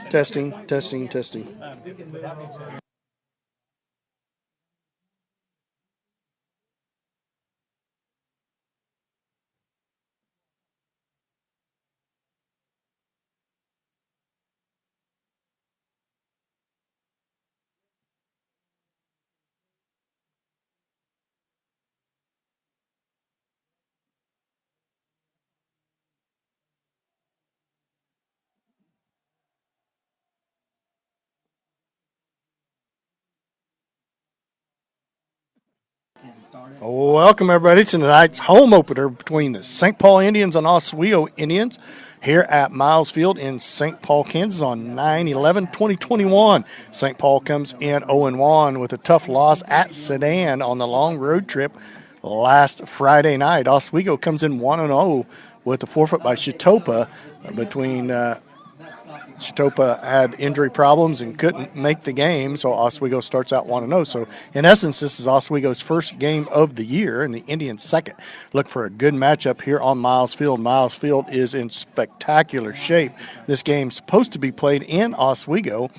Testing, testing, testing. Welcome, everybody, to tonight's home opener between the St. Paul Indians and Oswego Indians here at Miles Field in St. Paul, Kansas on 9/11/2021. St. Paul comes in 0-1 with a tough loss at Sedan on the long road trip last Friday night. Oswego comes in 1-0 with a forfeit by Chitopa between Chitopa had injury problems and couldn't make the game, so Oswego starts out 1-0. So, in essence, this is Oswego's first game of the year, and the Indians' second. Look for a good matchup here on Miles Field. Miles Field is in spectacular shape. This game's supposed to be played in Oswego.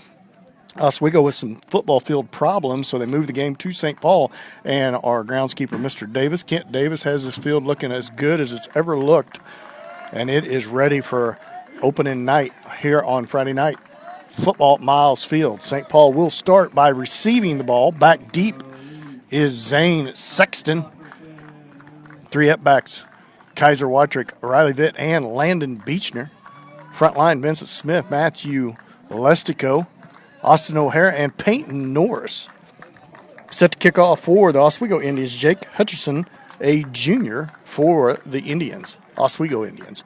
Oswego with some football field problems, so they moved the game to St. Paul, and our groundskeeper, Mr. Davis, Kent Davis, has this field looking as good as it's ever looked, and it is ready for opening night here on Friday night football at Miles Field. St. Paul will start by receiving the ball. Back deep is Zane Sexton. Three up-backs, Kaiser Watrick, Riley Vitt, and Landon Beechner. Front line, Vincent Smith, Matthew Lestico, Austin O'Hara, and Peyton Norris. Set to kick off for the Oswego Indians, Jake Hutcherson, a junior for the Indians, Oswego Indians.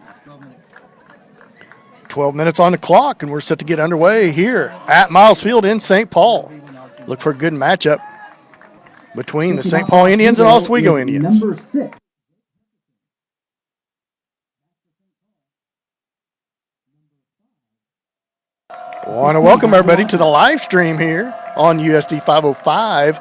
12 minutes on the clock, and we're set to get underway here at Miles Field in St. Paul. Look for a good matchup between the St. Paul Indians and Oswego Indians. Number 6. I want to welcome everybody to the live stream here on USD 505.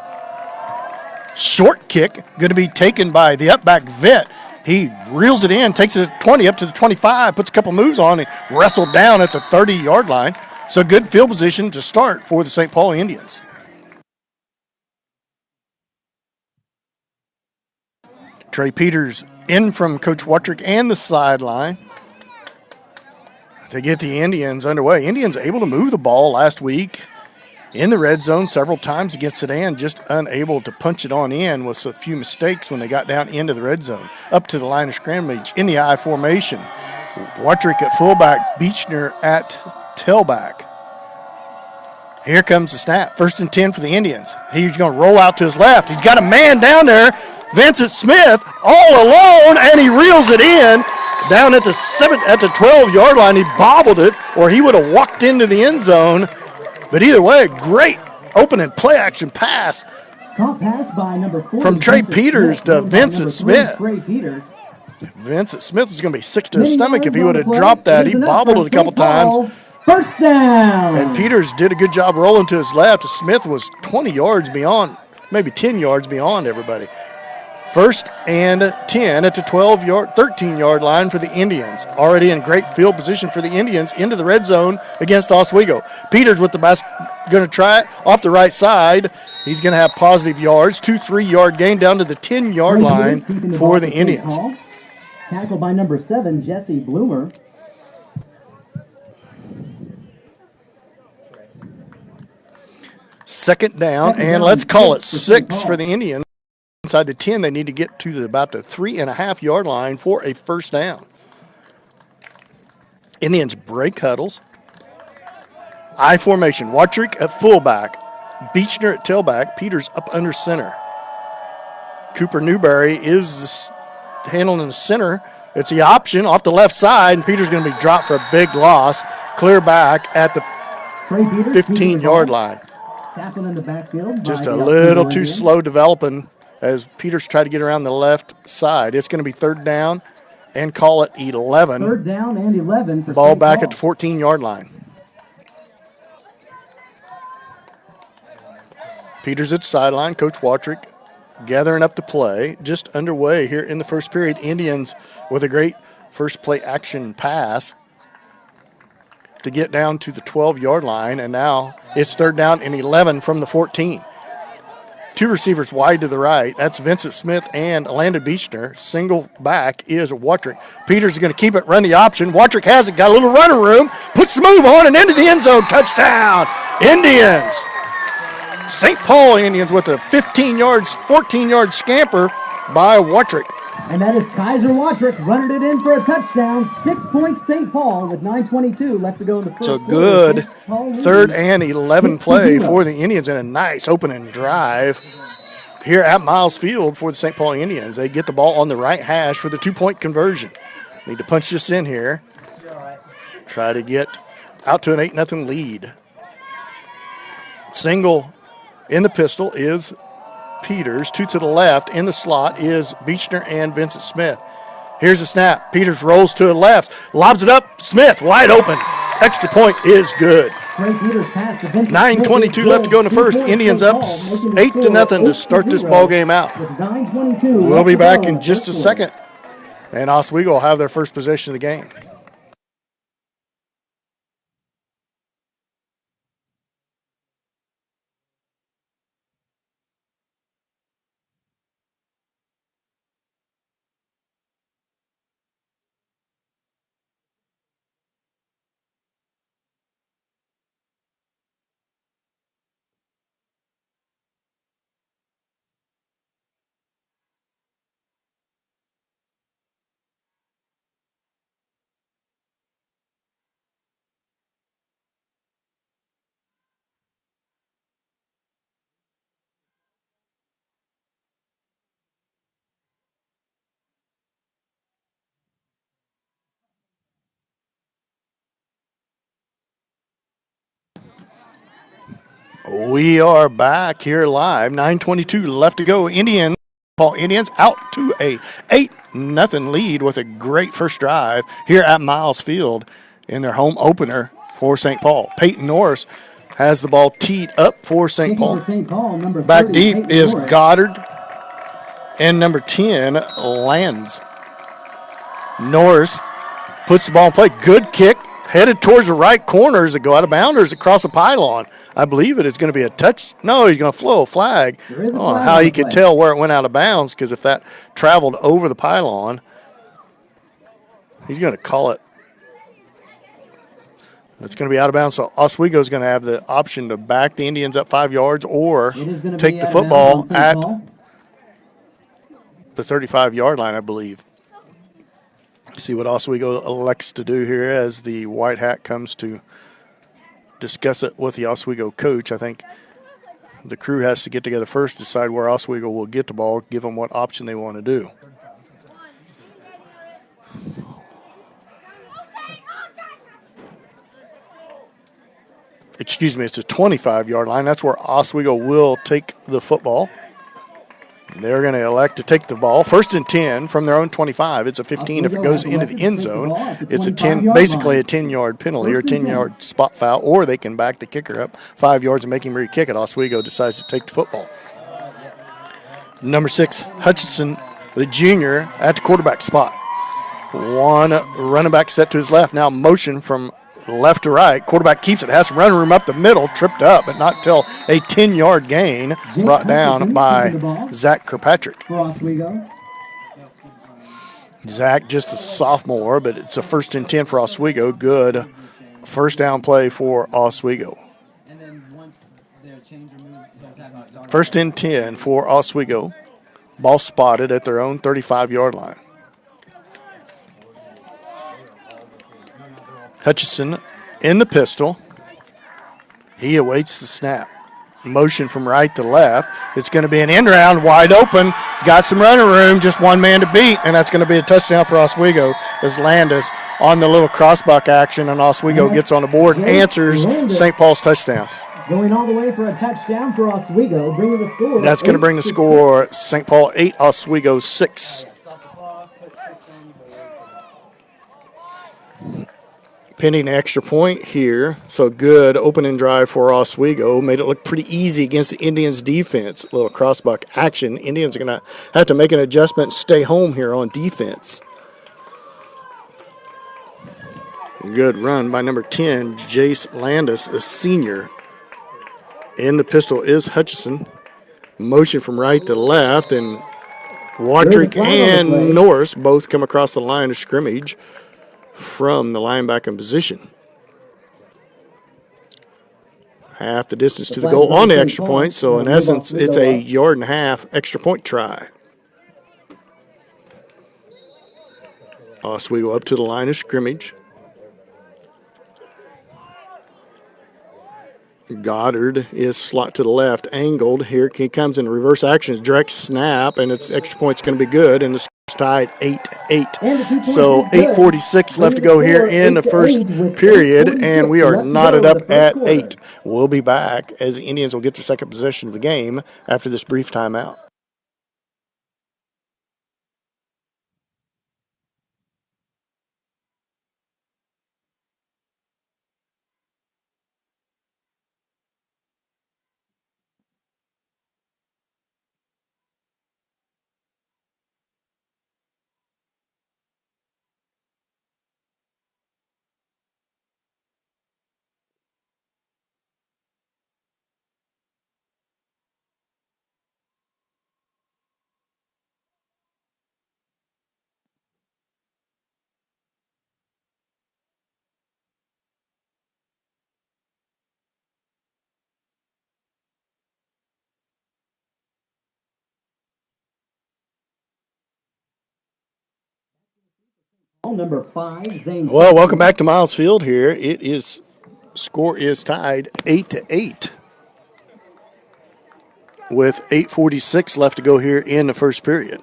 Short kick going to be taken by the up-back Vitt. He reels it in, takes it to 20, up to the 25, puts a couple moves on, and wrestled down at the 30-yard line. So good field position to start for the St. Paul Indians. Trey Peters in from Coach Watrick and the sideline to get the Indians underway. Indians able to move the ball last week in the red zone several times against Sedan, just unable to punch it on in with a few mistakes when they got down into the red zone. Up to the line of scrimmage in the I formation. Watrick at fullback, Beechner at tailback. Here comes the snap. 1st and 10 for the Indians. He's going to roll out to his left. He's got a man down there, Vincent Smith, all alone, and he reels it in down at the 12-yard line. He bobbled it, or he would have walked into the end zone. But either way, great opening play-action pass By number 4, from Trey Peters to Vincent Smith. Trey Peters. Vincent Smith was going to be sick to his stomach if he would have dropped that. He bobbled it a couple times. First down. And Peters did a good job rolling to his left. Smith was 20 yards beyond, maybe 10 yards beyond everybody. 1st and 10 at the 13-yard line for the Indians. Already in great field position for the Indians into the red zone against Oswego. Peters with the basket, going to try it off the right side. He's going to have positive yards. 2-3-yard gain down to the 10-yard line for the Indians. Tackle by number 7, Jesse Bloomer. Second down, and let's call it 6 for the Indians. Inside the 10, they need to get to about the 3.5-yard line for a first down. Indians break huddles. I formation. Watrick at fullback. Beechner at tailback. Peters up under center. Cooper Newberry is handling the center. It's the option off the left side, and Peters going to be dropped for a big loss. Clear back at the 15-yard line. Tackle in the backfield. Just a little too slow developing as Peters tried to get around the left side. It's going to be 3rd down and call it 11. 3rd down and 11. Ball back at the 14-yard line. Peters at the sideline. Coach Watrick gathering up the play. Just underway here in the first period. Indians with a great first play action pass. to get down to the 12-yard line, and now it's 3rd down and 11 from the 14. 2 receivers wide to the right. That's Vincent Smith and Landon Beechner. Single back is Wattrick. Peters is going to keep it, run the option. Wattrick has it, got a little running room, puts the move on and into the end zone. Touchdown, Indians. St. Paul Indians with a 14-yard scamper by Wattrick. And that is Kaiser Wattrick running it in for a touchdown. 6 points St. Paul with 9:22 left to go in the first So quarter. good 3rd and 11 play for the Indians and a nice opening drive here at Miles Field for the St. Paul Indians. They get the ball on the right hash for the 2-point conversion. Need to punch this in here. Try to get out to an 8-0 lead. Single in the pistol is Peters. 2 to the left. In the slot is Beechner and Vincent Smith. Here's a snap. Peters rolls to the left. Lobs it up. Smith wide open. Extra point is good. 9:22 left to go in the first. Indians up 8-0 to start this ball game out. We'll be back in just a second. And Oswego will have their first possession of the game. We are back here live. 9:22 left to go. Paul Indians out to a 8-0 lead with a great first drive here at Miles Field in their home opener for St. Paul. Peyton Norris has the ball teed up for St. Paul. Back deep is Goddard and number 10 lands. Norris puts the ball in play. Good kick. Headed towards the right corner. Does it go out of bounds across the pylon? I believe it is going to be a touch. No, he's going to flow a flag. I don't know how he could tell where it went out of bounds, because if that traveled over the pylon, he's going to call it. It's going to be out of bounds. So Oswego is going to have the option to back the Indians up 5 yards or take the football at the 35-yard line, I believe. See what Oswego elects to do here as the white hat comes to discuss it with the Oswego coach. I think the crew has to get together first, decide where Oswego will get the ball, give them what option they want to do. Excuse me, it's a 25-yard line. That's where Oswego will take the football. They're going to elect to take the ball. 1st and 10 from their own 25. It's a 15 if it goes into the end zone. It's a 10, basically a 10-yard penalty or 10-yard spot foul, or they can back the kicker up 5 yards and make him re-kick it. Oswego decides to take the football. Number 6, Hutchinson, the junior, at the quarterback spot. One running back set to his left. Now motion from left to right. Quarterback keeps it. Has some running room up the middle. Tripped up, but not till a 10-yard gain brought down by Zach Kirkpatrick. Zach, just a sophomore, but it's a 1st and 10 for Oswego. Good first down play for Oswego. 1st and 10 for Oswego. Ball spotted at their own 35-yard line. Hutchison in the pistol. He awaits the snap. Motion from right to left. It's going to be an end round, wide open. He's got some running room, just one man to beat, and that's going to be a touchdown for Oswego as Landis on the little crossbuck action, and Oswego gets on the board and answers St. Paul's touchdown. Going all the way for a touchdown for Oswego, bringing the score. That's going to bring the score St. Paul 8, Oswego 6. Pending an extra point here. So good opening drive for Oswego. Made it look pretty easy against the Indians' defense. A little crossbuck action. Indians are going to have to make an adjustment and stay home here on defense. Good run by number 10, Jace Landis, a senior. In the pistol is Hutchison. Motion from right to left, and Watrick and Norris both come across the line of scrimmage from the linebacker position. Half the distance to the goal on the extra point, so in essence, it's a 1.5 yard extra point try. Oswego up to the line of scrimmage. Goddard is slot to the left, angled. Here he comes in reverse action, direct snap, and its extra point's going to be good, and the score's tied 8-8. So 8:46 left to go here in the first period, and we are knotted up at 8. We'll be back as the Indians will get their second possession of the game after this brief timeout. Number 5, Zane. Well, welcome back to Miles Field here. Score is tied 8-8 with 8:46 left to go here in the first period.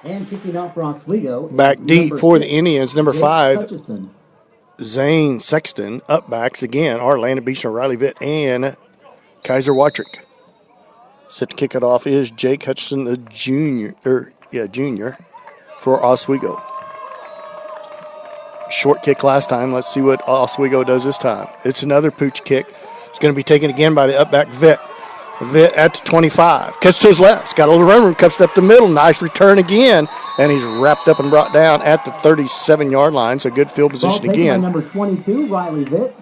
And kicking off for Oswego. Back deep for the Indians, number 5, Hutchison. Zane Sexton. Up backs again are Landon Beechner, Riley Vitt, and Kaiser Watrick. Set to kick it off is Jake Hutchison, the junior for Oswego. Short kick last time. Let's see what Oswego does this time. It's another pooch kick. It's going to be taken again by the upback Vitt. Vitt at the 25. Cuts to his left. It's got a little run room. Cuts up the middle. Nice return again. And he's wrapped up and brought down at the 37-yard line. So good field position again. By number 22, Riley Vitt.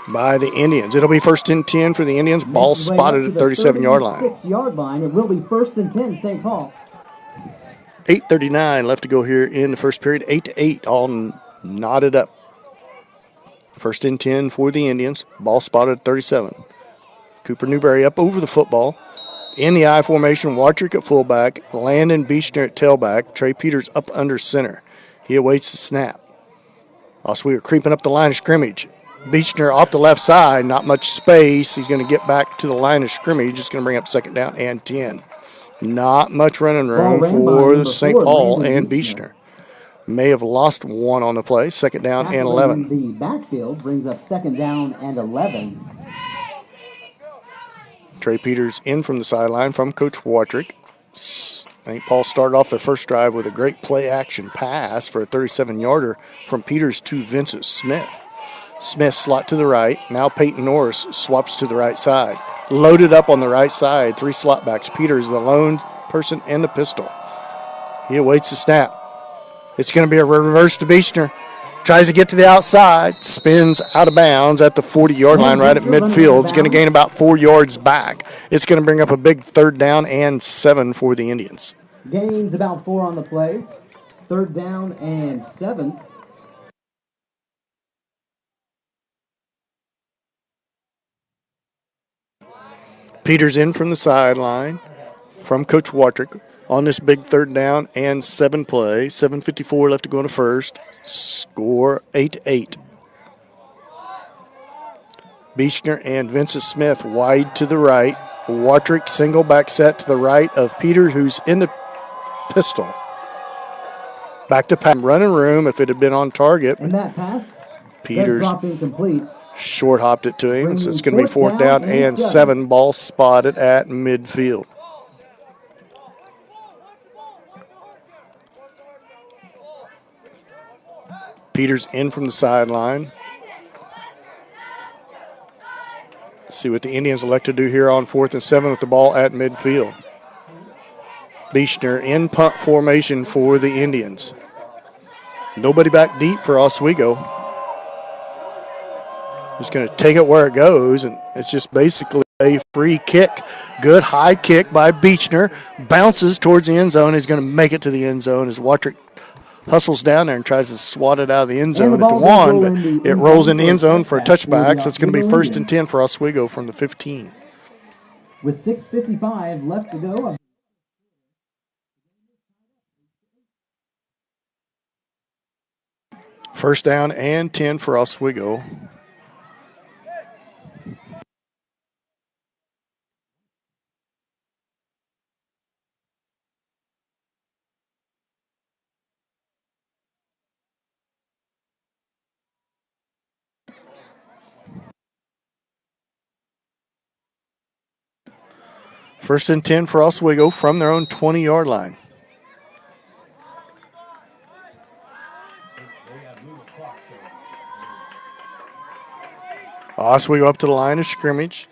By the Indians. It'll be 1st and 10 for the Indians. Ball spotted at the 37-yard line. 36-yard line. It will be 1st and 10, St. Paul. 8:39 left to go here in the first period. 8-8, all knotted up. 1st and 10 for the Indians. Ball spotted at 37. Cooper Newberry up over the football. In the I formation, Watrick at fullback, Landon Beechner at tailback, Trey Peters up under center. He awaits the snap. Oswego creeping up the line of scrimmage. Beechner off the left side, not much space. He's going to get back to the line of scrimmage. It's going to bring up 2nd down and 10. Not much running room for the St. Paul and Beechner. May have lost one on the play. 2nd down and 11. The backfield brings up 2nd down and 11. Trey Peters in from the sideline from Coach Watrick. St. Paul started off their first drive with a great play-action pass for a 37-yarder from Peters to Vincent Smith. Smith slot to the right. Now Peyton Norris swaps to the right side. Loaded up on the right side. 3 slot backs. Peters, the lone person, in the pistol. He awaits the snap. It's going to be a reverse to Beechner. Tries to get to the outside. Spins out of bounds at the 40-yard line right at midfield. It's going to gain about 4 yards back. It's going to bring up a big 3rd down and 7 for the Indians. Gains about 4 on the play. 3rd down and 7. Peters in from the sideline from Coach Watrick on this big 3rd down and 7 play. 7:54 left to go in the first. Score 8-8. Beechner and Vincent Smith wide to the right. Watrick single back set to the right of Peter, who's in the pistol. Back to pass. Running room if it had been on target. And that pass, Peters incomplete. Short hopped it to him, so it's going to be 4th down and 7. Ball spotted at midfield. Peters in from the sideline. See what the Indians elect to do here on 4th and 7 with the ball at midfield. Beechner in punt formation for the Indians. Nobody back deep for Oswego. He's going to take it where it goes, and it's just basically a free kick. Good high kick by Beechner. Bounces towards the end zone. He's going to make it to the end zone as Watrick hustles down there and tries to swat it out of the end zone at the 1, but it rolls in the end zone for a touchback, so it's going to be 1st and 10 for Oswego from the 15. With 6:55 left to go. First down and 10 for Oswego. First and 10 for Oswego from their own 20-yard line. Oswego up to the line of scrimmage.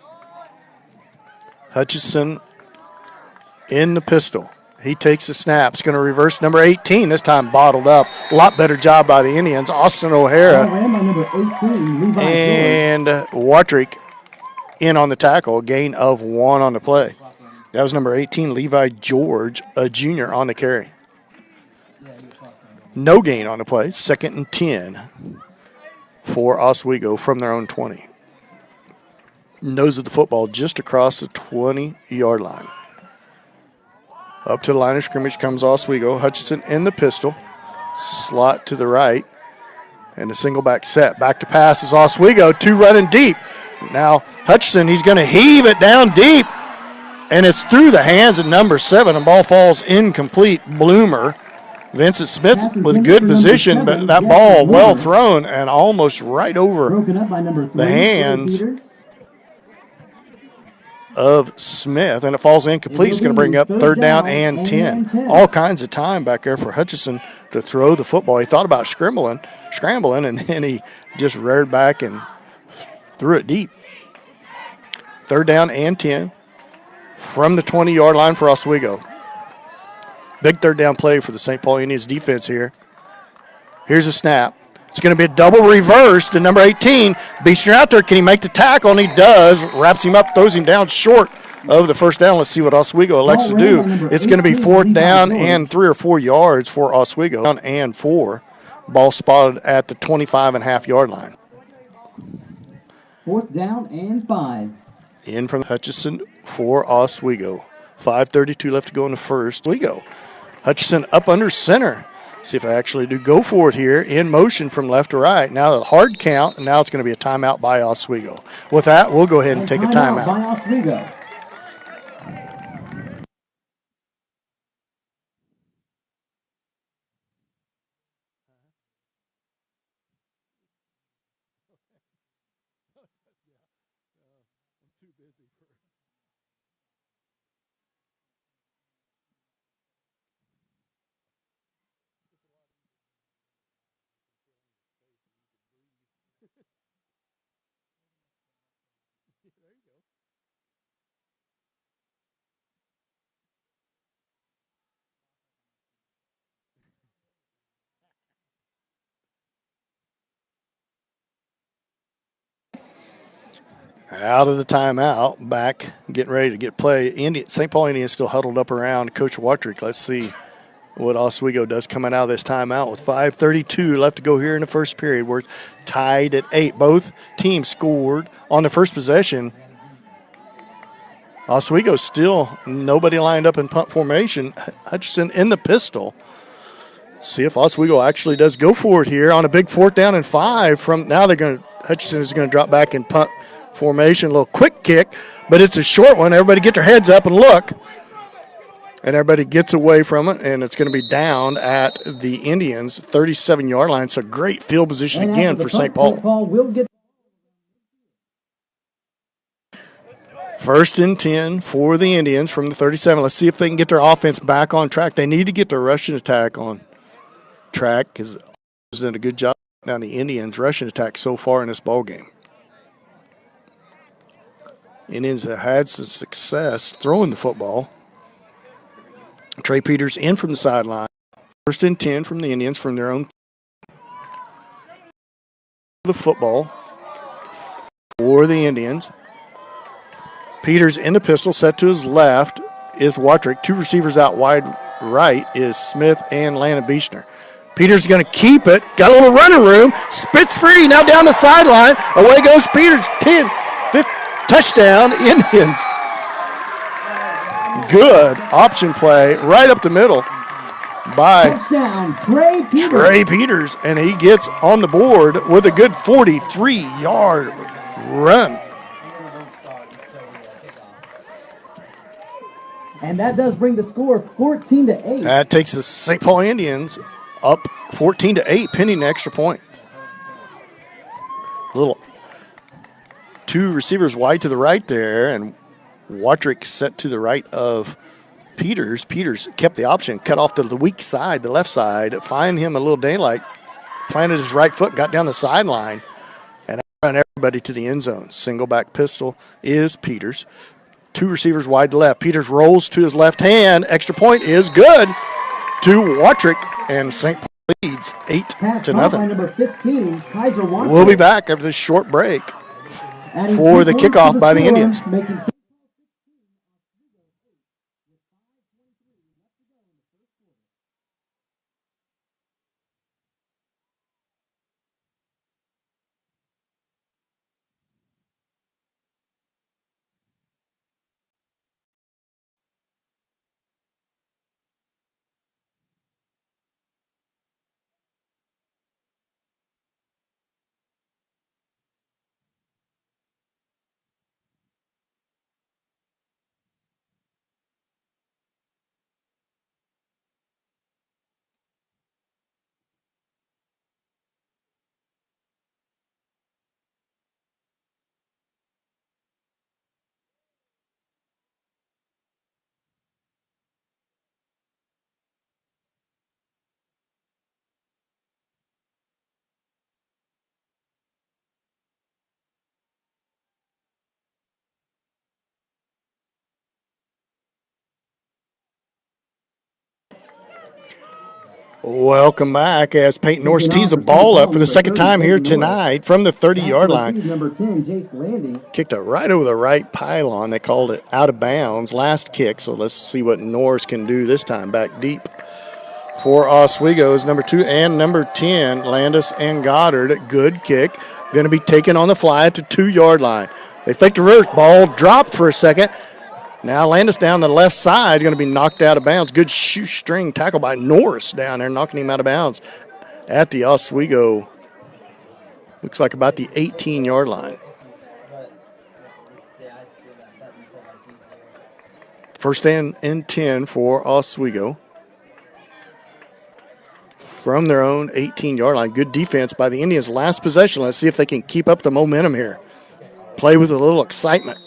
Hutchison in the pistol. He takes the snap. It's going to reverse number 18. This time bottled up. A lot better job by the Indians. Austin O'Hara and Watrick in on the tackle. Gain of 1 on the play. That was number 18, Levi George, a junior, on the carry. No gain on the play. 2nd and 10 for Oswego from their own 20. Nose of the football just across the 20-yard line. Up to the line of scrimmage comes Oswego. Hutchison in the pistol. Slot to the right. And a single back set. Back to pass is Oswego. 2 running deep. Now Hutchison, he's going to heave it down deep. And it's through the hands of number 7. The ball falls incomplete. Bloomer. Vincent Smith with good position, but that ball well thrown and almost right over the hands of Smith. And it falls incomplete. It's going to bring up 3rd down and 10. All kinds of time back there for Hutchison to throw the football. He thought about scrambling, and then he just reared back and threw it deep. 3rd down and 10. From the 20-yard line for Oswego. Big 3rd down play for the St. Paul Indians defense here. Here's a snap. It's going to be a double reverse to number 18. Beechner out there. Can he make the tackle? And he does. Wraps him up, throws him down short of the 1st down. Let's see what Oswego elects to do. It's going to be 4th down and 3 or 4 yards for Oswego. Down and 4. Ball spotted at the 25.5-yard line. 4th down and 5. In from Hutchison for Oswego. 5:32 left to go in the first. Oswego. Hutchison up under center. See if I actually do go for it here. In motion from left to right. Now the hard count, and now it's going to be a timeout by Oswego. With that, we'll go ahead and take a timeout. By Oswego. Out of the timeout, back, getting ready to get play. St. Paul Indians still huddled up around Coach Watrick. Let's see what Oswego does coming out of this timeout with 5:32 left to go here in the first period. We're tied at 8. Both teams scored on the first possession. Oswego still nobody lined up in punt formation. Hutchison in the pistol. See if Oswego actually does go for it here on a big 4th down and 5. From now, Hutchison is going to drop back in punt formation. A little quick kick, but it's a short one. Everybody get their heads up and look. And everybody gets away from it, and it's going to be down at the Indians' 37-yard line. So great field position again for St. Paul. 1st and 10 for the Indians from the 37. Let's see if they can get their offense back on track. They need to get their rushing attack on track because they've done a good job on the Indians' rushing attack so far in this ball game. Indians have had some success throwing the football. Trey Peters in from the sideline. 1st and 10 from the Indians from their own. The football for the Indians. Peters in the pistol, set to his left is Watrick. Two receivers out wide right is Smith and Landon Beechner. Peters going to keep it. Got a little running room. Spits free. Now down the sideline. Away goes Peters. 10, 5th touchdown, Indians. Good option play right up the middle by Touchdown, Trey Peters. Trey Peters. And he gets on the board with a good 43-yard run. And that does bring the score 14-8. That takes the St. Paul Indians up 14-8, pending an extra point. Little two receivers wide to the right there, and Watrick set to the right of Peters. Peters kept the option, cut off to the weak side, the left side, find him a little daylight, planted his right foot, got down the sideline, and run everybody to the end zone. Single back pistol is Peters. Two receivers wide to left. Peters rolls to his left hand. Extra point is good to Watrick, and St. Paul leads 8-0. Number 15, Kaiser Watrick. We'll be back after this short break for the kickoff by the Indians. Welcome back as Peyton Norris tees a ball up for the second time here tonight from the 30-yard line. Number 10, Jace Landy. Kicked it right over the right pylon. They called it out of bounds. Last kick, so let's see what Norris can do this time. Back deep for Oswego is number 2 and number 10, Landis and Goddard. Good kick. Going to be taken on the fly at the 2-yard line. They faked the reverse. Ball dropped for a second. Now Landis down the left side, going to be knocked out of bounds. Good shoestring tackle by Norris down there, knocking him out of bounds at the Oswego, looks like about the 18-yard line. First and 10 for Oswego. From their own 18-yard line. Good defense by the Indians. Last possession. Let's see if they can keep up the momentum here. Play with a little excitement.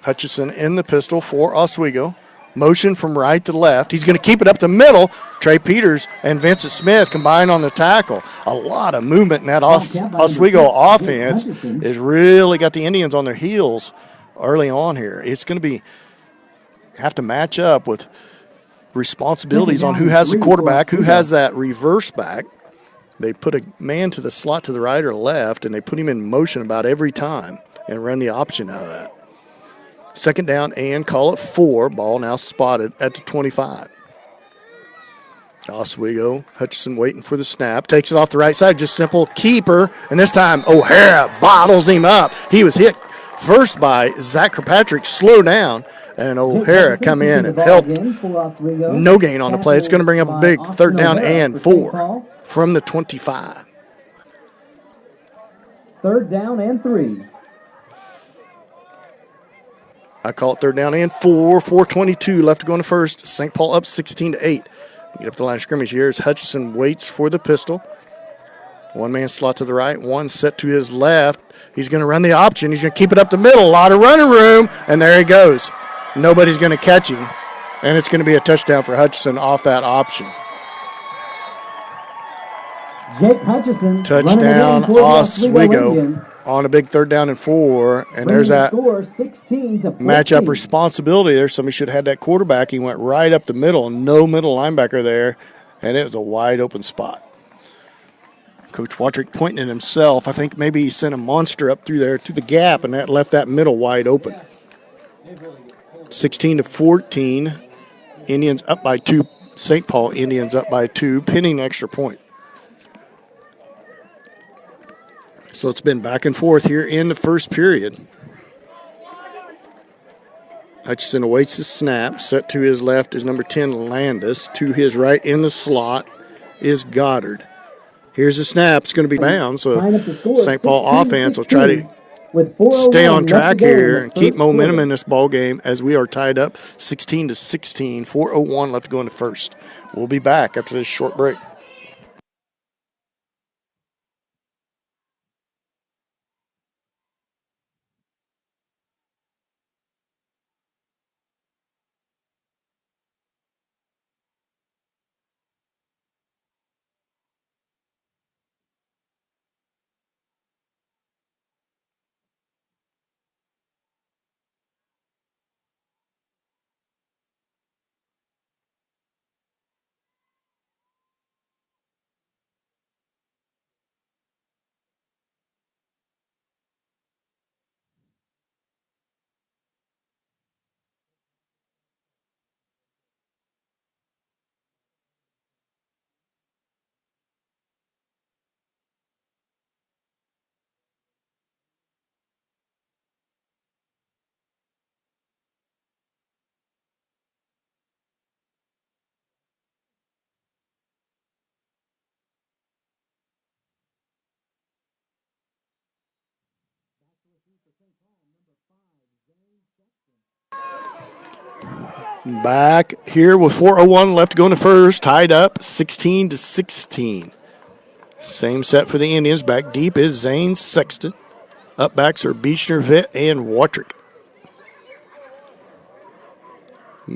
Hutchison in the pistol for Oswego. Motion from right to left. He's going to keep it up the middle. Trey Peters and Vincent Smith combined on the tackle. A lot of movement in that Oswego offense has really got the Indians on their heels early on here. It's going to have to match up with responsibilities on who has the quarterback, who has that reverse back. They put a man to the slot to the right or left, and they put him in motion about every time and run the option out of that. Second down and call it 4. Ball now spotted at the 25. Oswego, Hutchison waiting for the snap. Takes it off the right side. Just simple keeper. And this time O'Hara bottles him up. He was hit first by Zach Kirkpatrick. Slow down. And O'Hara come in and help. No gain on the play. It's going to bring up a big third down and 4 from the 25. Third down and 3. I call it third down and 4. 4:22 left to go in the first. St. Paul up 16-8. Get up the line of scrimmage here as Hutchison waits for the pistol. One man slot to the right, one set to his left. He's going to run the option. He's going to keep it up the middle. A lot of running room, and there he goes. Nobody's going to catch him, and it's going to be a touchdown for Hutchison off that option. Jake Hutchison. Touchdown, Oswego. On a big third down and 4, and there's that matchup responsibility there. Somebody should have had that quarterback. He went right up the middle, no middle linebacker there, and it was a wide open spot. Coach Watrick pointing at himself. I think maybe he sent a monster up through there to the gap, and that left that middle wide open. 16-14. Indians up by 2. St. Paul Indians up by 2, pinning extra point. So it's been back and forth here in the first period. Hutchison awaits the snap. Set to his left is number 10, Landis. To his right in the slot is Goddard. Here's the snap. It's going to be bound, so St. Paul offense will try to stay on track here and keep momentum in this ball game as we are tied up 16-16. 4:01 left to go in the first. We'll be back after this short break. Back here with 4:01 left to go in the first. Tied up 16-16. Same set for the Indians. Back deep is Zane Sexton. Up backs are Beechner, Vitt, and Watrick.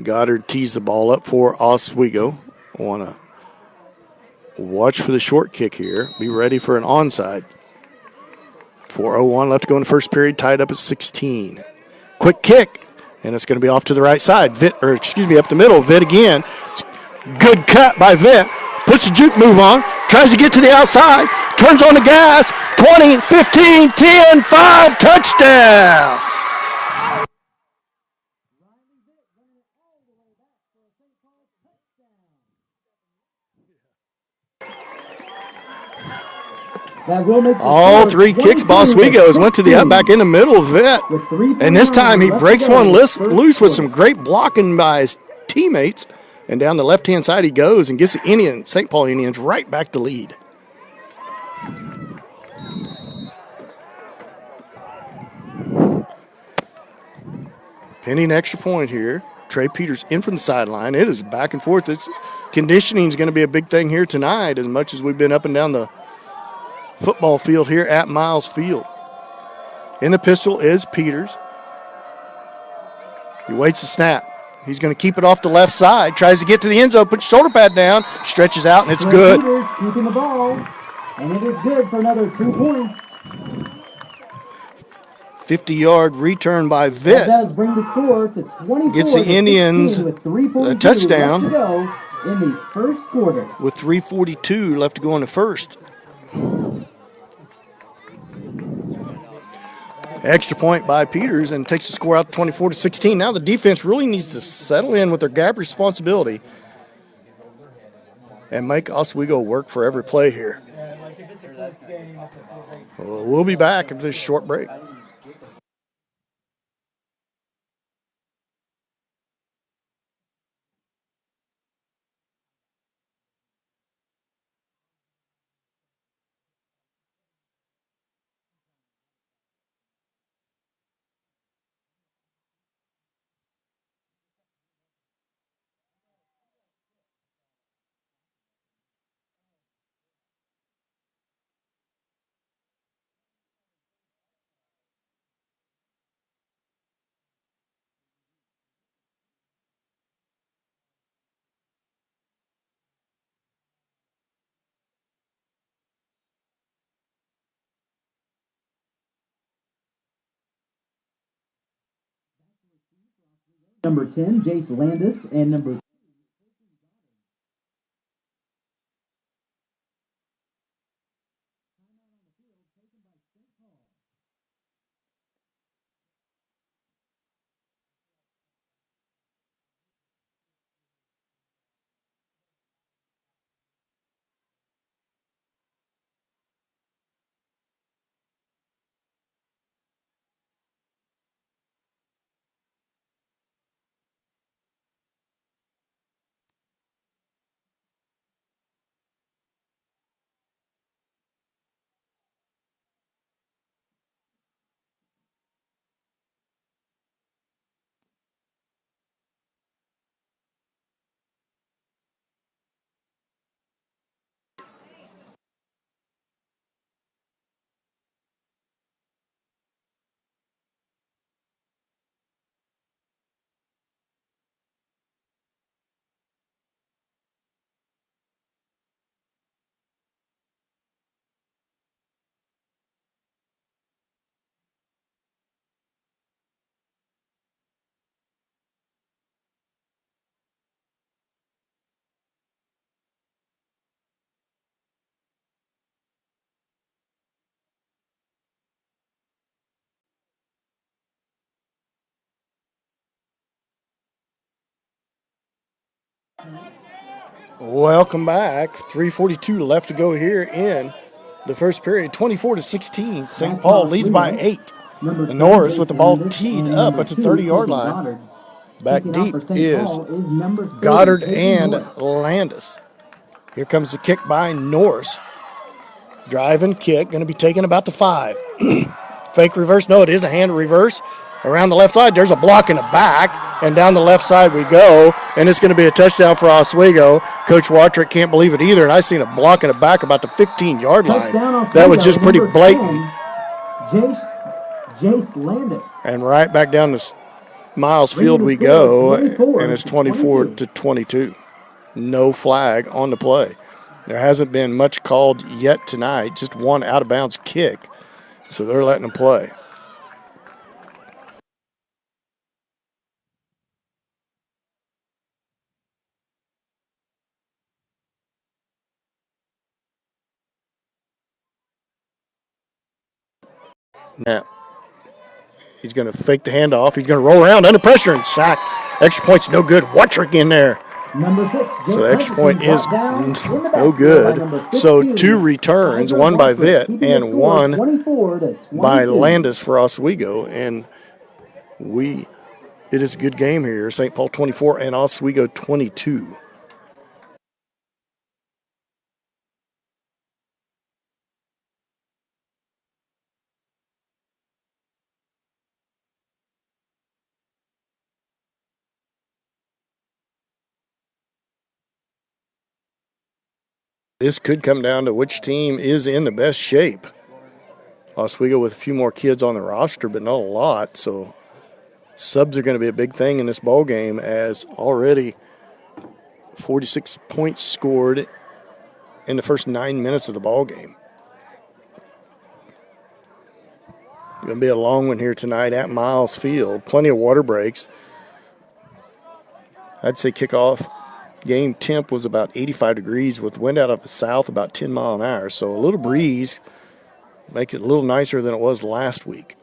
Goddard tees the ball up for Oswego. Want to watch for the short kick here. Be ready for an onside. 4:01 left to go in the first period. Tied up at 16. Quick kick. And it's going to be off to the right side. Up the middle. Vitt again. Good cut by Vitt. Puts the juke move on. Tries to get to the outside. Turns on the gas. 20, 15, 10, 5. Touchdown. All 3 kicks by Oswego's went to the up back in the middle of it. And this time he breaks one loose with some great blocking by his teammates. And down the left-hand side he goes and gets the St. Paul Indians right back to lead. Pending extra point here. Trey Peters in from the sideline. It is back and forth. Conditioning is going to be a big thing here tonight as much as we've been up and down the football field here at Miles Field. In the pistol is Peters. He waits the snap. He's going to keep it off the left side. Tries to get to the end zone, puts shoulder pad down, stretches out, and it's good. Peters keeping the ball, and it is good for another 2 points. 50-yard return by Vitt. That does bring the score to 24. Gets the Indians a touchdown. Left to go in the first quarter. With 3:42 left to go in the first. Extra point by Peters and takes the score out 24-16. Now the defense really needs to settle in with their gap responsibility and make Oswego work for every play here. We'll be back after this short break. Number 10, Jace Landis, and number Welcome back. 3:42 left to go here in the first period. 24-16. St. Paul leads by 8. And Norris with the ball teed up at the 30-yard line. Back deep is Goddard and Landis. Here comes the kick by Norris. Drive and kick, going to be taken about the 5. Fake reverse. No, it is a hand reverse. Around the left side, there's a block in the back, and down the left side we go, and it's going to be a touchdown for Oswego. Coach Watrick can't believe it either, and I seen a block in the back about the 15-yard line. That was just pretty blatant. Jace Landis. And right back down the Miles Field we go, and it's 24-22. No flag on the play. There hasn't been much called yet tonight, just one out-of-bounds kick, so they're letting them play. Now, he's going to fake the handoff. He's going to roll around under pressure and sack. Extra point's no good. Watrick in there. Number 6. So the extra point is no good. So 2 returns, one by Vitt and one by Landis for Oswego. And it is a good game here. St. Paul 24 and Oswego 22. This could come down to which team is in the best shape. Oswego with a few more kids on the roster, but not a lot. So subs are going to be a big thing in this ball game, as already 46 points scored in the first 9 minutes of the ball game. Going to be a long one here tonight at Miles Field. Plenty of water breaks. I'd say kickoff game temp was about 85 degrees with wind out of the south about 10 mile an hour. So a little breeze make it a little nicer than it was last week.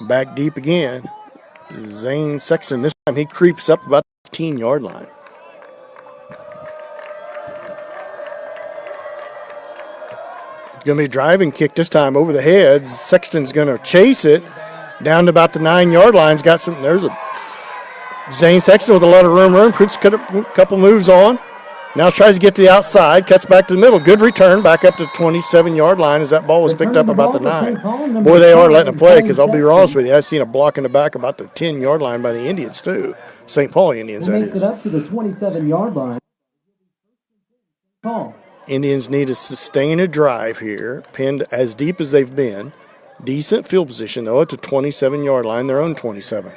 Back deep again. Zane Sexton. This time he creeps up about the 15-yard line. Going to be a driving kick this time over the head. Sexton's going to chase it down to about the 9-yard line. There's a Zane Sexton with a lot of room. Puts a couple moves on. Now tries to get to the outside. Cuts back to the middle. Good return back up to the 27-yard line as that ball was picked up about the 9. Boy, they are letting it play, because I'll be honest with you, I've seen a block in the back about the 10-yard line by the Indians too. St. Paul Indians, that is. Makes it up to the 27-yard line. Paul. Indians need to sustain a drive here, pinned as deep as they've been. Decent field position, though, at the 27-yard line, their own 27.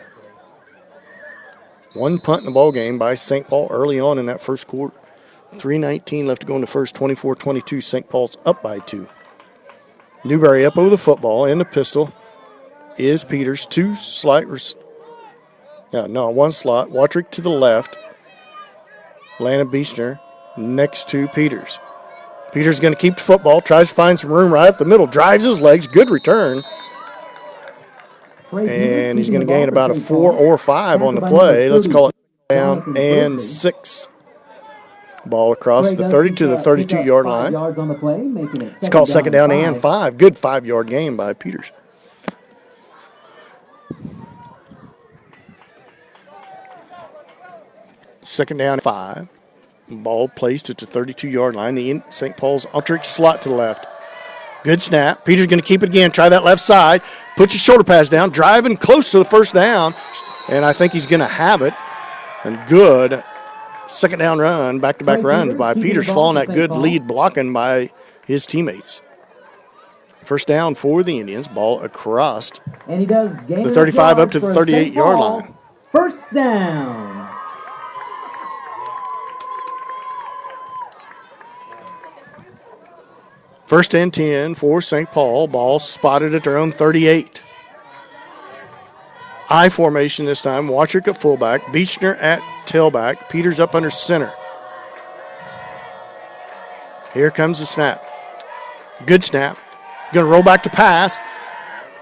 One punt in the ball game by St. Paul early on in that first quarter. 3:19 left to go in the first. 24-22. St. Paul's up by 2. Newberry up over the football, and the pistol is Peters. One slot. Watrick to the left. Landon Beechner next to Peters. Peters going to keep the football, tries to find some room right up the middle, drives his legs, good return. And he's going to gain about a 4 or 5 on the play. Let's call it down and 6. Ball across the 30 to the 32-yard line. It's called second down and 5. Good 5-yard gain by Peters. Second down and 5. Ball placed at the 32-yard line. The St. Paul's Aldrich slot to the left. Good snap. Peters going to keep it again. Try that left side. Puts his shoulder pads down. Driving close to the first down. And I think he's going to have it. And good second down run, back-to-back runs by Peters, following that good lead blocking by his teammates. First down for the Indians. Ball across and he does gain the 35 up to the 38-yard line. First down. First and 10 for St. Paul. Ball spotted at their own 38. I formation this time. Watrick at fullback. Beechner at tailback. Peters up under center. Here comes the snap. Good snap. Going to roll back to pass.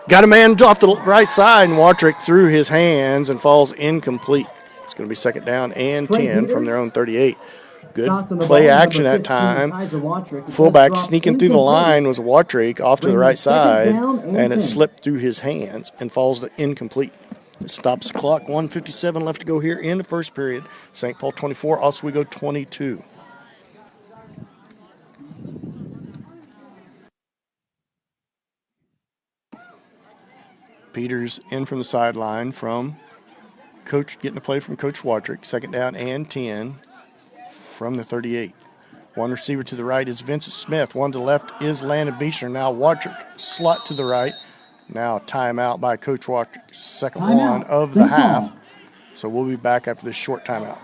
Got a man off the right side, and Watrick threw his hands and falls incomplete. It's going to be second down and 10 from their own 38. Good play action that time. Fullback sneaking through the line was Watrick off to the right side, and it slipped through his hands and falls to incomplete. It stops the clock. 1:57 left to go here in the first period. St. Paul 24, Oswego 22. Peters in from the sideline from Coach, getting a play from Coach Watrick. Second down and 10 from the 38. One receiver to the right is Vincent Smith. One to the left is Landon Beechner. Now Watrick, slot to the right. Now timeout by Coach Watrick. Second one of the half. So we'll be back after this short timeout.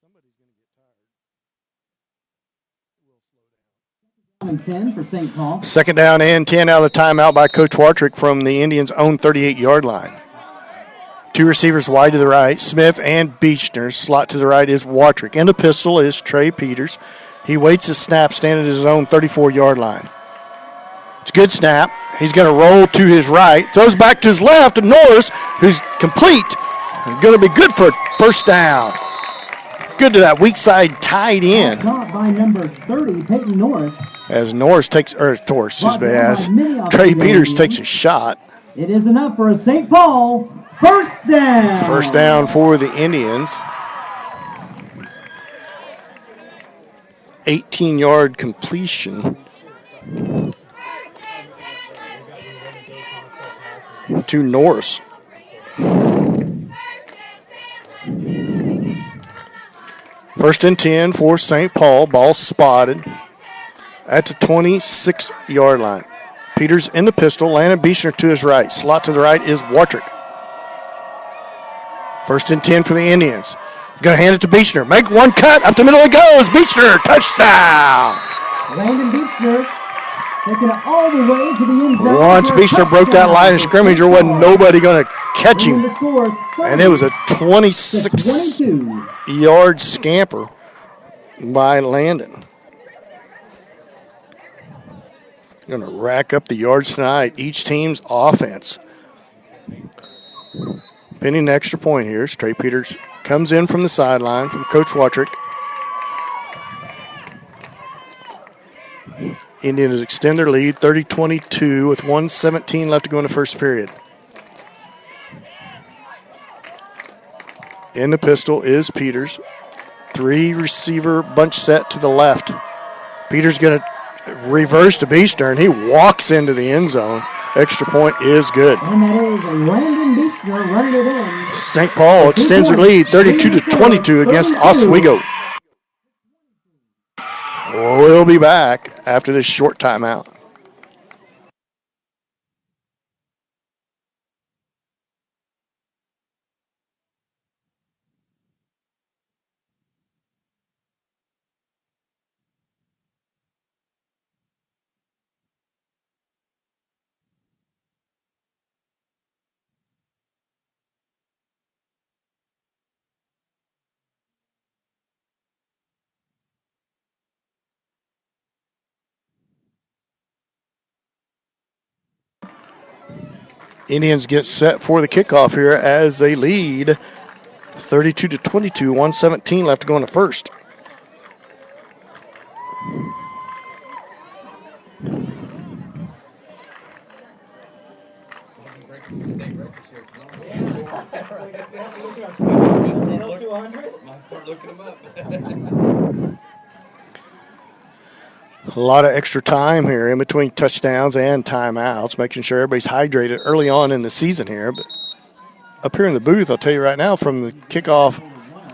Somebody's going to get tired. We'll slow down. 10 for St. Paul. Second down and 10 out of the timeout by Coach Watrick from the Indians' own 38-yard line. Two receivers wide to the right, Smith and Beechner. Slot to the right is Watrick. In the pistol is Trey Peters. He waits his snap, standing at his own 34-yard line. It's a good snap. He's going to roll to his right. Throws back to his left to Norris, who's complete. Going to be good for first down. Good to that weak side tight end. Caught by number 30, Peyton Norris. As Norris takes, as Trey Peters takes a shot. It is enough for a St. Paul first down. First down for the Indians. 18-yard completion to Norris. First and 10 for St. Paul. Ball spotted at the 26-yard line. Peters in the pistol. Landon Beechner to his right. Slot to the right is Watrick. First and 10 for the Indians. Going to hand it to Beechner. Make one cut. Up the middle it goes. Beechner, touchdown. Landon Beechner taking it all the way to the end zone. Once Beechner broke that line of scrimmage, there wasn't nobody going to catch him. And it was a 26-yard scamper by Landon. Going to rack up the yards tonight. Each team's offense. Pinning an extra point here. Trey Peters comes in from the sideline from Coach Watrick. Indians extend their lead 30-22 with 1:17 left to go in the first period. In the pistol is Peters. Three receiver bunch set to the left. Peters going to reverse to Beechner, and he walks into the end zone. Extra point is good. And that is Landon Beechner running it in. St. Paul extends their lead 32-22 against Oswego. We'll be back after this short timeout. Indians get set for the kickoff here as they lead 32-22, 1:17 left to go in the first. A lot of extra time here in between touchdowns and timeouts, making sure everybody's hydrated early on in the season here. But up here in the booth, I'll tell you right now, from the kickoff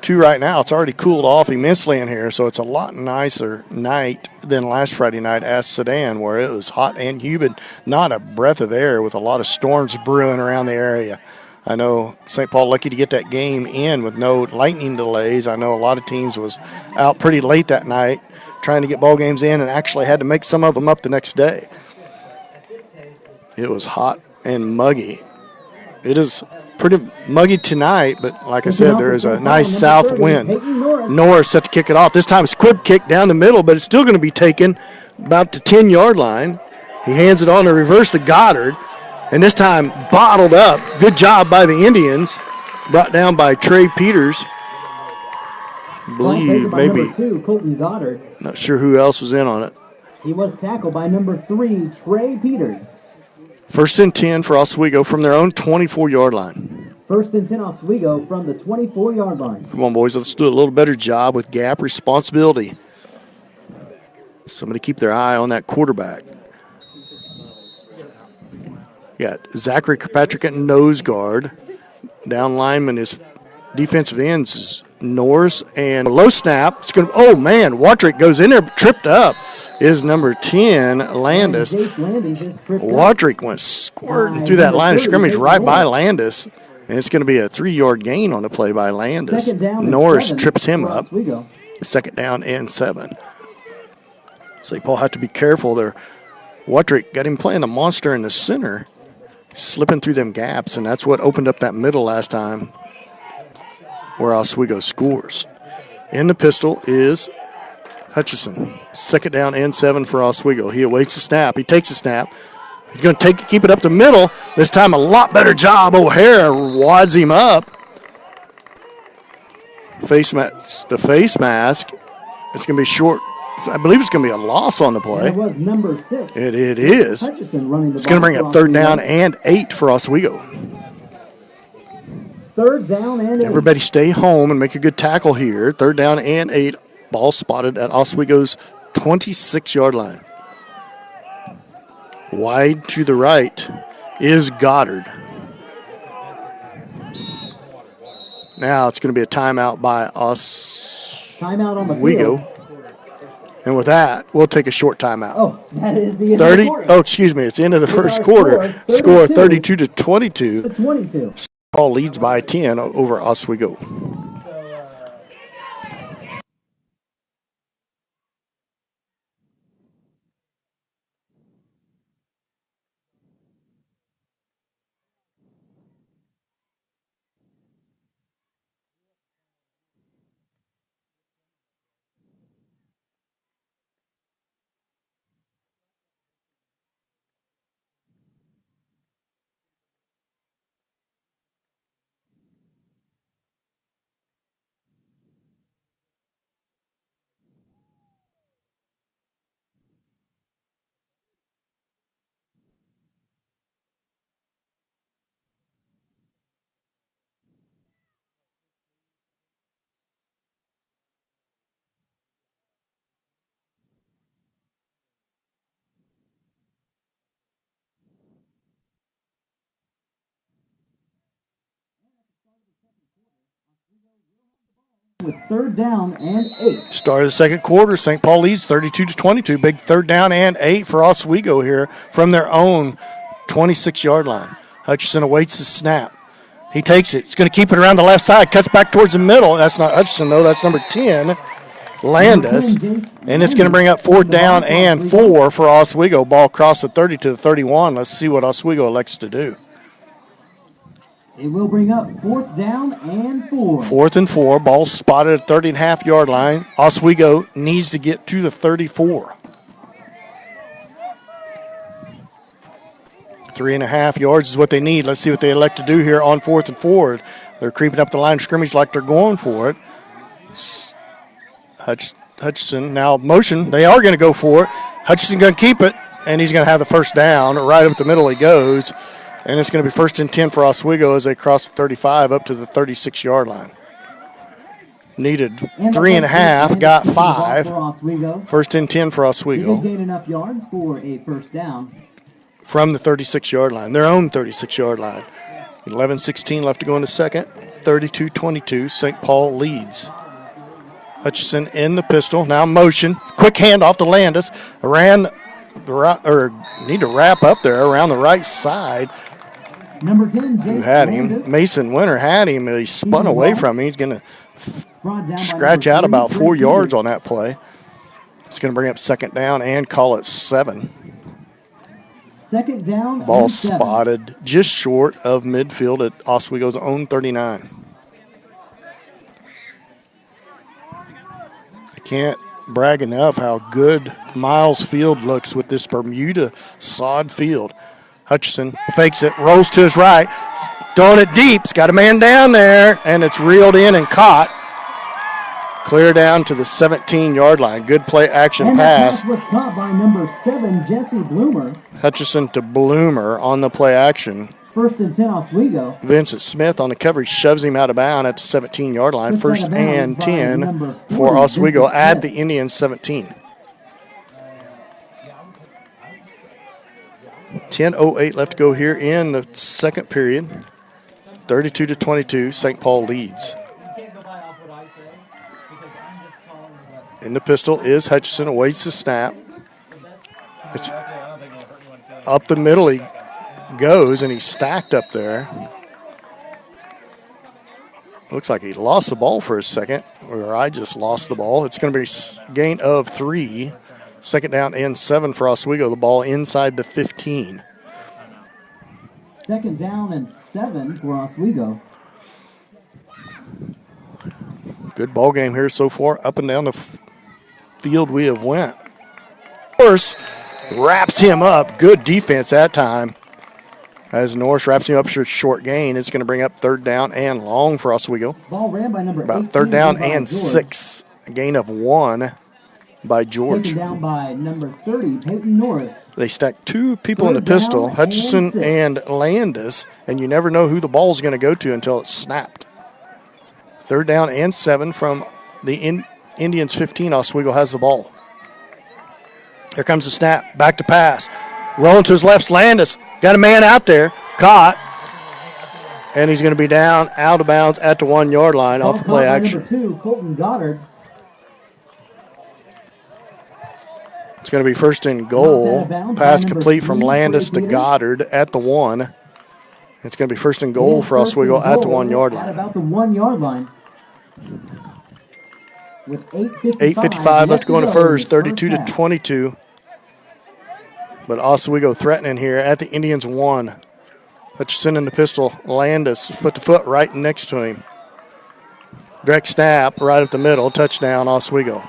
to right now, it's already cooled off immensely in here, so it's a lot nicer night than last Friday night at Sedan, where it was hot and humid, not a breath of air, with a lot of storms brewing around the area. I know St. Paul lucky to get that game in with no lightning delays. I know a lot of teams was out pretty late that night trying to get ball games in and actually had to make some of them up the next day. It was hot and muggy. It is pretty muggy tonight, but like I said, there is a nice south wind. Norris set to kick it off. This time squib kick down the middle, but it's still going to be taken about the 10-yard line. He hands it on to reverse to Goddard, and this time bottled up. Good job by the Indians. Brought down by Trey Peters. I believe maybe. Colton Goddard. Not sure who else was in on it. He was tackled by number 3, Trey Peters. 1st and 10 for Oswego from their own 24-yard line. 1st and 10 Oswego from the 24-yard line. Come on, boys. Let's do a little better job with gap responsibility. Somebody keep their eye on that quarterback. Got Zachary Kirkpatrick at nose guard. Down lineman is defensive ends is Norris, and a low snap. It's going to. Oh man, Watrick goes in there, tripped up. Is number 10 Landis. Watrick went squirting through that line of scrimmage right by Landis, and it's going to be a 3-yard gain on the play by Landis. Norris trips him up. 2nd down and 7. St. Paul had to be careful there. Watrick got him playing the monster in the center, slipping through them gaps, and that's what opened up that middle last time where Oswego scores. In the pistol is Hutchison. 2nd down and 7 for Oswego. He awaits the snap. He takes the snap. He's going to keep it up the middle. This time a lot better job. O'Hara wads him up. The face mask. It's going to be short. I believe it's going to be a loss on the play. That was number 6. It is. Hutchison running the it's going to bring up 3rd down and 8 for Oswego. 3rd down and 8. Everybody stay home and make a good tackle here. 3rd down and 8. Ball spotted at Oswego's 26-yard line. Wide to the right is Goddard. Now it's going to be a timeout by Timeout on the Oswego. field. And with that, we'll take a short timeout. Oh, that is the end 30. of the quarter. Oh, excuse me. It's the end of the first quarter. Score 32-22. 22. Paul leads by 10 over Oswego. With 3rd down and 8. Start of the second quarter, St. Paul leads 32-22. Big 3rd down and 8 for Oswego here from their own 26-yard line. Hutchison awaits the snap. He takes it. He's going to keep it around the left side. Cuts back towards the middle. That's not Hutchison, though. That's number 10, Landis. And it's going to bring up 4th down and 4 for Oswego. Ball across the 30 to the 31. Let's see what Oswego elects to do. It will bring up 4th down and 4. 4th and 4. Ball spotted at 30.5-yard line. Oswego needs to get to the 34. 3.5 yards is what they need. Let's see what they elect to do here on 4th and 4. They're creeping up the line of scrimmage like they're going for it. Hutchinson now motion. They are going to go for it. Hutchinson going to keep it, and he's going to have the first down. Right up the middle he goes, and it's going to be 1st and 10 for Oswego as they cross the 35 up to the 36-yard line. Needed 3.5, got 5. 1st and 10 for Oswego. They did gain enough yards for a first down. From the 36-yard line, their own 36-yard line. 11:16 left to go in the second. 32-22, St. Paul leads. Hutchinson in the pistol, now motion. Quick handoff to Landis. Need to wrap up there around the right side. Number 10, Who had him? Mason Winter had him, and he spun away from him. He's going to scratch out about 4 yards on that play. It's going to bring up 2nd down and call it 7. 2nd down. Ball spotted just short of midfield at Oswego's own 39. I can't brag enough how good Miles Field looks with this Bermuda sod field. Hutchinson fakes it, rolls to his right, throwing it deep. He's got a man down there, and it's reeled in and caught. Clear down to the 17-yard line. Good play action pass. Was caught by number 7, Jesse Bloomer. Hutchinson to Bloomer on the play action. 1st and 10, Oswego. Vincent Smith on the cover. He shoves him out of bounds at the 17-yard line. 1st and 10 for Oswego at the Indians 17. 10:08 left to go here in the second period. 32-22, St. Paul leads. In the pistol is Hutchinson, awaits the snap. It's up the middle he goes, and he's stacked up there. Looks like he lost the ball for a second, or I just lost the ball. It's going to be a gain of 3. 2nd down and 7 for Oswego. The ball inside the 15. 2nd down and 7 for Oswego. Good ball game here so far. Up and down the field we have went. Norris wraps him up. Good defense that time. As Norris wraps him up for a short gain, it's going to bring up 3rd down and long for Oswego. Ball ran by number 18. About 3rd down and 6. A gain of 1 by George. Taken down by number 30, Peyton Norris. They stacked 2 people in the pistol, Hutchinson and Landis, and you never know who the ball's going to go to until it's snapped. 3rd down and 7 from the Indians 15. Oswego has the ball. Here comes the snap. Back to pass. Rolling to his left, Landis. Got a man out there. Caught. And he's going to be down out of bounds at the 1-yard line off the play action. Number 2, Colton Goddard. It's going to be 1st and goal. Pass complete from Landis to Goddard at the 1. It's going to be 1st and goal for Oswego at the 1-yard line. At about the 1-yard line. With 8:55 left to go in the first, 32-22. But Oswego threatening here at the Indians 1. Hutchinson in the pistol. Landis foot to foot right next to him. Direct snap right up the middle. Touchdown Oswego.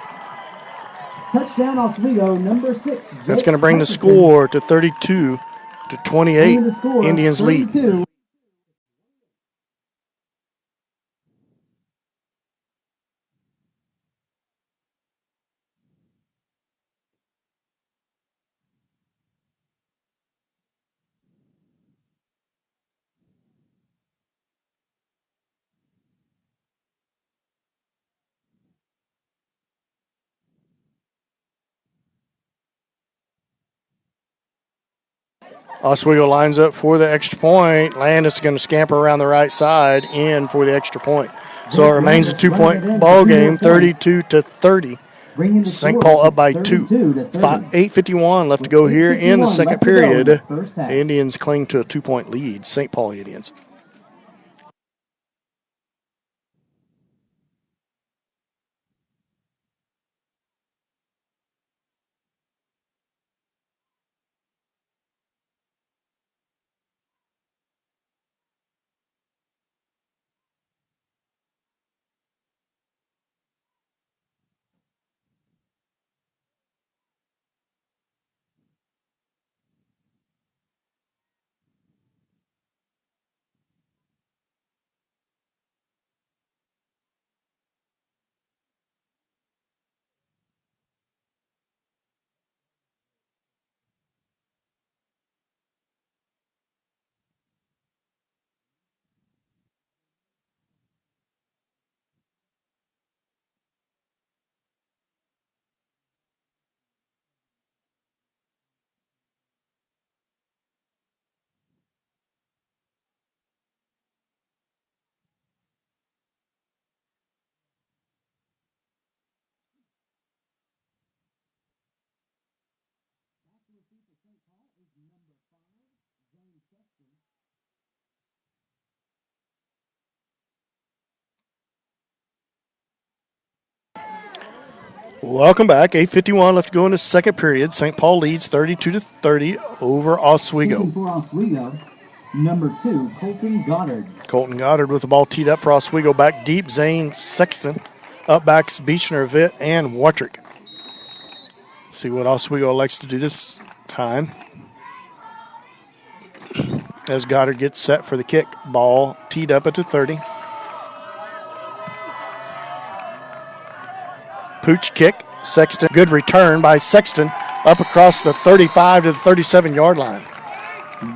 Touchdown Oswego, number 6. That's going to bring the score to 32-28. Indians lead. Oswego lines up for the extra point. Landis is going to scamper around the right side in for the extra point. So it remains a 2-point ball game, 32-30. St. Paul up by 2. 8:51 left to go here in the second period. The Indians cling to a 2-point lead. St. Paul Indians. Welcome back. 8:51 left to go in the second period. St. Paul leads 32-30 over Oswego. Kicking for Oswego, number 2, Colton Goddard. Colton Goddard with the ball teed up for Oswego. Back deep, Zane Sexton. Up backs Beechner, Vitt, and Watrick. See what Oswego elects to do this time. As Goddard gets set for the kick. Ball teed up at the 30. Pooch kick. Sexton. Good return by Sexton. Up across the 35 to the 37-yard line.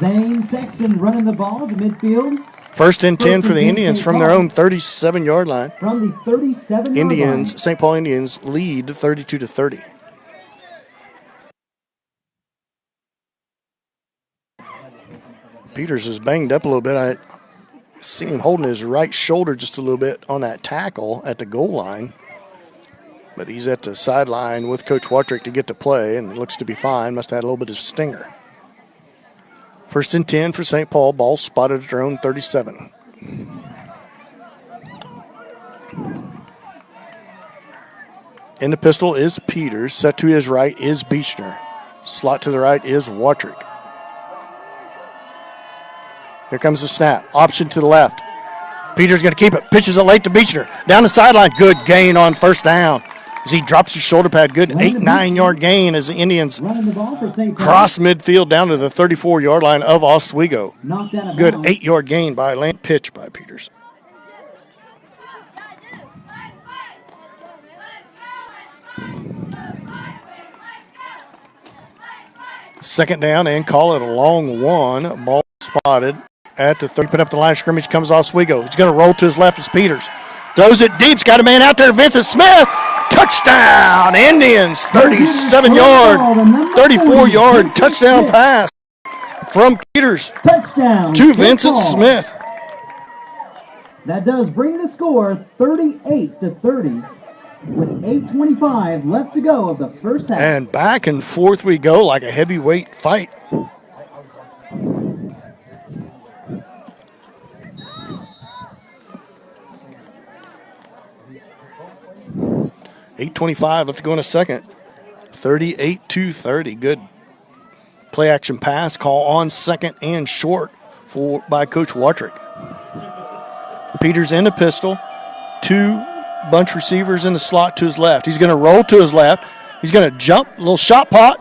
Zane Sexton running the ball to midfield. First and 10 for the Indians from their own 37-yard line. From the 37-yard Indians, line. St. Paul Indians lead 32-30. Peters is banged up a little bit. I see him holding his right shoulder just a little bit on that tackle at the goal line. But he's at the sideline with Coach Watrick to get to play, and it looks to be fine. Must have had a little bit of stinger. First and 10 for St. Paul. Ball spotted at their own 37. In the pistol is Peters. Set to his right is Beechner. Slot to the right is Watrick. Here comes the snap. Option to the left. Peters going to keep it. Pitches it late to Beechner. Down the sideline. Good gain on first down. As he drops his shoulder pad. Good 8-9-yard gain as the Indians cross midfield down to the 34-yard line of Oswego. Good 8-yard gain by Land. Pitch by Peters. Second down and call it a long one. Ball spotted at the 30. Put up the line of scrimmage comes Oswego. He's going to roll to his left. It's Peters. Throws it deep. He's got a man out there. Vincent Smith. Touchdown. Indians. 37-yard, 34-yard touchdown pass from Peters. Touchdown. To Vincent Smith. That does bring the score 38-30 with 8:25 left to go of the first half. And back and forth we go like a heavyweight fight. $8:25 left to go in a second. 38-30. Good play action pass. Call on second and short by Coach Watrick. Peters in the pistol. 2 bunch receivers in the slot to his left. He's going to roll to his left. He's going to jump. Little shot put.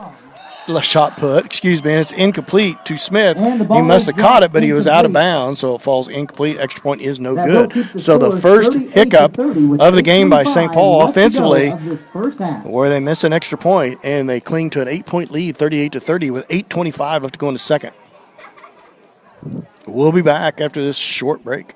And it's incomplete to Smith. He must have caught it, but he was out of bounds, so it falls incomplete. Extra point is no good. So the first hiccup of the game by St. Paul offensively, where they miss an extra point, and they cling to an 8-point lead, 38-30, with 8:25 left to go in the second. We'll be back after this short break.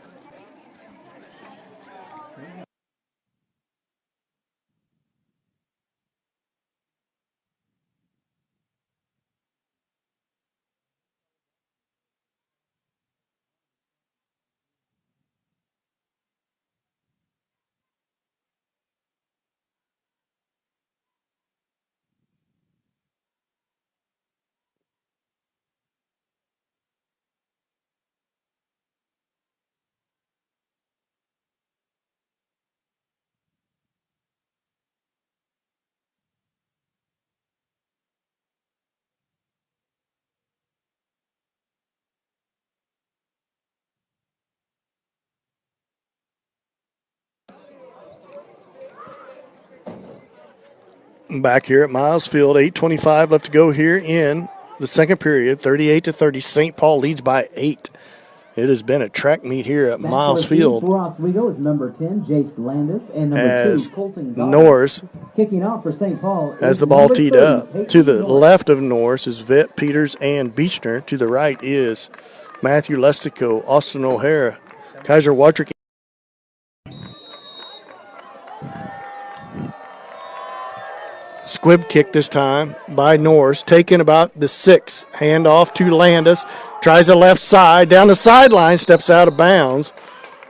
Back here at Miles Field, 8:25 left to go here in the second period. 38-30. St. Paul leads by 8. It has been a track meet here at Miles Field. For Oswego is number 10, Jace Landis, and number 2, Colton Goddard. Norris kicking off for St. Paul has the ball teed up. To the left of Norris is Vitt, Peters, and Beechner. To the right is Matthew Lestico, Austin O'Hara, Kaiser Watrick. Squib kick this time by Norris, taken about the 6. Hand off to Landis, tries the left side, down the sideline, steps out of bounds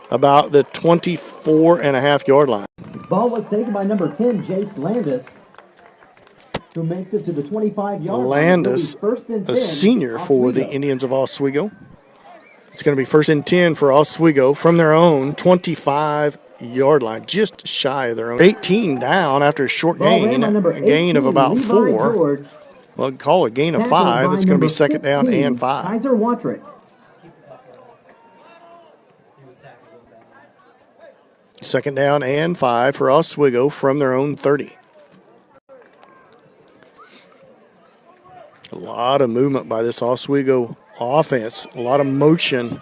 about the 24.5-yard line. Ball was taken by number 10, Jace Landis, who makes it to the 25-yard line. Landis, a senior for the Indians of Oswego. It's going to be first and 10 for Oswego from their own 25 yard line, just shy of their own. 18 down after a short gain, a gain of about Levi 4. George, Well, call it a gain of tackled 5. by It's going to be number second down 15, and 5. Kaiser Watrick. Second down and 5 for Oswego from their own 30. A lot of movement by this Oswego offense. A lot of motion.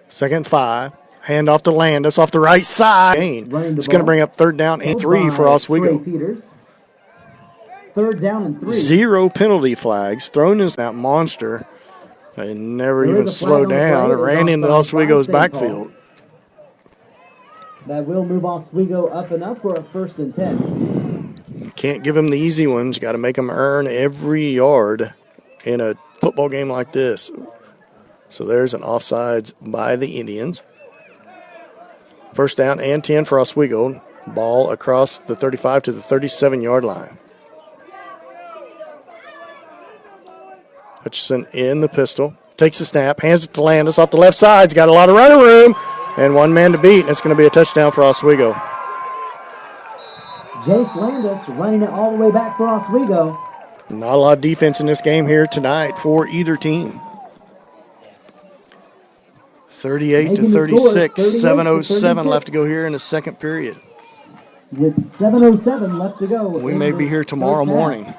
Second 5. Hand off to Landis off the right side. It's going to bring up third down and 3 for Oswego. Third down and 3. 0 penalty flags thrown in that monster. They never even slowed down. It ran into Oswego's backfield. That will move Oswego up and up for a 1st and 10. Can't give them the easy ones. You got to make them earn every yard in a football game like this. So there's an offsides by the Indians. First down and 10 for Oswego. Ball across the 35 to the 37-yard line. Hutchison in the pistol. Takes the snap. Hands it to Landis off the left side. He's got a lot of running room. And one man to beat. And it's going to be a touchdown for Oswego. Jace Landis running it all the way back for Oswego. Not a lot of defense in this game here tonight for either team. 38 to 36. 7:07 left to go here in the second period. With 7:07 left to go. We may be here tomorrow morning.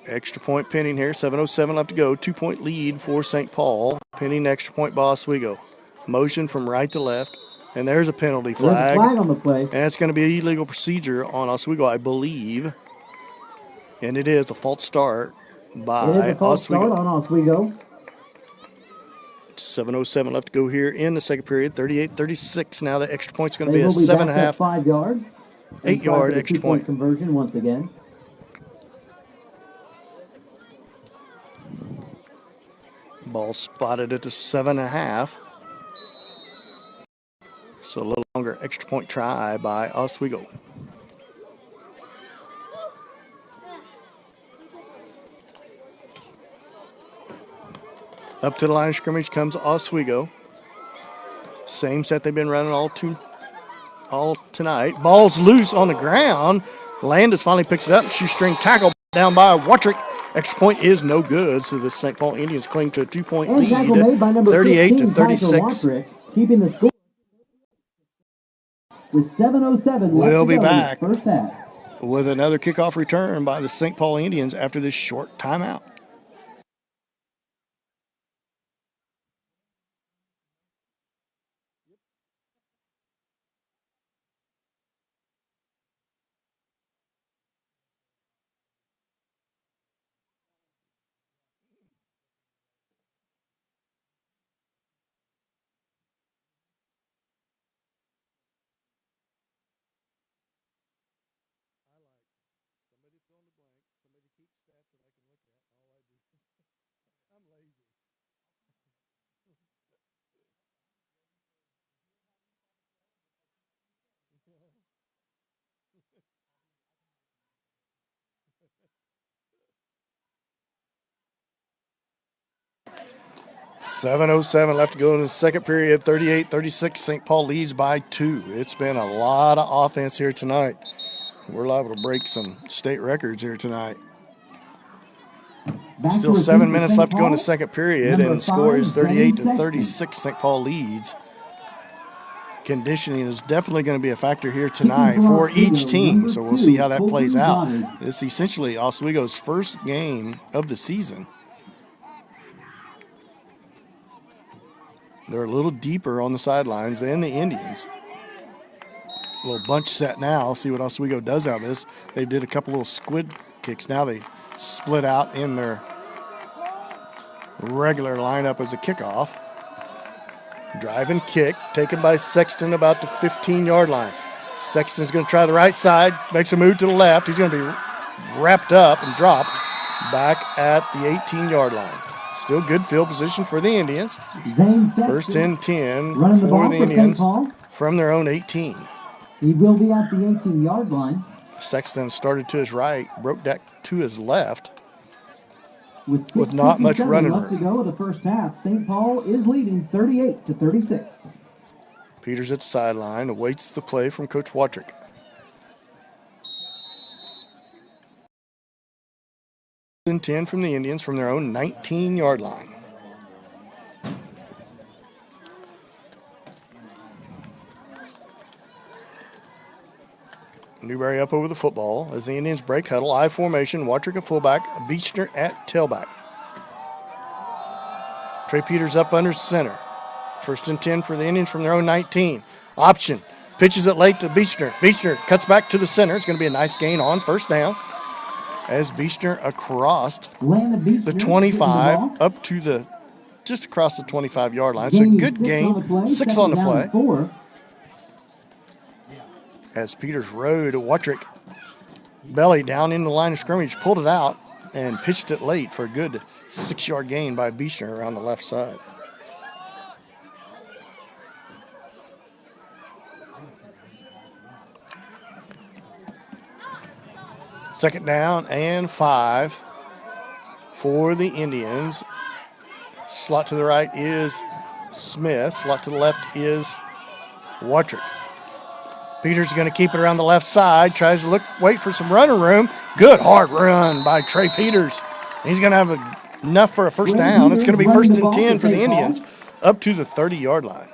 Extra point pending here. 7:07 left to go. 2-point lead for St. Paul. Pending extra point by Oswego. Motion from right to left. And there's a penalty flag. There's a flag on the play. And it's going to be an illegal procedure on Oswego, I believe. And it is a false start by Oswego. It is a false start on Oswego. 7:07 left to go here in the second period. 38-36. Now the extra point's going to be a 7.5. 5 yards. 8-yard extra point. Conversion once again. Ball spotted at the 7.5. So a little longer extra point try by Oswego. Up to the line of scrimmage comes Oswego. Same set they've been running all tonight. Ball's loose on the ground. Landis finally picks it up. Shoestring tackle down by Watrick. Extra point is no good, so the St. Paul Indians cling to a 2-point lead, made by number 38 to 15, 36. Watrick, keeping the score with 7:07 We'll be back first half with another kickoff return by the St. Paul Indians after this short timeout. .707 left to go in the second period. 38-36. St. Paul leads by 2. It's been a lot of offense here tonight. We're liable to break some state records here tonight. Still 7 minutes left to go in the second period, and the score is 38-36. St. Paul leads. Conditioning is definitely going to be a factor here tonight for each team, so we'll see how that plays out. It's essentially Oswego's first game of the season. They're a little deeper on the sidelines than the Indians. A little bunch set now. See what Oswego does out of this. They did a couple little squid kicks. Now they split out in their regular lineup as a kickoff. Drive and kick, taken by Sexton about the 15-yard line. Sexton's going to try the right side, makes a move to the left. He's going to be wrapped up and dropped back at the 18-yard line. Still good field position for the Indians. First and 10 for the Indians from their own 18. He will be at the 18-yard line. Sexton started to his right, broke deck to his left. With not much running left to go of the first half, St. Paul is leading 38-36. Peters at the sideline awaits the play from Coach Watrick. And 10 from the Indians from their own 19-yard line. Newberry up over the football as the Indians break huddle. I formation, Watrick at fullback, Beechner at tailback. Trey Peters up under center. 1st and 10 for the Indians from their own 19. Option. Pitches it late to Beechner. Beechner cuts back to the center. It's going to be a nice gain on 1st down. As Beechner across the 25 up to just across the 25-yard line. So good gain. 6 on the play. As Peters rode Watrick belly down in the line of scrimmage, pulled it out and pitched it late for a good 6-yard gain by Beechner around the left side. Second down and 5 for the Indians. Slot to the right is Smith. Slot to the left is Watrick. Peters is going to keep it around the left side. Tries to wait for some running room. Good hard run by Trey Peters. He's going to have enough for a 1st down. It's going to be 1st and 10 for the Indians up to the 30-yard line.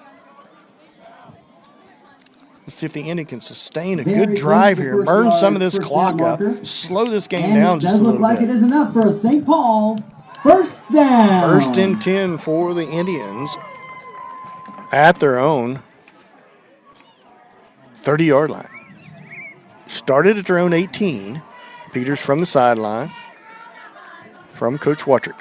Let's see if the Indian can sustain a good drive here. Burn some of this clock up. Slow this game down just a little bit. Doesn't look like it is enough for St. Paul. 1st down. 1st and 10 for the Indians at their own 30-yard line. Started at their own 18. Peters from the sideline from Coach Watrick.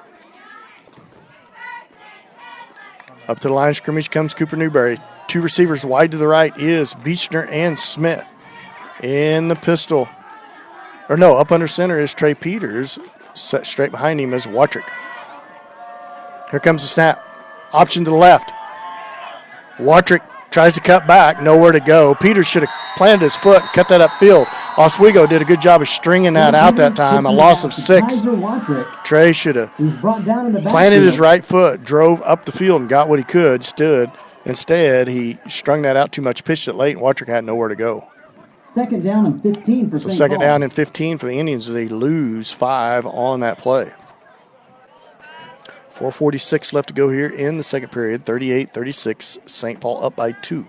Up to the line of scrimmage comes Cooper Newberry. 2 receivers wide to the right is Beechner and Smith. In the pistol, up under center is Trey Peters. Set straight behind him is Watrick. Here comes the snap. Option to the left. Watrick tries to cut back, nowhere to go. Peters should have planted his foot, cut that upfield. Oswego did a good job of stringing that out that time, a loss of 6. Trey should have planted his right foot, drove up the field and got what he could, stood. Instead, he strung that out too much, pitched it late, and Watrick had nowhere to go. 2nd down and 15 for St. Paul. 2nd down and 15 for the Indians as they lose 5 on that play. 4:46 left to go here in the second period. 38-36. St. Paul up by 2.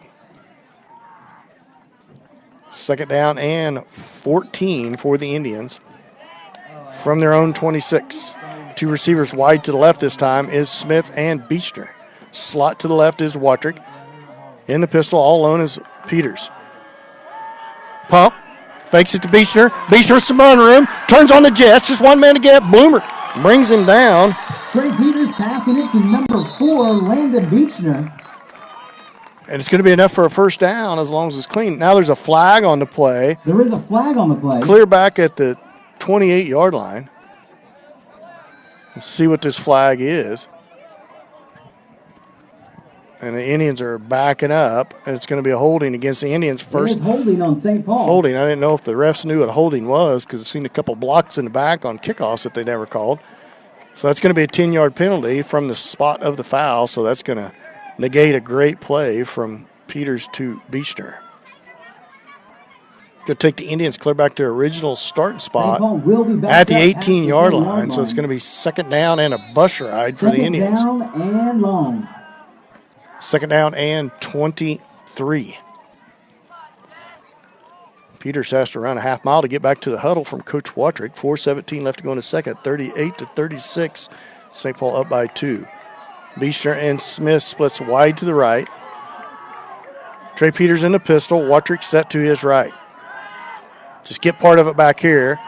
2nd down and 14 for the Indians from their own 26. 2 receivers wide to the left this time is Smith and Beechner. Slot to the left is Watrick. In the pistol, all alone is Peters. Pump. Fakes it to Beechner. Beechner some run room. Turns on the Jets. Just one man to get. Bloomer brings him down. Trey Peters passing it to number 4, Landon Beechner. And it's going to be enough for a 1st down as long as it's clean. Now there's a flag on the play. There is a flag on the play. Clear back at the 28-yard line. Let's see what this flag is. And the Indians are backing up, and it's going to be a holding against the Indians first. Holding on St. Paul. Holding. I didn't know if the refs knew what holding was because I've seen a couple blocks in the back on kickoffs that they never called. So that's going to be a 10-yard penalty from the spot of the foul, so that's going to negate a great play from Peters to Beechner. Going to take the Indians clear back to their original starting spot at the 18-yard line, so it's going to be 2nd down and a bus ride for the Indians. 2nd down and long. 2nd down and 23. Peters has to run a half mile to get back to the huddle from Coach Watrick. 4:17 left to go in the second. 38-36. St. Paul up by 2. Beechner and Smith splits wide to the right. Trey Peters in the pistol. Watrick set to his right. Just get part of it back here.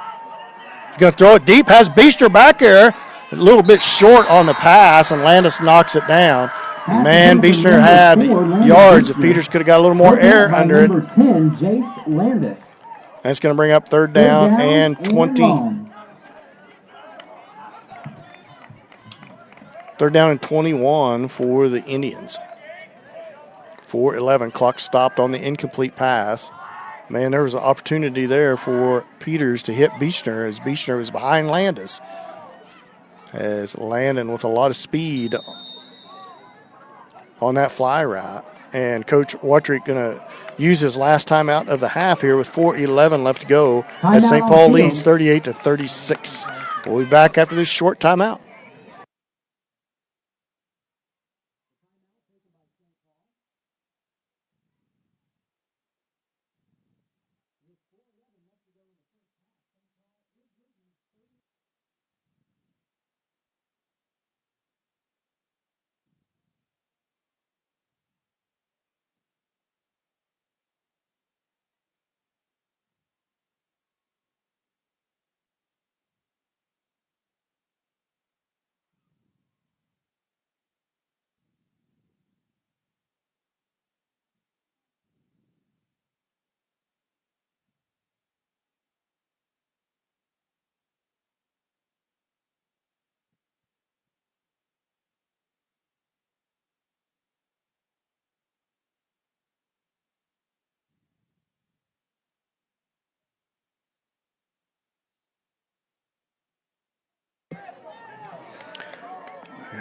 He's going to throw it deep. Has Beechner back there. A little bit short on the pass, and Landis knocks it down. Man, Beechner had yards. If Peters could have got a little more air under it. Number 10, Jace Landis. That's going to bring up 3rd down and 20. 3rd down and 21 for the Indians. 4:11. Clock stopped on the incomplete pass. Man, there was an opportunity there for Peters to hit Beechner as Beechner was behind Landis. As Landon with a lot of speed on that fly route. And Coach Wattrick going to use his last timeout of the half here with 4:11 left to go as St. Paul leads 38-36. We'll be back after this short timeout.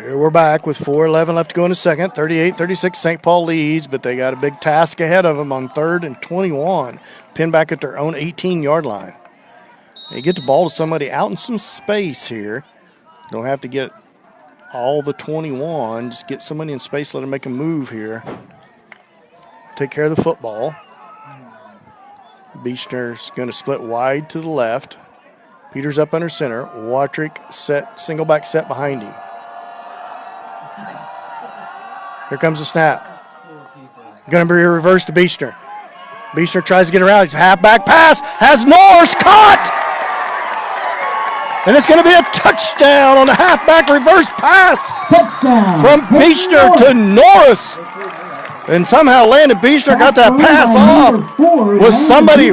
Here we're back with 4:11 left to go in the second. 38-36, St. Paul leads, but they got a big task ahead of them on 3rd and 21. Pinned back at their own 18-yard line. They get the ball to somebody out in some space here. Don't have to get all the 21. Just get somebody in space, let them make a move here. Take care of the football. Beechner's going to split wide to the left. Peters up under center. Wattrick set, single back set behind him. Here comes the snap. Going to be a reverse to Beechner. Beechner tries to get around. He's a halfback pass. Has Norris caught. And it's going to be a touchdown on the halfback reverse pass. Touchdown. From Beechner to Norris. And somehow Landon Beechner got that pass off with somebody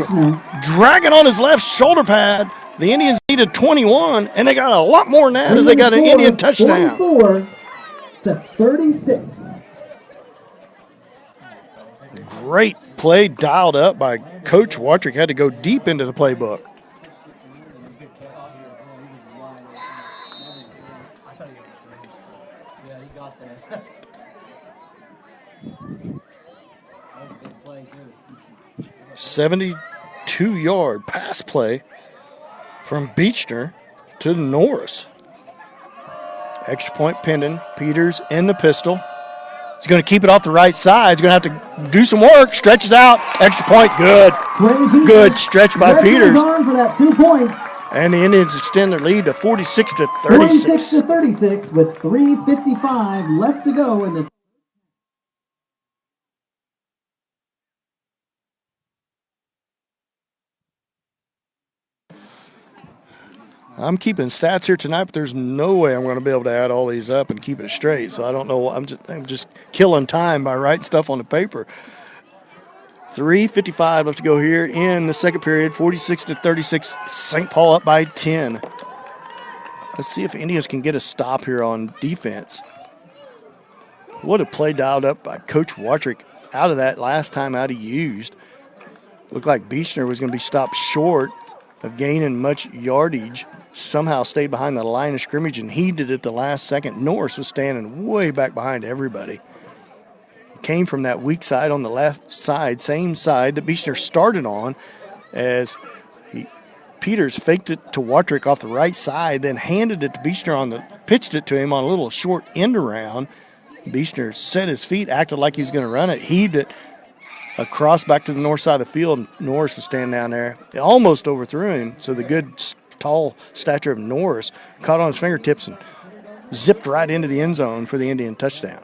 dragging on his left shoulder pad. The Indians needed 21, and they got a lot more than that as they got an Indian touchdown. 44-36. Great play dialed up by Coach Wattrick. Had to go deep into the playbook. "72-yard pass play from Beechner to Norris. Extra point pending. Peters in the pistol. He's going to keep it off the right side. He's going to have to do some work. Stretches out. Extra point. Good. Good stretch by Peters. For that 2 points. And the Indians extend their lead to 46-36. 46-36 with 3:55 left to go in this. I'm keeping stats here tonight, but there's no way I'm going to be able to add all these up and keep it straight. So I don't know. I'm just killing time by writing stuff on the paper. 3:55 left to go here in the second period. 46-36. St. Paul up by 10. Let's see if Indians can get a stop here on defense. What a play dialed up by Coach Wattrick out of that last time out he used. Looked like Beechner was going to be stopped short of gaining much yardage. Somehow stayed behind the line of scrimmage and he did it the last second. Norris was standing way back behind everybody. Came from that weak side on the left side, same side that Beechner started on, as Peters faked it to Wattrick off the right side, then handed it to Beechner pitched it to him on a little short end around. Beechner set his feet, acted like he was going to run it, heaved it across back to the north side of the field. Norris was standing down there. It almost overthrew him, so the good tall stature of Norris caught on his fingertips and zipped right into the end zone for the Indian touchdown.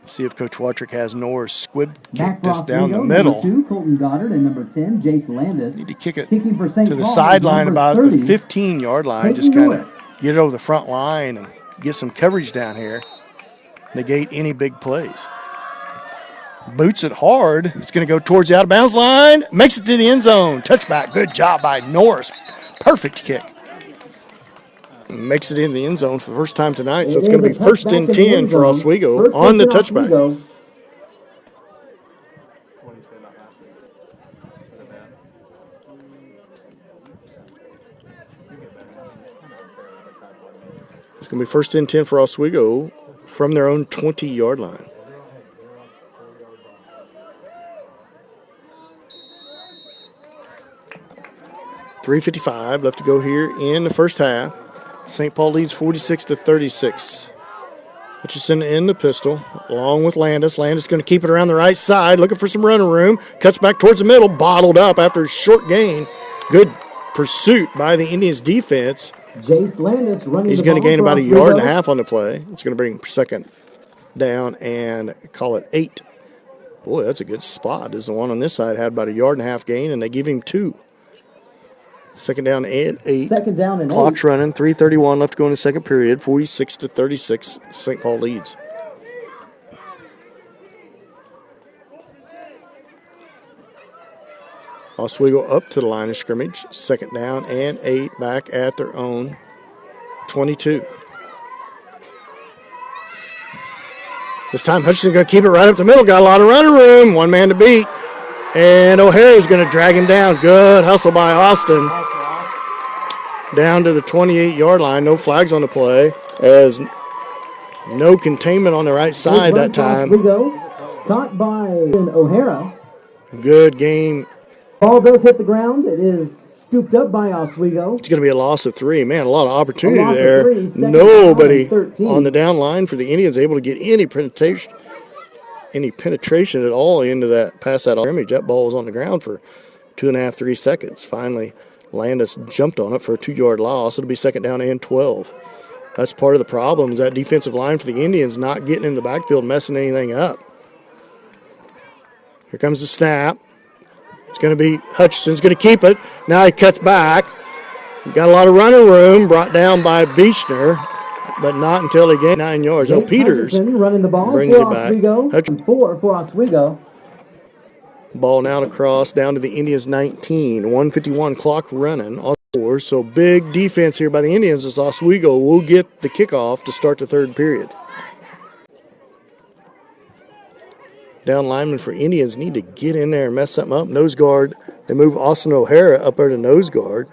See if Coach Wattrick has Norris squib kick this down the middle. Number 2, Colton Goddard, and number 10, Jace Landis. Need to kick it to the sideline about the 15-yard line. Just kind of get it over the front line and get some coverage down here. Negate any big plays. Boots it hard. It's going to go towards the out-of-bounds line. Makes it to the end zone. Touchback. Good job by Norris. Perfect kick. makes it in the end zone for the first time tonight. So It it's going to be is a first touchback and in the 10 end for zone. Oswego First on the and 10 touchback. Oswego. It's going to be first and 10 for Oswego from their own 20-yard line. .355 left to go here in the first half. St. Paul leads 46-36. Hutchison in the pistol, along with Landis. Landis going to keep it around the right side, looking for some running room. Cuts back towards the middle, bottled up after a short gain. Good pursuit by the Indians defense. Jace Landis running He's the going to ball gain for about a Oswego. yard and a half on the play. It's going to bring second down and call it 8. Boy, that's a good spot. Is the one on this side had about a yard and a half gain, and they give him 2. Second down and 8. Second down and Clock's 8. running. 3:31 left to go in the second period. 46-36. St. Paul leads. Oswego up to the line of scrimmage. Second down and 8. Back at their own 22. This time Hutchinson going to keep it right up the middle. Got a lot of running room. One man to beat. And O'Hara's going to drag him down. Good hustle by Austin. Down to the 28-yard line. No flags on the play. As no containment on the right side that time. Oswego, caught by O'Hara. Good game. Ball does hit the ground. It is scooped up by Oswego. It's going to be a loss of 3. Man, a lot of opportunity Of there. 3, Nobody on the down line for the Indians able to get any penetration at all into that past that scrimmage. That ball was on the ground for 2.5, 3 seconds. Finally, Landis jumped on it for a 2-yard loss. It'll be second down and 12. That's part of the problem, is that defensive line for the Indians not getting in the backfield, messing anything up. Here comes the snap. It's going to be Hutchison's going to keep it. Now he cuts back. Got a lot of running room, brought down by Beechner, but not until he gained 9 yards. Jake Peters Hutchinson running the ball brings for it back. Oswego. 4 for Oswego. Ball now across down to the Indians 19. 1:51 clock running. So big defense here by the Indians as Oswego will get the kickoff to start the third period. Down linemen for Indians need to get in there and mess something up. Nose guard, they move Austin O'Hara up there to nose guard.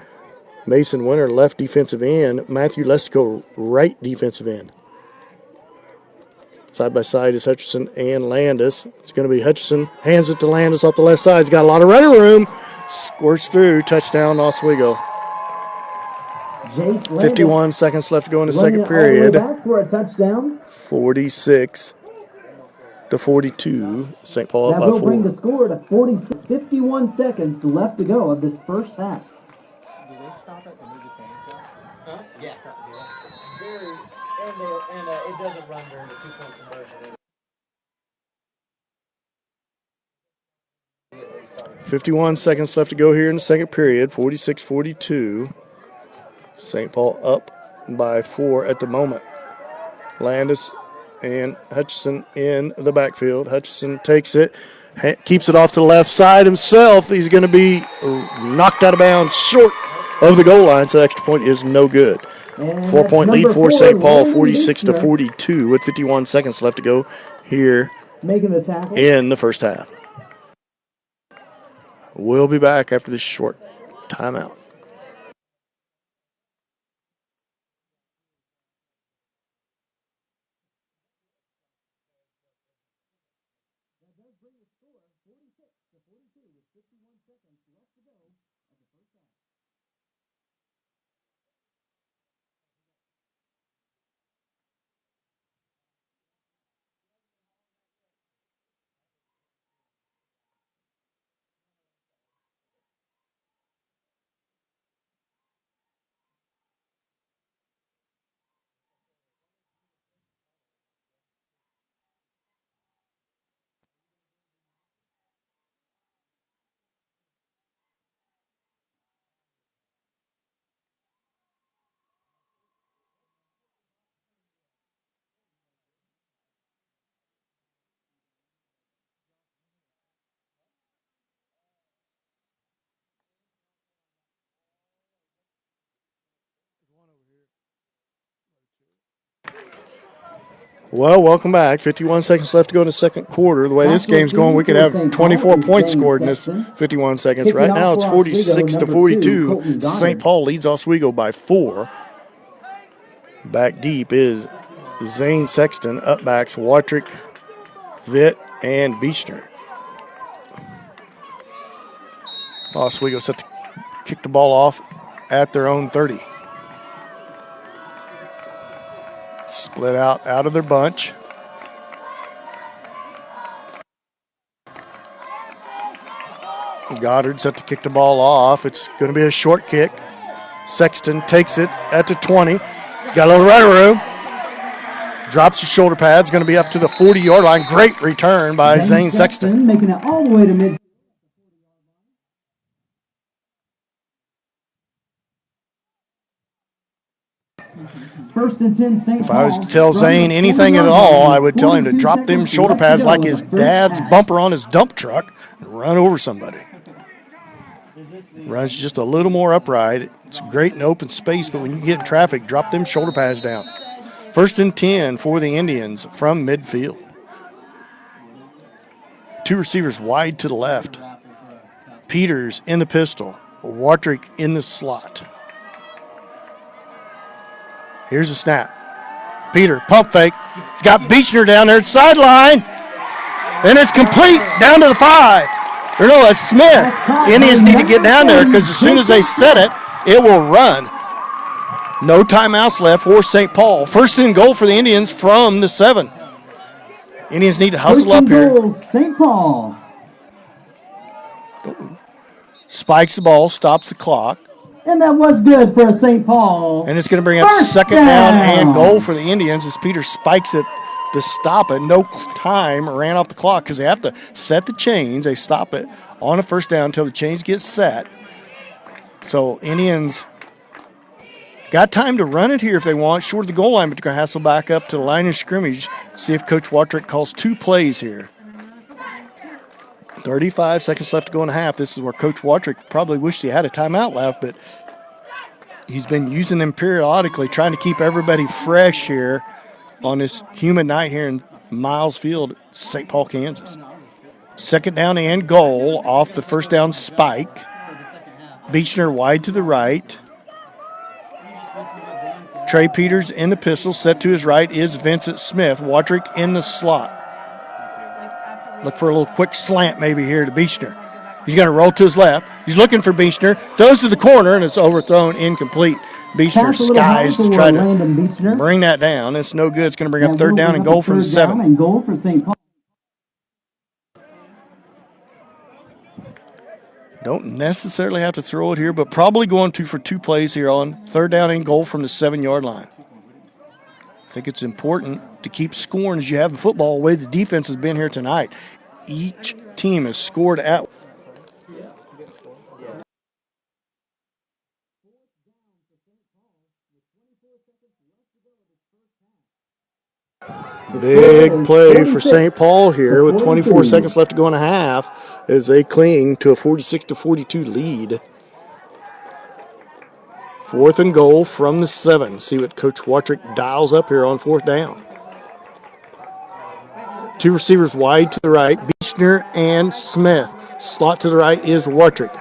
Mason Winter left defensive end. Matthew Lesko right defensive end. Side by side is Hutchison and Landis. It's going to be Hutchison. Hands it to Landis off the left side. He's got a lot of running room. Squirts through. Touchdown Oswego. 51 seconds left to go in the second period. Back for a touchdown. 46-42. St. Paul up by 4. That will bring the score to 51 seconds left to go of this first half. Yeah. And it doesn't run during the 2-point conversion. 51 seconds left to go here in the second period. 46-42. St. Paul up by 4 at the moment. Landis and Hutchison in the backfield. Hutchison takes it, keeps it off to the left side himself. He's going to be knocked out of bounds short of the goal line, so the extra point is no good. 4-point lead for St. Paul, 46-42 with 51 seconds left to go here making the tackle in the first half. We'll be back after this short timeout. Well, welcome back. 51 seconds left to go in the second quarter. The way this game's going, we could have 24 points scored in this 51 seconds. Right now it's 46 to 42. St. Paul leads Oswego by 4. Back deep is Zane Sexton. Up backs Watrick, Vitt, and Beechner. Oswego set to kick the ball off at their own 30. Split out of their bunch. Goddard set to kick the ball off. It's going to be a short kick. Sexton takes it at the 20. He's got a little running room. Drops his shoulder pads. Going to be up to the 40-yard line. Great return by Zane Sexton. Making it all the way to mid. First and 10, St. If I was to tell Zane anything at all, I would tell him to drop them shoulder pads like his dad's bumper on his dump truck and run over somebody. Runs just a little more upright. It's great in open space, but when you get in traffic, drop them shoulder pads down. First and 10 for the Indians from midfield. 2 receivers wide to the left. Peters in the pistol. Watrick in the slot. Here's a snap. Peter, pump fake. He's got Beechner down there at sideline. And it's complete down to the 5. Or no, it's Smith. Indians need to get down there because as soon as they set it, it will run. No timeouts left for St. Paul. First and goal for the Indians from the 7. Indians need to hustle up here. St. Paul. Spikes the ball, stops the clock. And that was good for St. Paul. And it's going to bring up second down and goal for the Indians as Peter spikes it to stop it. No time ran off the clock because they have to set the chains. They stop it on a first down until the chains get set. So Indians got time to run it here if they want, short of the goal line, but they're going to hassle back up to the line of scrimmage, see if Coach Watrick calls 2 plays here. 35 seconds left to go in a half. This is where Coach Watrick probably wished he had a timeout left, but he's been using them periodically, trying to keep everybody fresh here on this humid night here in Miles Field, St. Paul, Kansas. Second down and goal off the first down spike. Beechner wide to the right. Trey Peters in the pistol. Set to his right is Vincent Smith. Watrick in the slot. Look for a little quick slant maybe here to Beechner. He's going to roll to his left. He's looking for Beechner. Throws to the corner, and it's overthrown, incomplete. Beechner skies to try to bring that down. It's no good. It's going to bring up third down and goal from the 7. And goal for St. Paul. Don't necessarily have to throw it here, but probably going to for 2 plays here on third down and goal from the 7-yard line. I think it's important to keep scoring as you have the football the way the defense has been here tonight. Each team has scored at big play for St. Paul here with 24 seconds left to go in a half as they cling to a 46-42 lead. 4th and goal from the 7. See what Coach Watrick dials up here on 4th down. 2 receivers wide to the right, Beechner and Smith. Slot to the right is Watrick.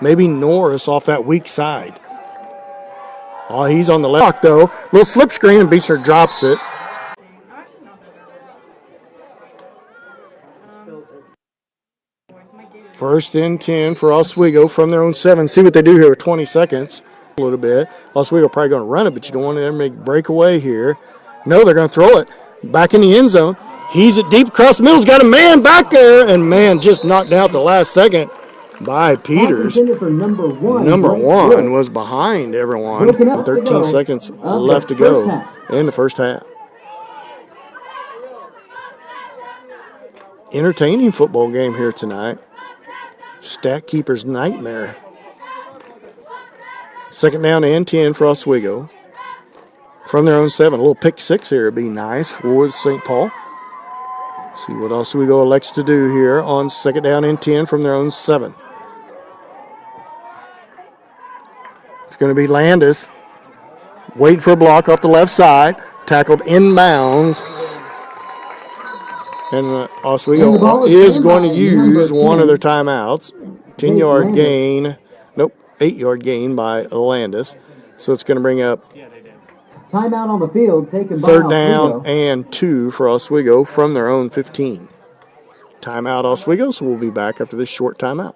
Maybe Norris off that weak side. Oh, he's on the left, though. Little slip screen, and Beechner drops it. First and 10 for Oswego from their own 7. See what they do here with 20 seconds. A little bit. Oswego probably going to run it, but you don't want to make breakaway here. No, they're going to throw it back in the end zone. He's it deep across the middle. He's got a man back there, and man just knocked out the last second by Peters. Number one was behind everyone. 13 seconds left to go in the first half. Entertaining football game here tonight. Stat keeper's nightmare. Second down and 10 for Oswego. From their own 7. A little pick 6 here would be nice for St. Paul. See what Oswego elects to do here on second down and 10 from their own 7. It's going to be Landis. Waiting for a block off the left side. Tackled inbounds And And the Oswego ball is is cleared going to by use number one of their 10, timeouts. Jake 10-yard Landis. gain. Nope, 8-yard gain by Landis. So it's going to bring up Timeout on the field taken by third down Oswego. and 2 for Oswego from their own 15. Timeout Oswego, so we'll be back after this short timeout.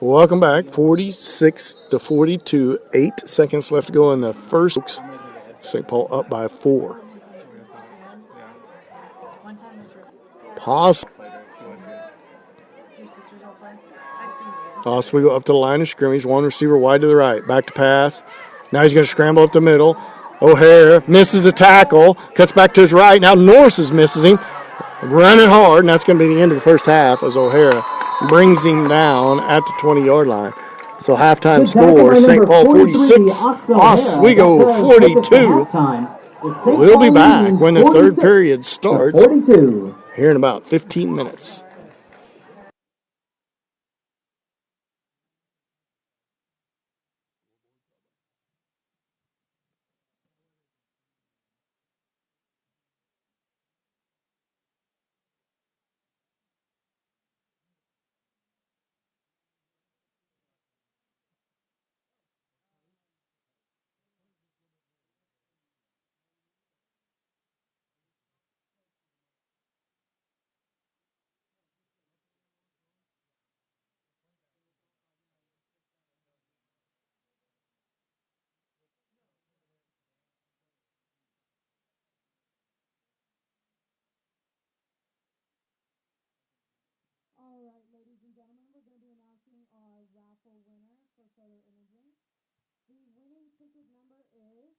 Welcome back. 46-42. 8 seconds left to go in the first. St. Paul up by 4. Pause. Oswego up to the line of scrimmage. One receiver wide to the right. Back to pass. Now he's going to scramble up the middle. O'Hare misses the tackle. Cuts back to his right. Now Norris misses him. Running hard. And that's going to be the end of the first half as O'Hara brings him down at the 20-yard line. So halftime score, St. Paul 46, Oswego 42. We'll be back when the third period starts here in about 15 minutes. All right, ladies and gentlemen, we're going to be announcing our raffle winner for further imaging. The winning ticket number is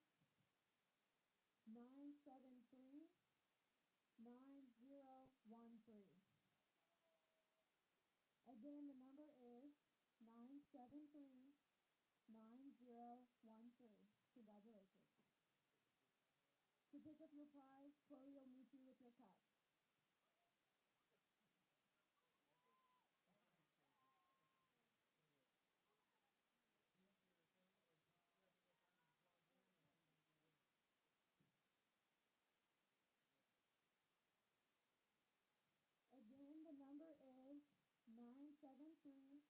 973-9013. Again, the number is 973-9013. Congratulations. To pick up your prize, Chloe will meet you with your cup. Again, the number is 973-9013.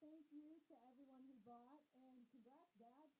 Thank you to everyone who bought, and congrats, Dad.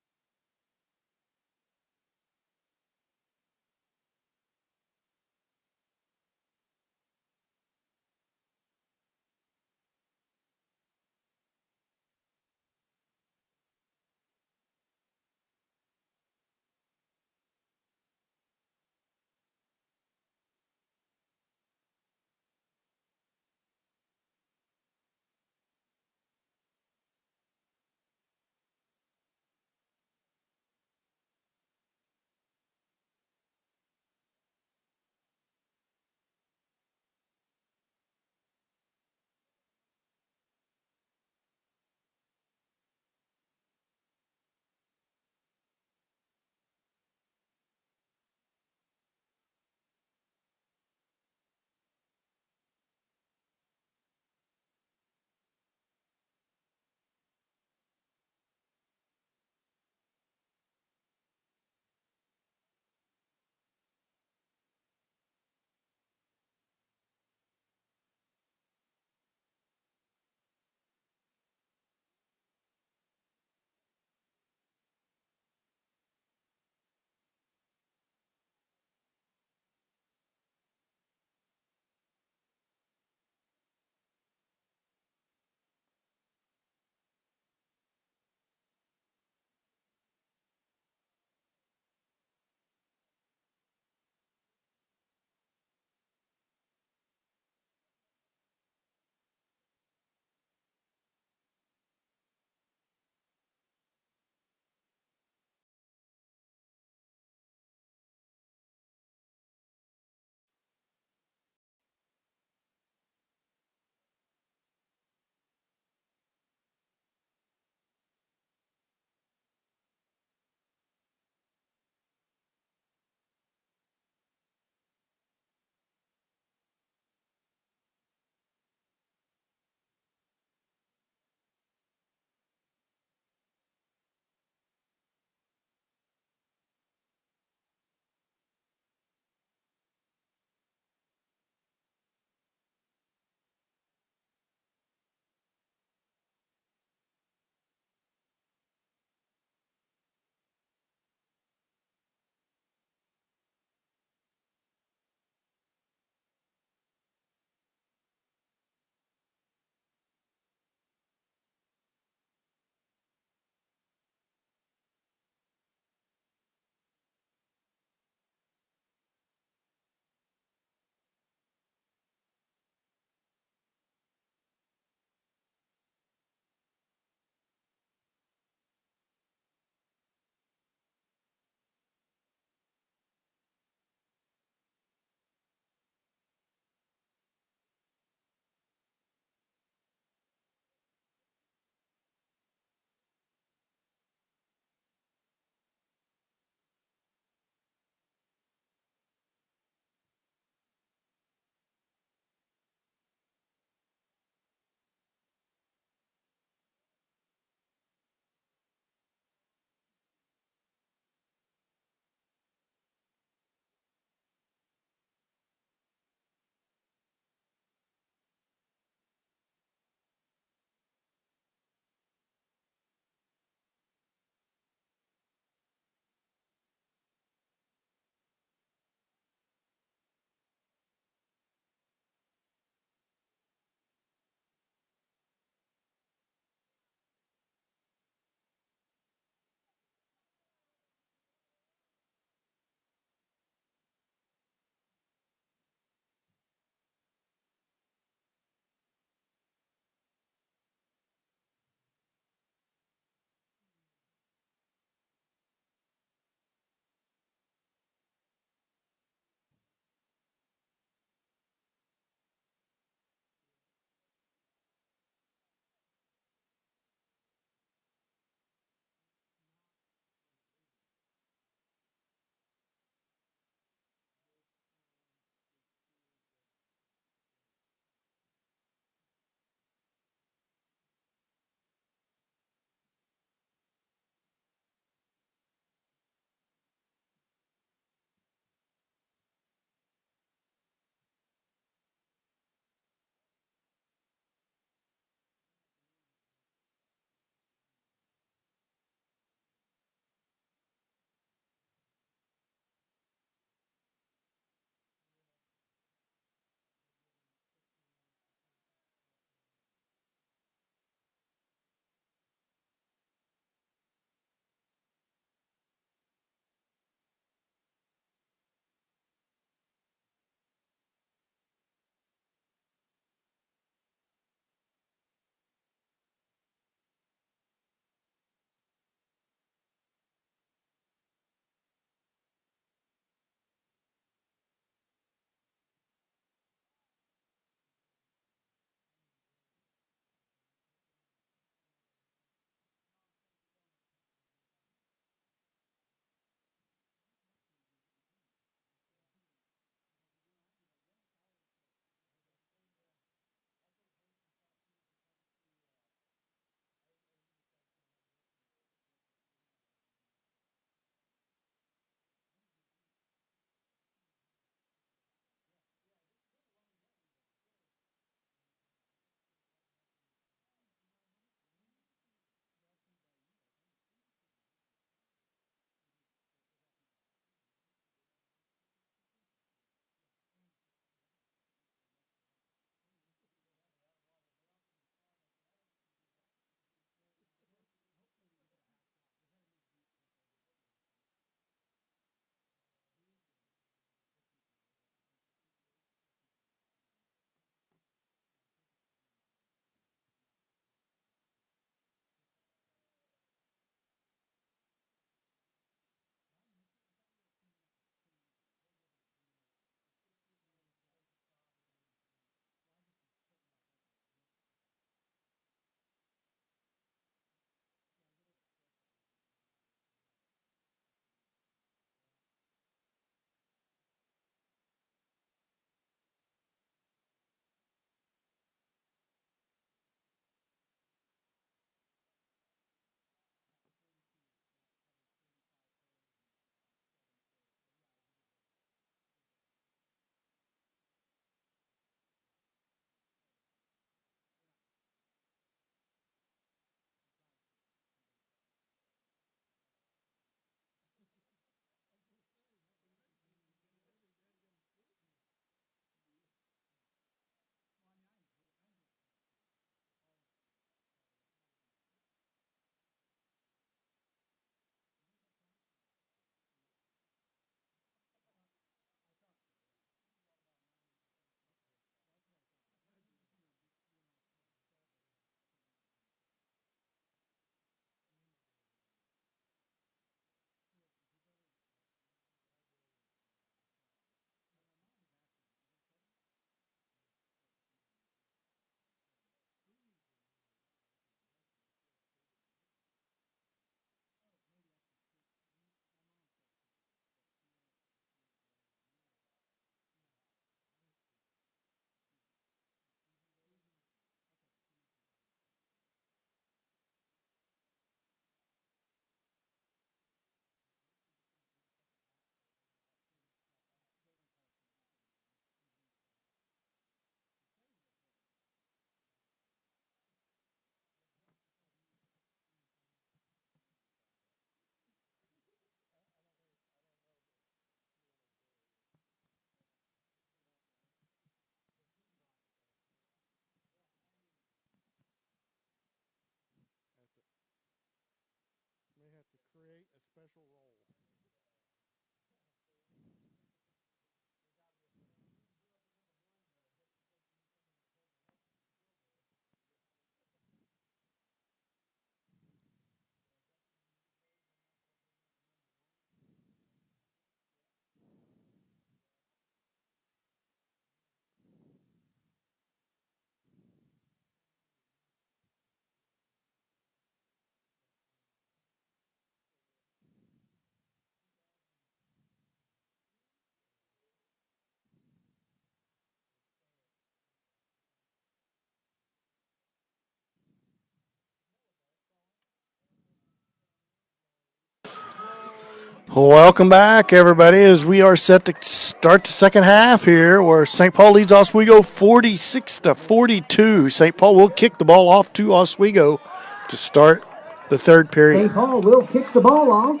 Welcome back, everybody, as we are set to start the second half here, where St. Paul leads Oswego 46-42. St. Paul will kick the ball off to Oswego to start the third period. St. Paul will kick the ball off.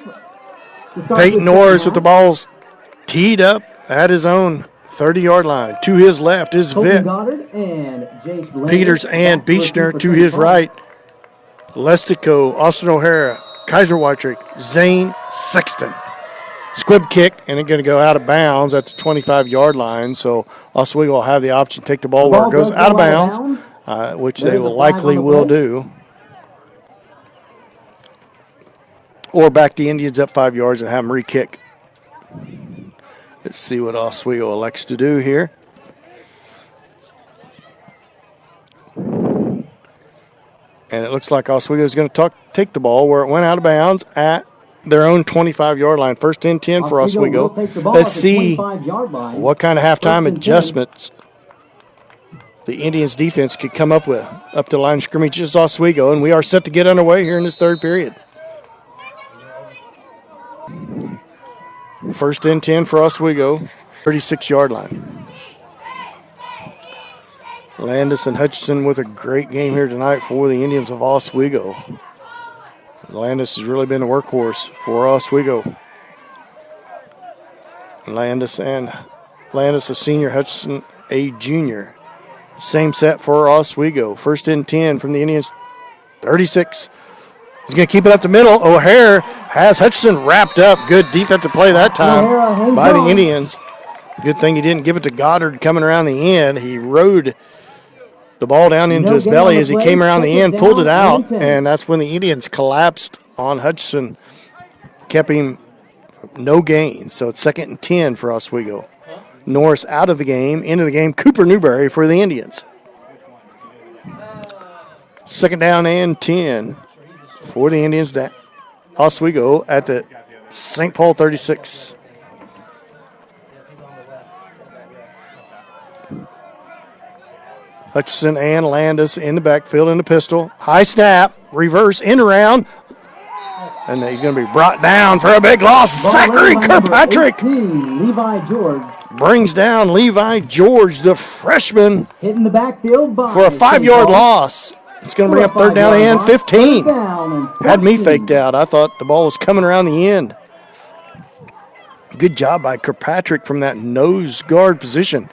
Peyton Norris with the ball's teed up at his own 30-yard line. To his left is Vitt. Peters and Beechner to his right. Lestico, Austin O'Hara, Kaiser Whitrick, Zane Sexton. Squib kick, and it's going to go out of bounds at the 25-yard line. So Oswego will have the option to take the ball where it goes out of bounds, which they will likely will do. Or back the Indians up 5 yards and have them re-kick. Let's see what Oswego elects to do here. And it looks like Oswego is going to take the ball where it went out of bounds at their own 25-yard line. First and 10 for Oswego. Let's see what kind of halftime adjustments the Indians defense could come up with up to the line of scrimmage is Oswego, and we are set to get underway here in this third period. First and 10 for Oswego, 36-yard line. Landis and Hutchinson with a great game here tonight for the Indians of Oswego. Landis has really been a workhorse for Oswego. Landis a senior, Hutchinson a junior. Same set for Oswego. First and 10 from the Indians, 36. He's going to keep it up the middle. O'Hare has Hutchinson wrapped up. Good defensive play that time by the Indians. Good thing he didn't give it to Goddard coming around the end. He rode the ball down into his belly as he came around the end, pulled it out, and that's when the Indians collapsed on Hutchinson. Kept him no gain. So it's second and 10 for Oswego. Norris out of the game, into the game. Cooper Newberry for the Indians. Second down and 10 for the Indians. Oswego at the St. Paul 36. Hutchinson and Landis in the backfield in the pistol. High snap, reverse, end around. And he's going to be brought down for a big loss. Zachary Kirkpatrick Levi George brings down Levi George, the freshman, hitting the backfield for a 5-yard loss. It's going to bring up third down and 15. Had me faked out. I thought the ball was coming around the end. Good job by Kirkpatrick from that nose guard position.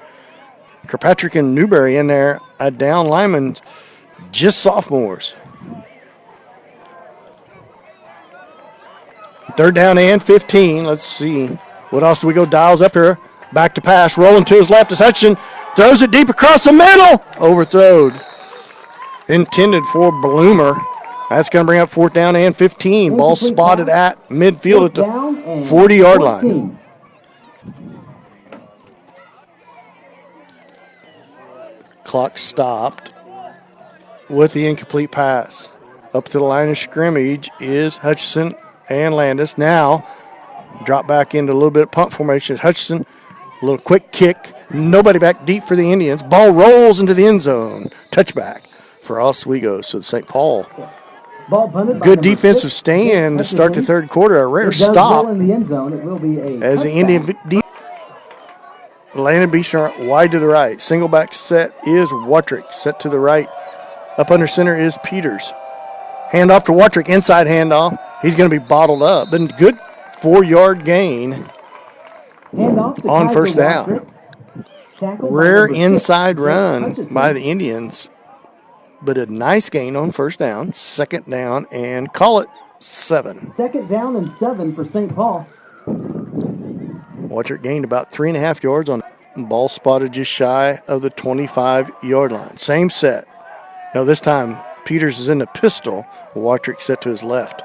Kirkpatrick and Newberry in there, a down lineman, just sophomores. Third down and 15. Let's see what else do we go dials up here. Back to pass, rolling to his left is Hutchinson. Throws it deep across the middle. Overthrown. Intended for Bloomer. That's going to bring up fourth down and 15. Ball spotted at midfield at the 40-yard line. Clock stopped with the incomplete pass. Up to the line of scrimmage is Hutchinson and Landis. Now, drop back into a little bit of punt formation. Hutchinson, a little quick kick. Nobody back deep for the Indians. Ball rolls into the end zone. Touchback for Oswego. So St. Paul. Good defensive stand to start the third quarter. A rare stop as the Indian Landon Beechner wide to the right. Single back set is Whitrick. Set to the right. Up under center is Peters. Hand off to Whitrick. Inside handoff. He's going to be bottled up. Then good 4-yard gain on first down. Rare inside run by the Indians, but a nice gain on first down. Second down and call it 7. Second down and 7 for St. Paul. Watcher gained about 3.5 yards on ball spotted just shy of the 25-yard line. Same set. Now this time Peters is in the pistol. Wattrick set to his left.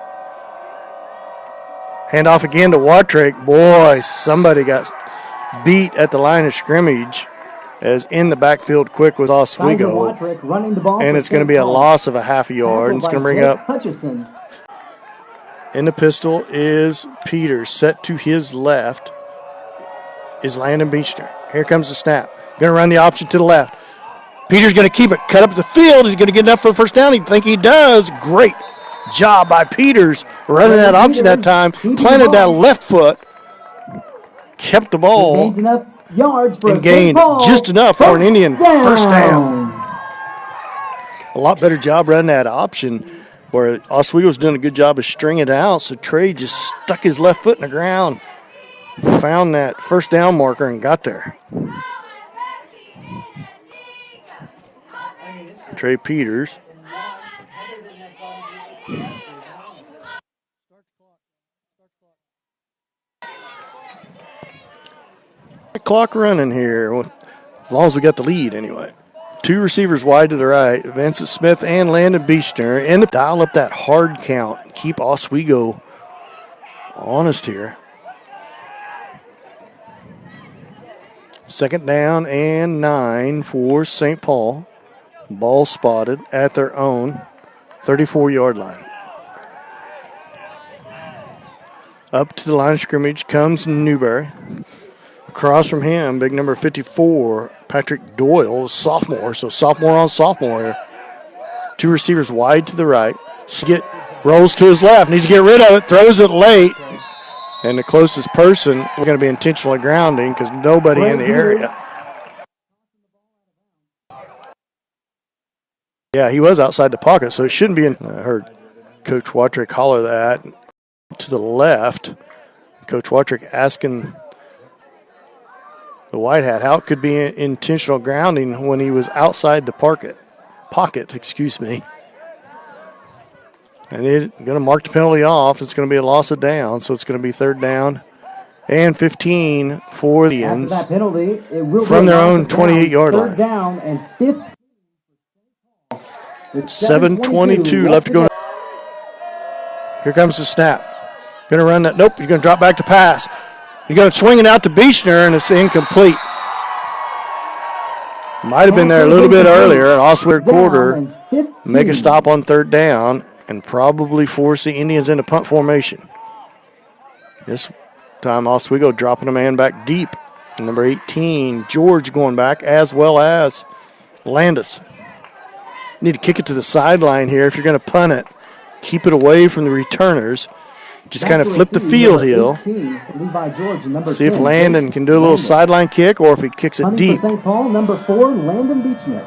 Handoff again to Wattrick. Boy, somebody got beat at the line of scrimmage as in the backfield quick was Oswego. Wattrick running the ball, and it's going to be a loss of a half a yard. And it's going to bring up Hutchison. In the pistol is Peters, set to his left is Landon Beechner. Here comes the snap. Going to run the option to the left. Peters going to keep it, cut up the field. He's going to get enough for the first down. He'd think he does. Great job by Peters running that option that time. Planted that left foot, kept the ball, Gains enough yards for and gained just enough for an Indian first down. A lot better job running that option where Oswego's doing a good job of stringing it out. So Trey just stuck his left foot in the ground, found that first down marker, and got there. Trey Peters. Clock running here, as long as we got the lead anyway. 2 receivers wide to the right, Vincent Smith and Landon Beechner, and to dial up that hard count. Keep Oswego honest here. Second down and 9 for St. Paul. Ball spotted at their own 34-yard line. Up to the line of scrimmage comes Newberry. Across from him, big number 54, Patrick Doyle, sophomore. So sophomore on sophomore here. 2 receivers wide to the right. Rolls to his left, needs to get rid of it, throws it late. And the closest person, we're going to be intentionally grounding because nobody in the area. Yeah, he was outside the pocket, so it shouldn't be in. I heard Coach Wattrick holler that to the left. Coach Wattrick asking the white hat how it could be intentional grounding when he was outside the pocket. And they're going to mark the penalty off. It's going to be a loss of down, so it's going to be third down and 15 for the Indians from their own 28-yard line. Third down and 15. 7:22 left to go. Here comes the snap. Going to run that. Nope, you're going to drop back to pass. You're going to swing it out to Beechner, and it's incomplete. Might have been there a little bit earlier. An Oswego quarter. Make a stop on third down and probably force the Indians into punt formation. This time Oswego dropping a man back deep. Number 18, George going back, as well as Landis. Need to kick it to the sideline here if you're going to punt it. Keep it away from the returners. Just kind of flip the field heel. See if Landon can do a little sideline kick or if he kicks it deep. St. Paul, number 4, Landon Beechner.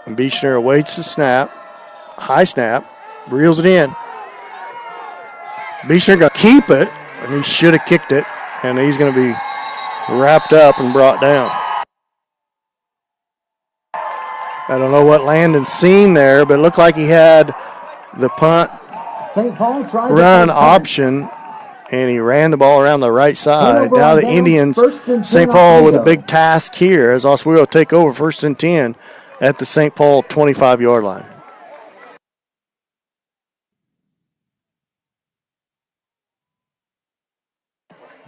And Beechner awaits the snap. High snap. Reels it in. Beechner going to keep it, and he should have kicked it. And he's going to be wrapped up and brought down. I don't know what Landon's seen there, but it looked like he had the punt run option, and he ran the ball around the right side. Now the Indians, St. Paul with a big task here as Oswego take over 1st and 10 at the St. Paul 25-yard line.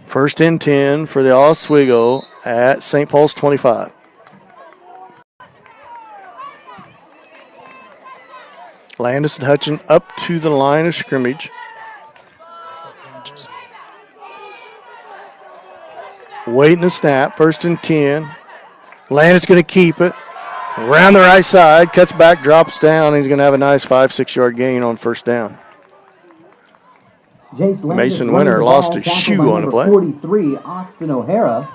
First and 10 for the Oswego at St. Paul's 25. Landis and Hutchin up to the line of scrimmage. Waiting the snap, 1st and 10. Landis going to keep it. Around the right side, cuts back, drops down. He's going to have a nice 5-6 yard gain on first down. Mason Winter lost his shoe on the play. 43, Austin O'Hara.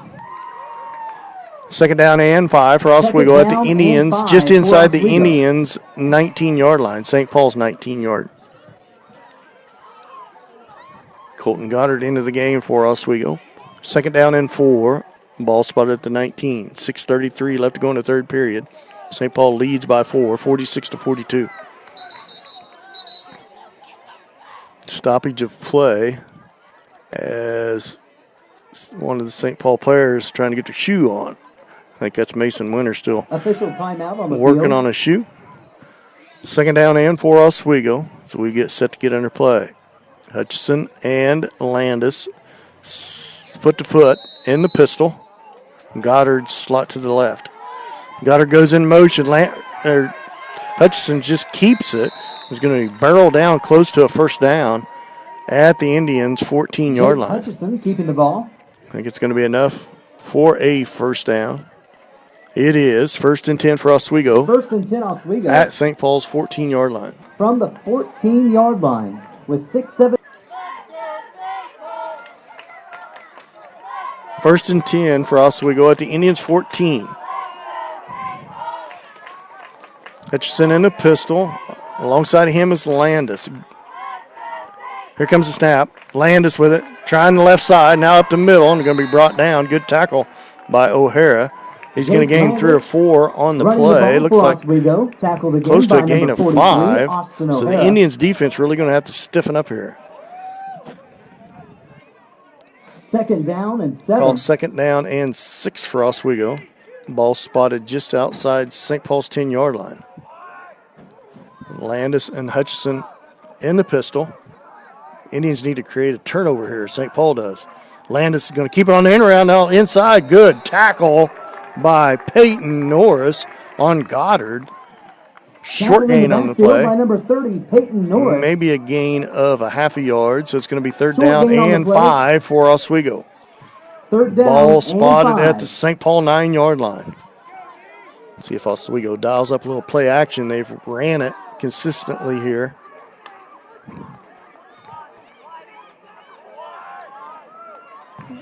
Second down and 5 for Oswego at the Indians, just inside the Indians' 19-yard line, St. Paul's 19-yard. Colton Goddard into the game for Oswego. Second down and 4, ball spotted at the 19. 6:33 left to go in the third period. St. Paul leads by 4, 46-42. stoppage of play as one of the St. Paul players trying to get their shoe on. I think that's Mason Winter still Official timeout on the working field. on a shoe. Second down and for Oswego, so we get set to get under play. Hutchison and Landis, foot to foot in the pistol. Goddard slot to the left. Goddard goes in motion. Hutchison just keeps it. He's going to barrel down close to a first down at the Indians' 14-yard line. Hutchison keeping the ball. I think it's going to be enough for a first down. It is. First and 10 for Oswego. First and 10 Oswego. At St. Paul's 14-yard line. From the 14-yard line with 6-7. First and 10 for Oswego at the Indians' 14. Hutchison in the pistol. Alongside of him is Landis. Here comes the snap. Landis with it. Trying the left side. Now up the middle and going to be brought down. Good tackle by O'Hara. He's going to gain 3 or 4 on the play. Looks like close to a gain of 5. So the Indians' defense really going to have to stiffen up here. Second down and 7. Call it second down and 6 for Oswego. Ball spotted just outside St. Paul's 10-yard line. Landis and Hutchison in the pistol. Indians need to create a turnover here. St. Paul does. Landis is going to keep it on the end around now inside. Good tackle by Peyton Norris on Goddard. Short gain on the play. By number 30, Peyton Norris. Maybe a gain of a half a yard, so it's going to be third down and 5 for Oswego. Third down Ball spotted at the St. Paul 9-yard line. See if Oswego dials up a little play action. They've ran it consistently here.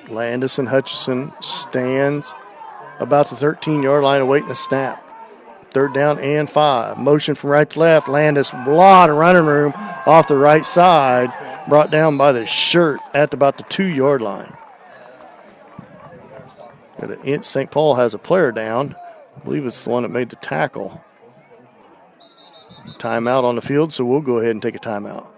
Landis and Hutchison stands about the 13-yard line awaiting the snap. Third down and 5. Motion from right to left. Landis, a lot of running room off the right side. Brought down by the shirt at about the 2-yard line. St. Paul has a player down. I believe it's the one that made the tackle. Timeout on the field, so we'll go ahead and take a timeout.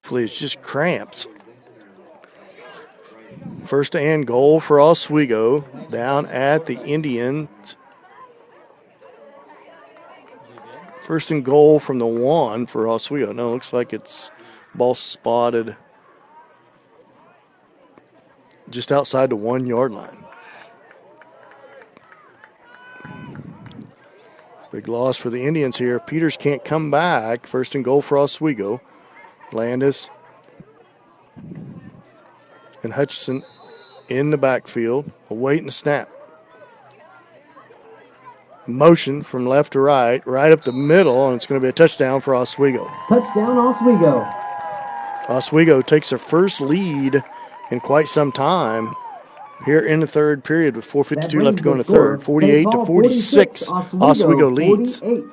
Hopefully it's just cramped. First and goal for Oswego down at the Indians. First and goal from the 1 for Oswego. No, looks like it's ball spotted just outside the 1 yard line. Big loss for the Indians here. Peters can't come back. First and goal for Oswego. Landis and Hutchison in the backfield, awaiting the snap. Motion from left to right, right up the middle, and it's going to be a touchdown for Oswego. Touchdown, Oswego. Oswego takes their first lead in quite some time here in the third period with 4:52 left to go in the third. 48-46, Oswego leads. 48.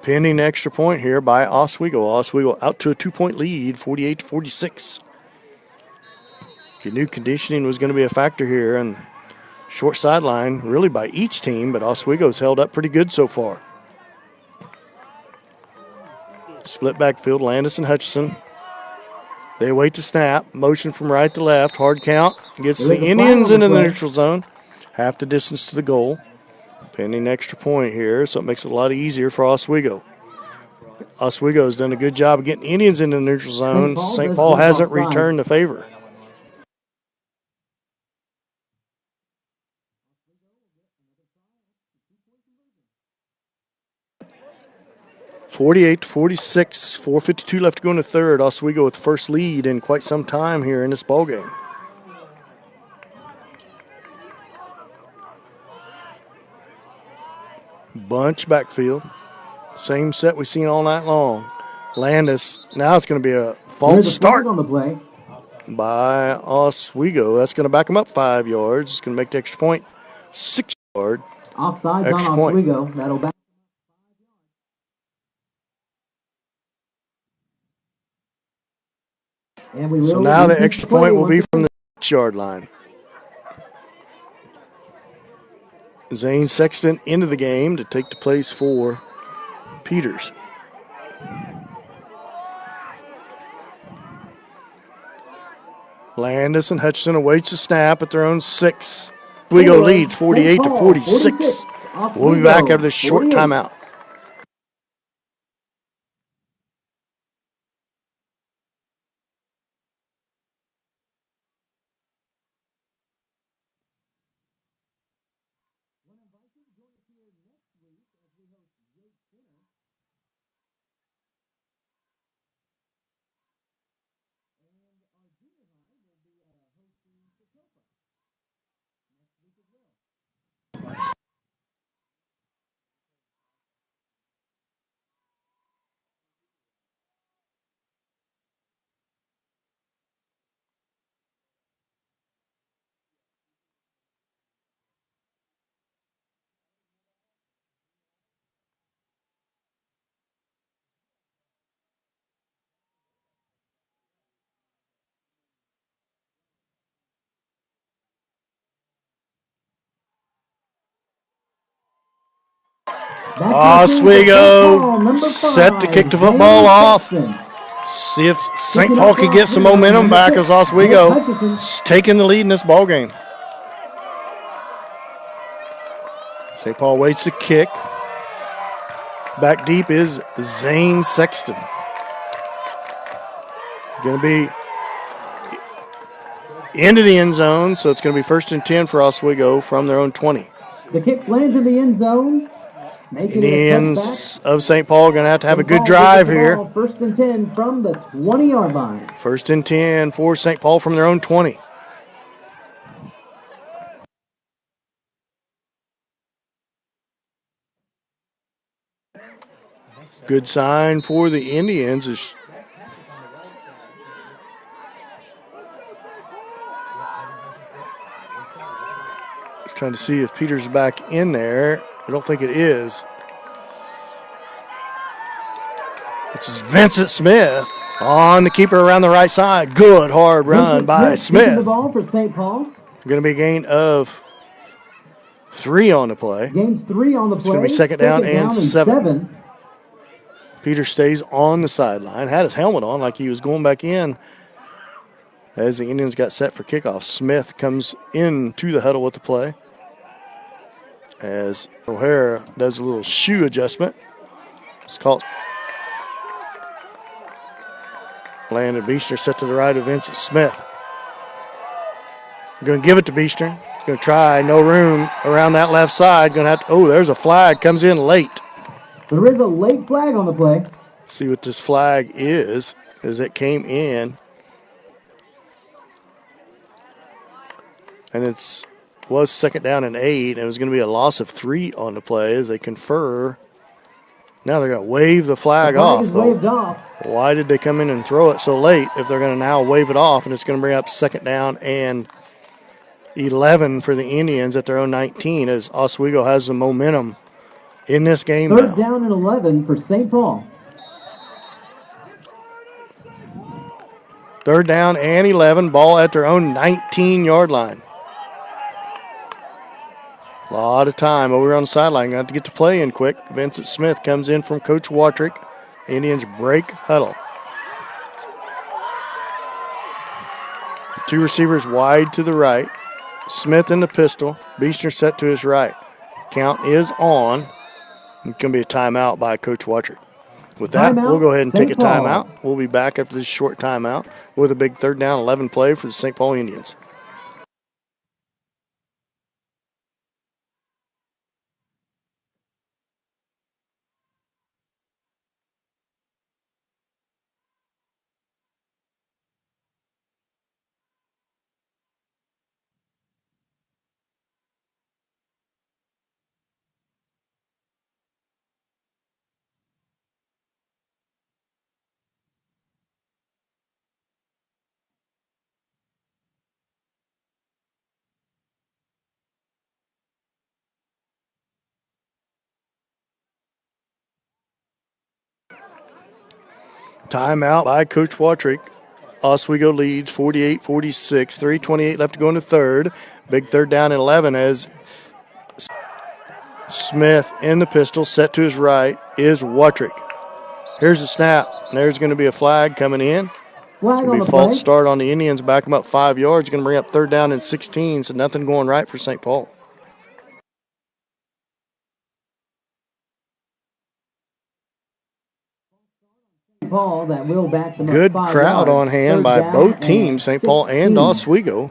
Pending extra point here by Oswego. Oswego out to a 2-point lead, 48-46. You knew conditioning was going to be a factor here, and short sideline really by each team, but Oswego's held up pretty good so far. Split backfield, Landis and Hutchison. They wait to snap. Motion from right to left. Hard count. Gets the Indians into the neutral zone. Half the distance to the goal. Pending extra point here, so it makes it a lot easier for Oswego. Oswego has done a good job of getting Indians into the neutral zone. St. Paul hasn't returned the favor. (48-46), 4:52 left to go in the third. Oswego with the first lead in quite some time here in this ballgame. Bunch backfield. Same set we've seen all night long. Landis. Now it's going to be a false start on the play by Oswego. That's going to back them up 5 yards. It's going to make the extra point 6 yard. Offsides extra on point. Oswego. That'll back. And we will So now the extra point will be from the 6 yard line. Zane Sexton into the game to take the place for Peters. Landis and Hutchison awaits the snap at their own 6. Oswego leads 48-46. We'll be back after this short timeout. Oswego set to kick the football off. See if St. Paul can get some momentum back as Oswego is taking the lead in this ballgame. St. Paul waits to kick. Back deep is Zane Sexton. Going to be into the end zone, so it's going to be 1st and 10 for Oswego from their own 20. The kick lands in the end zone. Indians of St. Paul are going to have a good drive here. 1st and 10 from the 20-yard line. 1st and 10 for St. Paul from their own 20. Good sign for the Indians is trying to see if Peters is back in there. I don't think it is. This is Vincent Smith on the keeper around the right side. Good hard run by Smith. The ball for St. Paul. Going to be a gain of 3 on the play. Gains 3 on the play. It's going to be second down and 7. Peter stays on the sideline, had his helmet on like he was going back in as the Indians got set for kickoff. Smith comes into the huddle with the play as O'Hara does a little shoe adjustment. It's called. Landon Beechner set to the right of Vincent Smith. Going to give it to Beechner. Going to try. No room around that left side. Going to have to. Oh, there's a flag. Comes in late. There is a late flag on the play. See what this flag is it came in. And was second down and 8. And it was going to be a loss of 3 on the play as they confer. Now they're going to wave the flag off. Is waved off. Why did they come in and throw it so late if they're going to now wave it off? And it's going to bring up second down and 11 for the Indians at their own 19 as Oswego has the momentum in this game. Third down and 11 for St. Paul. Third down and 11, ball at their own 19-yard line. A lot of time over on the sideline. Going to have to get the play in quick. Vincent Smith comes in from Coach Watrick. Indians break huddle. 2 receivers wide to the right. Smith in the pistol. Beechner set to his right. Count is on. It's going to be a timeout by Coach Watrick. With that, we'll go ahead and take a timeout. We'll be back after this short timeout with a big third down 11 play for the St. Paul Indians. Timeout by Coach Watrick. Oswego leads 48-46. 3:28 left to go in the third. Big third down and 11 as Smith in the pistol, set to his right, is Watrick. Here's the snap. There's going to be a flag coming in. Flag on the play. False start on the Indians. Back them up 5 yards. Going to bring up third down and 16, so nothing going right for St. Paul. Paul that will back them Good up 5 crowd yards. on hand Third by down both teams, St. Paul and 16. Oswego.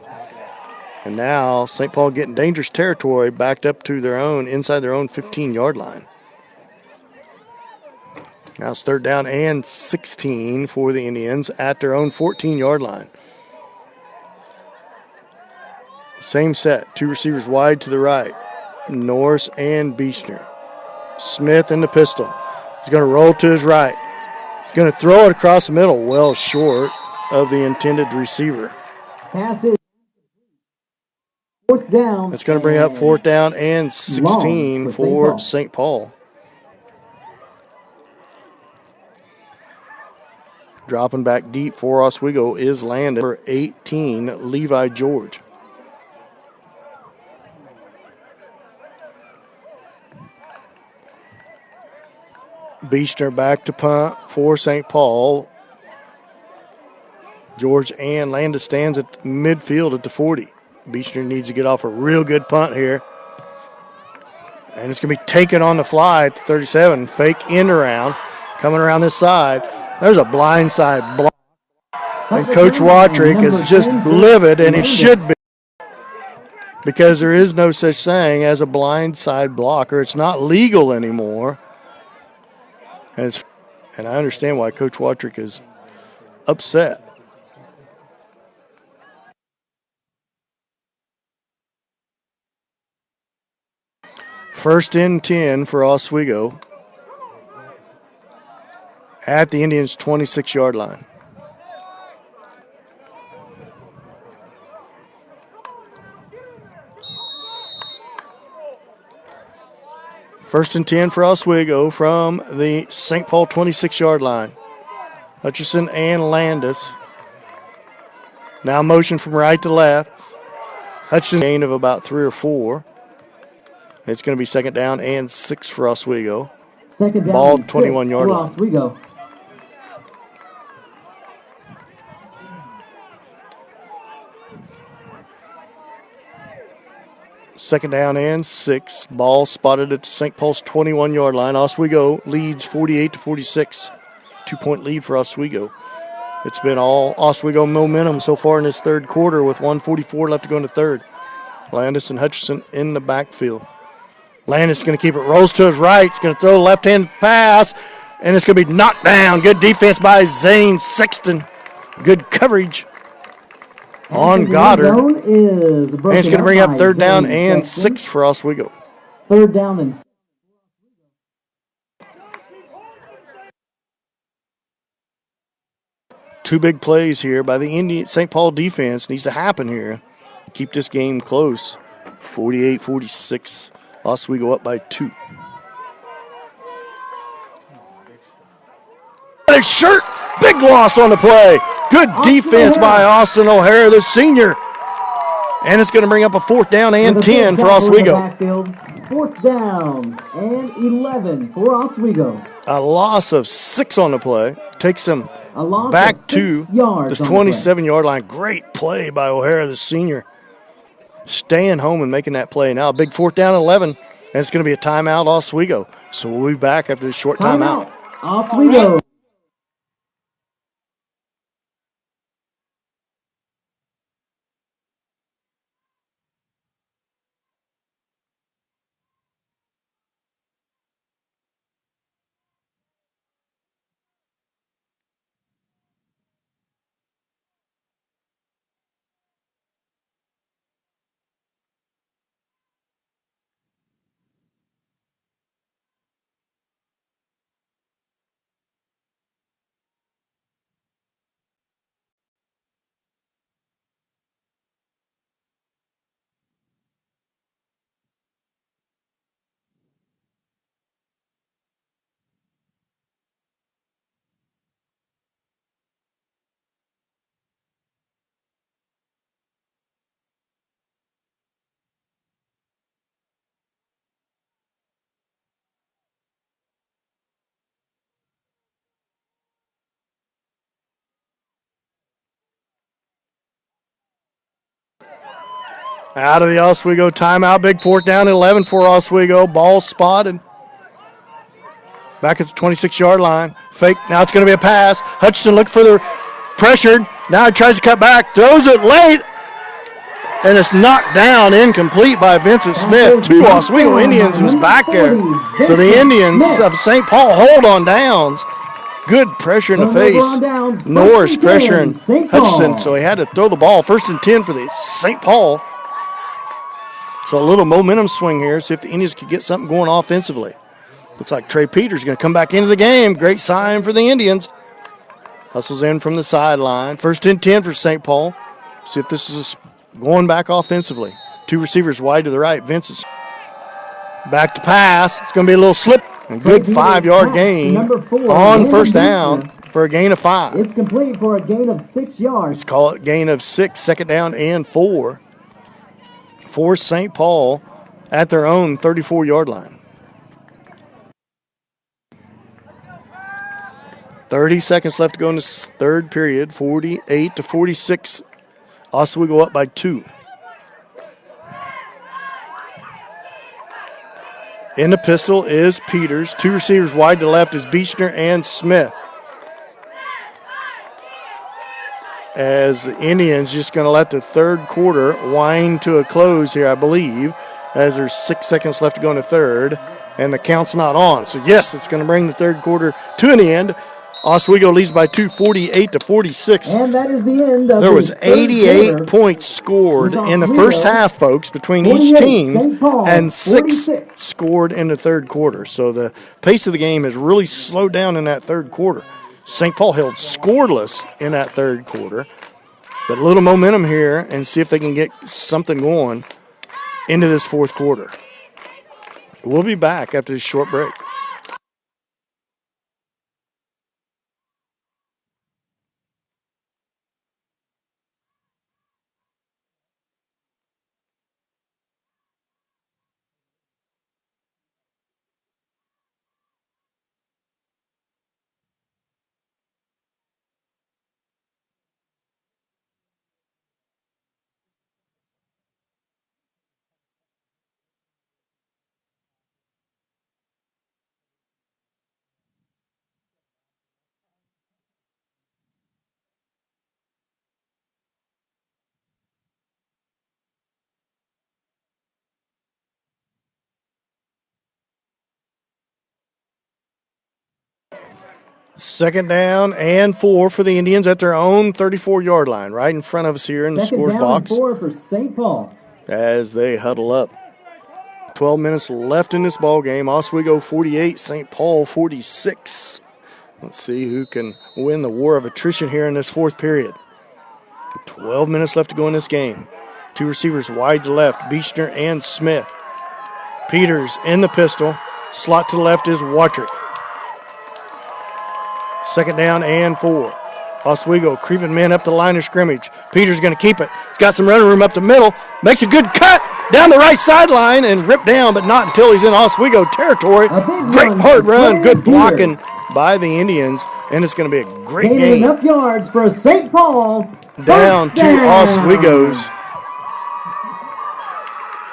And now St. Paul getting dangerous territory, backed up to their own, inside their own 15-yard line. Now it's third down and 16 for the Indians at their own 14-yard line. Same set, 2 receivers wide to the right, Norris and Beechner. Smith in the pistol. He's going to roll to his right. He's going to throw it across the middle, well short of the intended receiver. Pass is fourth down. It's going to bring up fourth down and 16 for St. Paul. Dropping back deep for Oswego is Landon for 18, Levi George. Beechner back to punt for St. Paul. George and Landis stands at midfield at the 40. Beechner needs to get off a real good punt here. And it's going to be taken on the fly at the 37. Fake end around. Coming around this side. There's a blindside block. And Coach Watrick is just livid, and he should be. Because there is no such thing as a blindside blocker. It's not legal anymore. And I understand why Coach Watrick is upset. First and 10 for Oswego at the Indians' 26-yard line. First and 10 for Oswego from the St. Paul 26-yard line. Hutchison and Landis. Now motion from right to left. Hutchison gain of about 3 or 4. It's going to be second down and 6 for Oswego. Second down Ball and 21-yard for line. Oswego. Second down and 6. Ball spotted at St. Paul's 21-yard line. Oswego leads 48-46. 2-point lead for Oswego. It's been all Oswego momentum so far in this third quarter with 1:44 left to go in the third. Landis and Hutchinson in the backfield. Landis is going to keep it. Rolls to his right. He's going to throw a left-hand pass, and it's going to be knocked down. Good defense by Zane Sexton. Good coverage on Goddard. And it's going to bring up third down and 6 for Oswego. Third down and 6. Two big plays here by the St. Paul defense needs to happen here. Keep this game close. 48-46. Oswego up by 2. A shirt. Big loss on the play. Good defense by Austin O'Hara, the senior. And it's going to bring up a fourth down and 10 for Oswego. Fourth down and 11 for Oswego. A loss of 6 on the play. Takes them back to the 27-yard line. Great play by O'Hara, the senior. Staying home and making that play. Now a big fourth down 11, and it's going to be a timeout Oswego. So we'll be back after this short timeout. Oswego. Out of the Oswego timeout. Big fourth down and 11 for Oswego. Ball spotted. Back at the 26-yard line. Fake. Now it's going to be a pass. Hutchinson looked for the pressured. Now he tries to cut back. Throws it late. And it's knocked down, incomplete by Vincent Smith. 2 Oswego Indians was back there. So the Indians of St. Paul hold on downs. Good pressure in the face. Norris pressuring Hutchinson, so he had to throw the ball. 1st and 10 for the St. Paul. So a little momentum swing here. See if the Indians can get something going offensively. Looks like Trey Peters going to come back into the game. Great sign for the Indians. Hustles in from the sideline. 1st and 10 for St. Paul. See if this is going back offensively. 2 receivers wide to the right. Vince is back to pass. It's going to be a little slip. And good 5-yard gain on 1st down for a gain of 5. It's complete for a gain of 6 yards. Let's call it gain of 6. 2nd down and 4 for St. Paul at their own 34-yard line. 30 seconds left to go in this third period. 48-46. Oswego up by 2. In the pistol is Peters. 2 receivers wide to left is Beechner and Smith. As the Indians just going to let the third quarter wind to a close here, I believe, as there's 6 seconds left to go in the third, and the count's not on. So, yes, it's going to bring the third quarter to an end. Oswego leads by 2, 48-46. And that is the end of There was 88 points scored in the first half, folks, between each team, and 6 scored in the third quarter. So the pace of the game has really slowed down in that third quarter. St. Paul held scoreless in that third quarter. But a little momentum here and see if they can get something going into this fourth quarter. We'll be back after this short break. Second down and 4 for the Indians at their own 34-yard line, right in front of us here in the Second scores down box. and 4 for St. Paul. As they huddle up. 12 minutes left in this ball game. Oswego 48, St. Paul 46. Let's see who can win the war of attrition here in this fourth period. 12 minutes left to go in this game. Two receivers wide to left, Beechner and Smith. Peters in the pistol. Slot to the left is Watrick. Second down and 4. Oswego creeping men up the line of scrimmage. Peters going to keep it. He's got some running room up the middle. Makes a good cut down the right sideline and ripped down, but not until he's in Oswego territory. Great hard run. Good blocking by the Indians, and it's going to be a great game. Enough yards for St. Paul. Down to Oswego's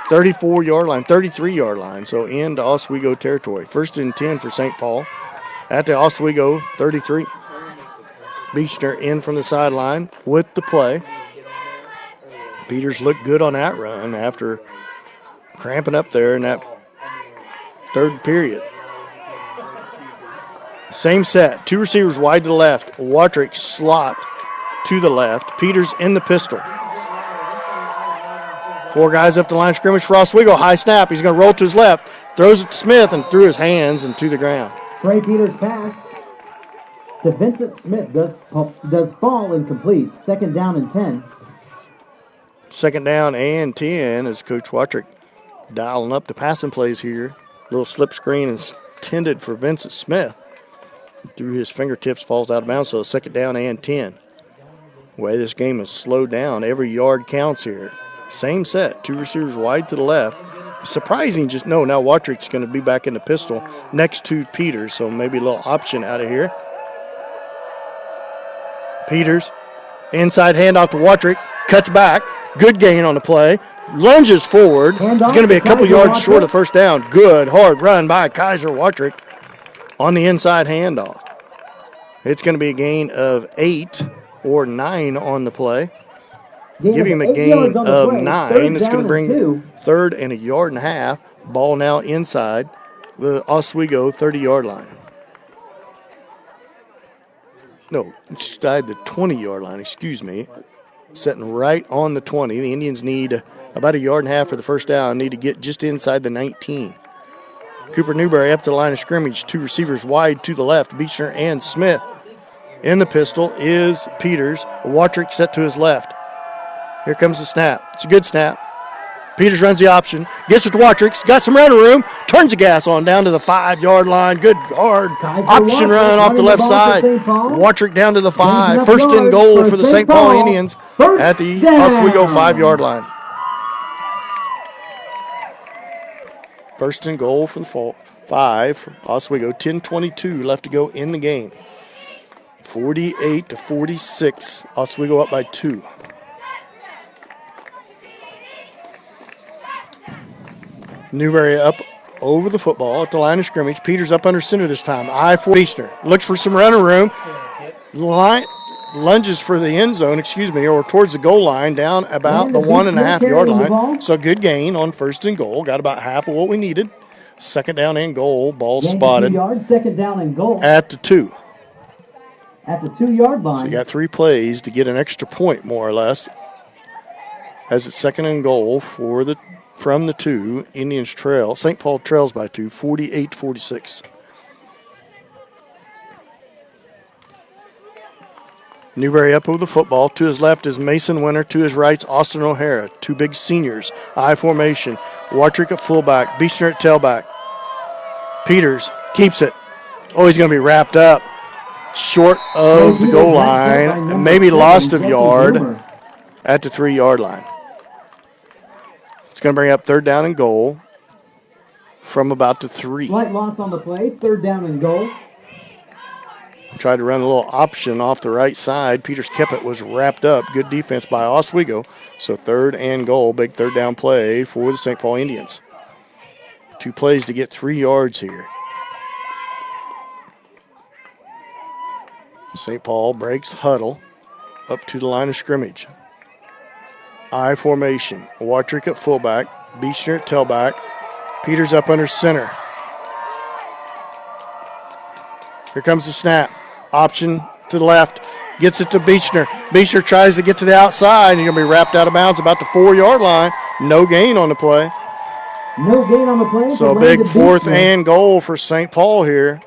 34-yard line, 33-yard line, so into Oswego territory. First and 10 for St. Paul at the Oswego 33. Beechner in from the sideline with the play. Peters looked good on that run after cramping up there in that third period. Same set. Two receivers wide to the left. Watrick slot to the left. Peters in the pistol. 4 guys up the line of scrimmage for Oswego. High snap. He's going to roll to his left. Throws it to Smith and through his hands and to the ground. Trey Peters' pass to Vincent Smith does fall incomplete. Second down and 10. Second down and 10 as Coach Watrick dialing up the passing plays here. Little slip screen intended for Vincent Smith. Through his fingertips, falls out of bounds, so second down and 10. The way this game is slowed down, every yard counts here. Same set, two receivers wide to the left. Surprising, now Watrick's going to be back in the pistol next to Peters, so maybe a little option out of here. Peters, inside handoff to Watrick, cuts back, good gain on the play, lunges forward. It's going to be a couple yards short of first down. Good, hard run by Kaiser Watrick on the inside handoff. It's going to be a gain of 8 or 9 on the play. Give him a gain of 9. It's going to bring third and a yard and a half. Ball now inside the Oswego 30-yard line. No, inside the 20-yard line, excuse me. Setting right on the 20. The Indians need about a yard and a half for the first down. Need to get just inside the 19. Cooper Newberry up to the line of scrimmage. Two receivers wide to the left, Beechner and Smith. In the pistol is Peters. Watrick set to his left. Here comes the snap. It's a good snap. Peters runs the option. Gets it to Watrick. Got some running room. Turns the gas on down to the 5-yard line. Good hard option run off the left side. Watrick down to the 5. First and goal for the St. Paul Indians at the Oswego 5-yard line. First and goal for the 5 for Oswego. 10:22 left to go in the game. 48-46. Oswego up by 2. Newberry up over the football at the line of scrimmage. Peters up under center this time. Eye for Beechner. Looks for some running room. Lunges for the end zone, or towards the goal line down about the 1.5-yard line. So good gain on first and goal. Got about half of what we needed. Second down and goal. Ball spotted. Second down and goal. At the 2. At the 2-yard line. So you got 3 plays to get an extra point, more or less. As it's second and goal from the 2, Indians trail. St. Paul trails by 2, 48-46. Newberry up over the football. To his left is Mason Winter. To his right's Austin O'Hara. 2 big seniors. I formation. Watrick at fullback. Beechner at tailback. Peters keeps it. Oh, he's going to be wrapped up short of the goal line. And maybe lost a yard at the 3-yard line. It's going to bring up third down and goal from about the 3. Slight loss on the play. Third down and goal. Tried to run a little option off the right side. Peters kept it, was wrapped up. Good defense by Oswego. So third and goal, big third down play for the St. Paul Indians. 2 plays to get 3 yards here. St. Paul breaks huddle up to the line of scrimmage. I formation. Watrick at fullback. Beechner at tailback. Peters up under center. Here comes the snap. Option to the left. Gets it to Beechner. Beechner tries to get to the outside. And he's going to be wrapped out of bounds about the 4-yard line. No gain on the play. No gain on the play. So a big 4th and goal for St. Paul here.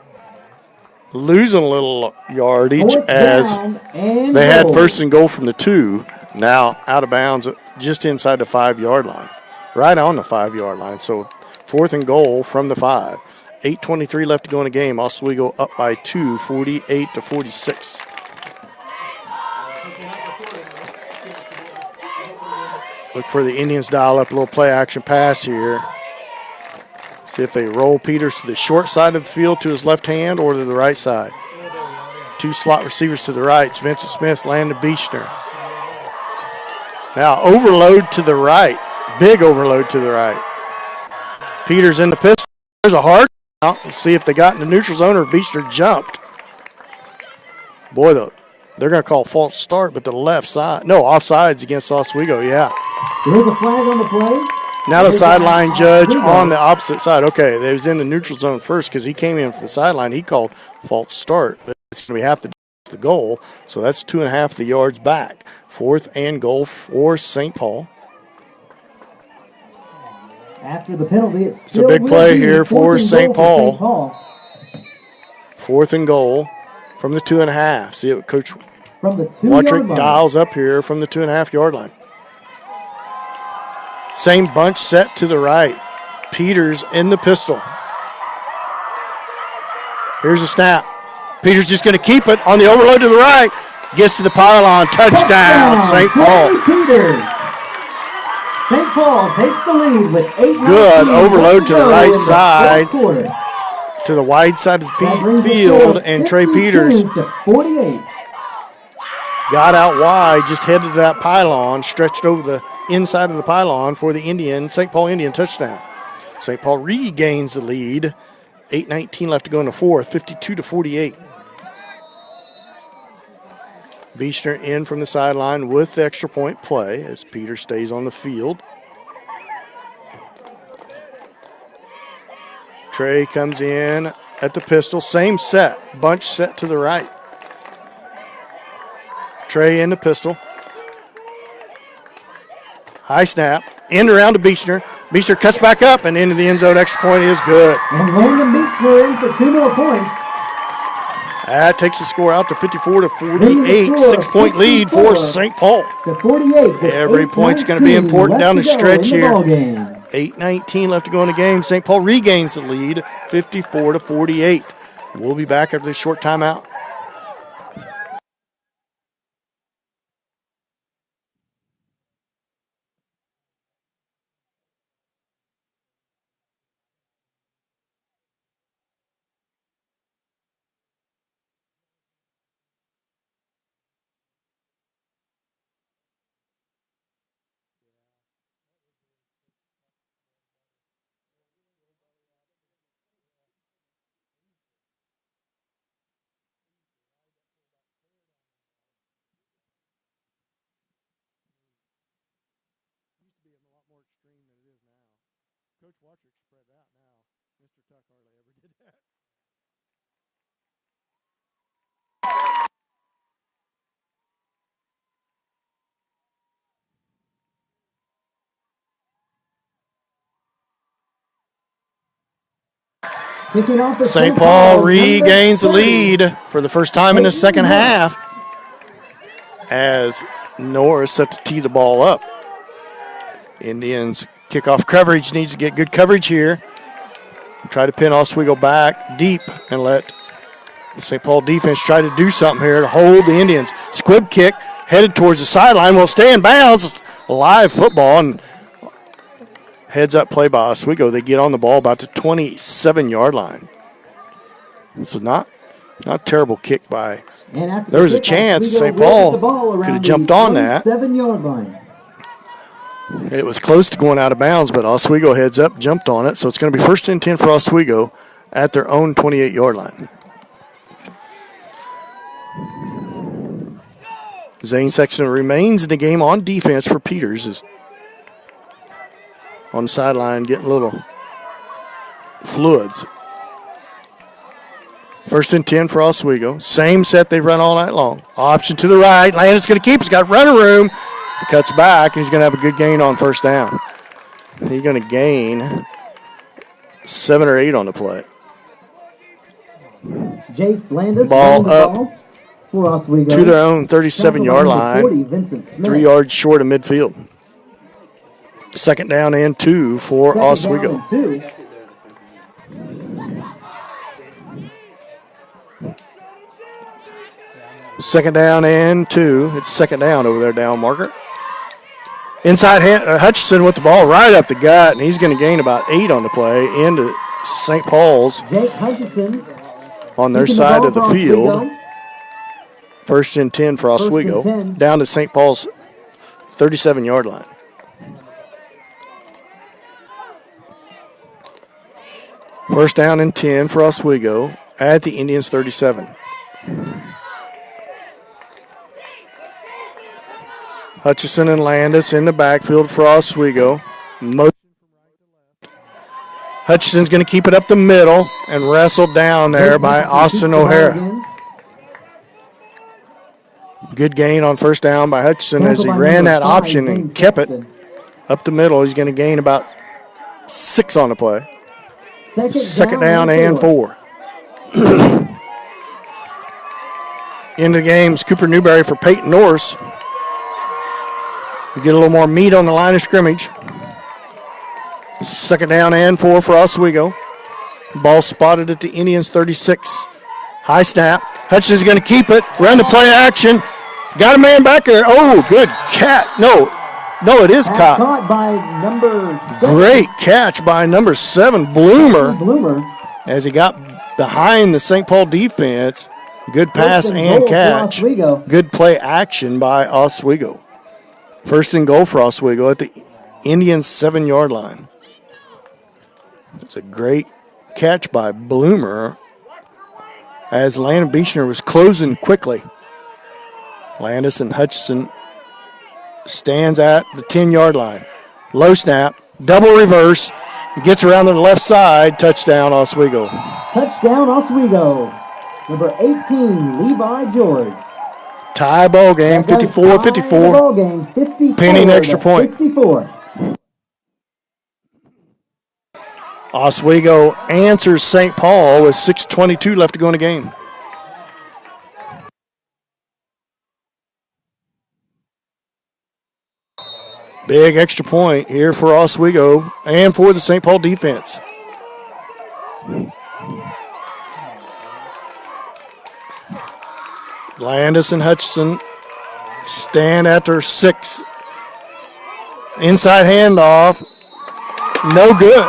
Losing a little yardage as they had 1st and goal from the 2. Now out of bounds just inside the 5-yard line. Right on the 5-yard line. So 4th and goal from the 5. 8:23 left to go in the game. Oswego up by 2, 48-46. Look for the Indians to dial up a little play action pass here. See if they roll Peters to the short side of the field to his left hand or to the right side. 2 slot receivers to the right. It's Vincent Smith, Landon Beechner. Now overload to the right. Big overload to the right. Peters in the pistol. There's a hard out. Let's see if they got in the neutral zone or Beechner jumped. Boy, they're going to call false start, but the left side. No, offsides against Oswego, yeah. There's a flag on the play. Now the sideline judge on the opposite side. Okay, they was in the neutral zone first because he came in for the sideline. He called false start, but it's going to be half the goal, so that's 2.5 the yards back. 4th and goal for St. Paul. After the penalty, it's a big play here for St. Paul. 4th and goal from the 2.5. See what Coach from the 2-yard line. Dials up here from the 2.5-yard line. Same bunch set to the right. Peters in the pistol. Here's a snap. Peters just going to keep it on the overload to the right. Gets to the pylon. Touchdown, St. Paul. Peters. St. Paul takes the lead with 8. Good overload to the right side. To the wide side of the field. And Trey Peters 48. Got out wide. Just headed to that pylon. Stretched over the inside of the pylon for the St. Paul Indian touchdown. St. Paul regains the lead. 8:19 left to go in the 4th, 52-48. Beechner in from the sideline with the extra point play as Peter stays on the field. Trey comes in at the pistol. Same set. Bunch set to the right. Trey in the pistol. High snap. End around to Beechner. Beechner cuts back up and into the end zone. Extra point is good. And Landon Beechner in for 2 more points. That takes the score out to 54-48. 6-point lead for St. Paul. To 48. Every point's going to be important down the stretch here. 8:19 left to go in the game. St. Paul regains the lead, 54-48. We'll be back after this short timeout. Coach Watcher spread out now. Mr. Tuck hardly ever did that. St. Paul regains the lead for the first time in the second half as Norris set to tee the ball up. Indians kickoff coverage needs to get good coverage here. Try to pin Oswego back deep and let the St. Paul defense try to do something here to hold the Indians. Squib kick headed towards the sideline. Will stay in bounds. Live football and heads up play by Oswego. They get on the ball about the 27-yard line. So not a terrible kick by. There was a chance St. Paul could have jumped on that. 7-yard line. It was close to going out of bounds, but Oswego heads up, jumped on it. So it's going to be 1st and 10 for Oswego at their own 28-yard line. Zane Sexton remains in the game on defense for Peters. Is on the sideline getting a little fluids. First and 10 for Oswego. Same set they've run all night long. Option to the right. Landis going to keep. He's got running room. He cuts back, and he's going to have a good gain on first down. He's going to gain 7 or 8 on the play. Jace Landis Ball up for Oswego. to their own 37-yard line. 40, Vincent Smith. 3 yards short of midfield. Second down and 2 for Oswego. Second down and 2. It's second down over there, down marker. Inside Hutchinson with the ball right up the gut, and he's going to gain about 8 on the play into St. Paul's Jake Hutchinson on their side of the field. First and 10 for Oswego, down to St. Paul's 37-yard line. First down and 10 for Oswego at the Indians' 37. Hutchison and Landis in the backfield for Oswego. Hutchison's going to keep it up the middle and wrestled down there by Austin O'Hara. Good gain on first down by Hutchison as he ran that option and kept it up the middle. He's going to gain about 6 on the play. Second down and 4. In the game's Cooper Newberry for Peyton Norris. We get a little more meat on the line of scrimmage. Second down and 4 for Oswego. Ball spotted at the Indians' 36. High snap. Hutchison's going to keep it. Run the play action. Got a man back there. Oh, good catch. No, it is caught. Caught by number 7. Great catch by number 7, Bloomer. As he got behind the St. Paul defense. Good pass and catch. Good play action by Oswego. First and goal for Oswego at the Indians' 7-yard line. It's a great catch by Bloomer as Landon Beechner was closing quickly. Landis and Hutchison stands at the 10-yard line. Low snap, double reverse, gets around to the left side, touchdown Oswego. Touchdown Oswego. Number 18, Levi George. Tie ball game, 54-54. Ball game, 54. Pending extra point. 54. Oswego answers St. Paul with 6:22 left to go in the game. Big extra point here for Oswego and for the St. Paul defense. Landis and Hutchison stand at their 6. Inside handoff. No good.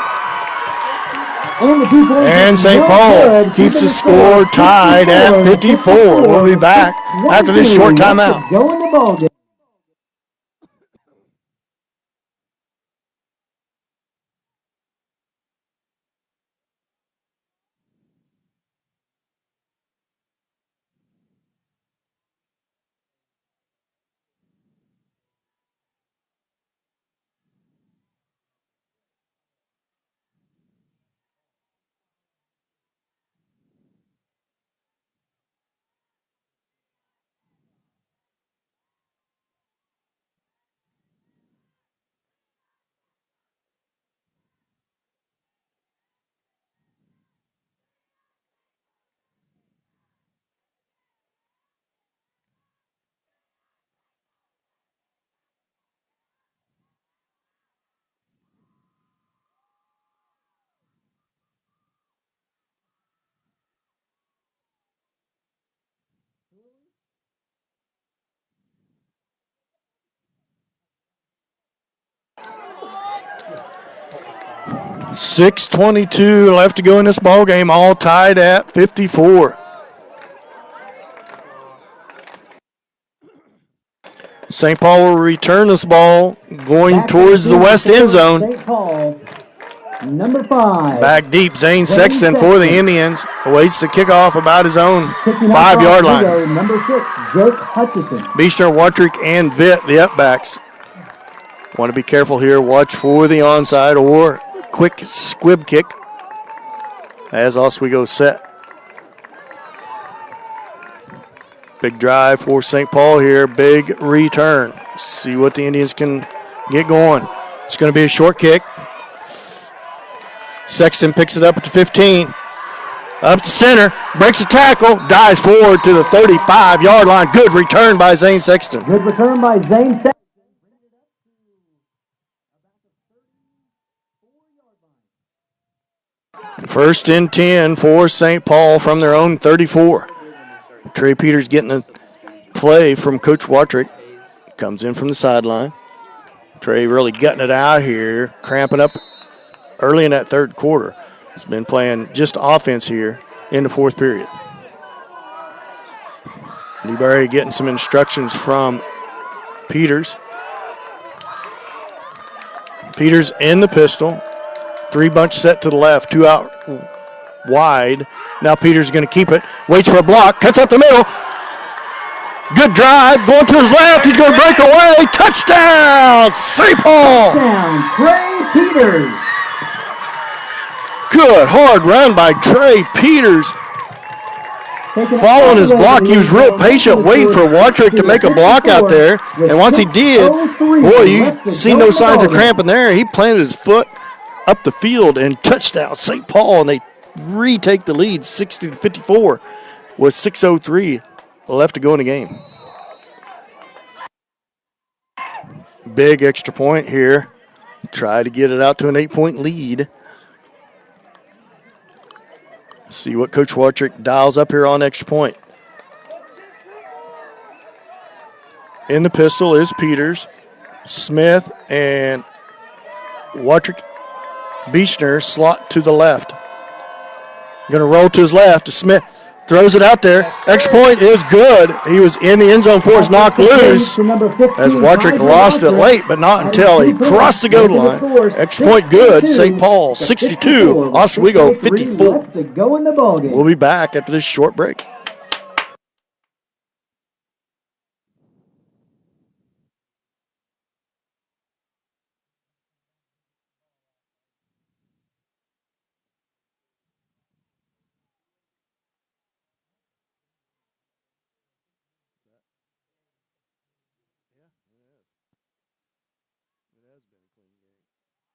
And St. Paul keeps the score tied at 54. We'll be back after this short timeout. Go in the ball game. .622 left to go in this ball game, all tied at 54. St. Paul will return this ball going towards the west end zone. St. Paul, number 5. Back deep, Zane Sexton for the Indians. Awaits the kickoff about his own 5-yard line. Number 6, Jake Hutchison. Beechner, Watrick, and Vitt, the upbacks. Want to be careful here. Watch for the onside or quick squib kick as Oswego set. Big drive for St. Paul here. Big return. See what the Indians can get going. It's going to be a short kick. Sexton picks it up at the 15. Up to center. Breaks a tackle. Dives forward to the 35-yard line. Good return by Zane Sexton. Good return by Zane Sexton. 1st and 10 for St. Paul from their own 34. Trey Peters getting a play from Coach Watrick. Comes in from the sideline. Trey really gutting it out here, cramping up early in that third quarter. He's been playing just offense here in the fourth period. Newberry getting some instructions from Peters. Peters in the pistol. 3 bunch set to the left, 2 out wide. Now Peters going to keep it. Waits for a block. Cuts up the middle. Good drive. Going to his left. He's going to break away. Touchdown, St. Paul. Touchdown, Trey Peters. Good hard run by Trey Peters. Following his block, he was real patient, waiting for Watrick to make a block out there. And once he did, boy, you see no signs of cramping there. He planted his foot up the field and touchdown St. Paul, and they retake the lead 60-54 with 6:03 left to go in the game. Big extra point here. Try to get it out to an 8-point lead. See what Coach Watrick dials up here on extra point. In the pistol is Peters, Smith, and Watrick Beechner slot to the left. Going to roll to his left to Smith. Throws it out there. Extra point is good. He was in the end zone for his knocked loose as Watrick lost it late, but not until he crossed the goal line. Extra point good. St. Paul 62, Oswego 54. We'll be back after this short break.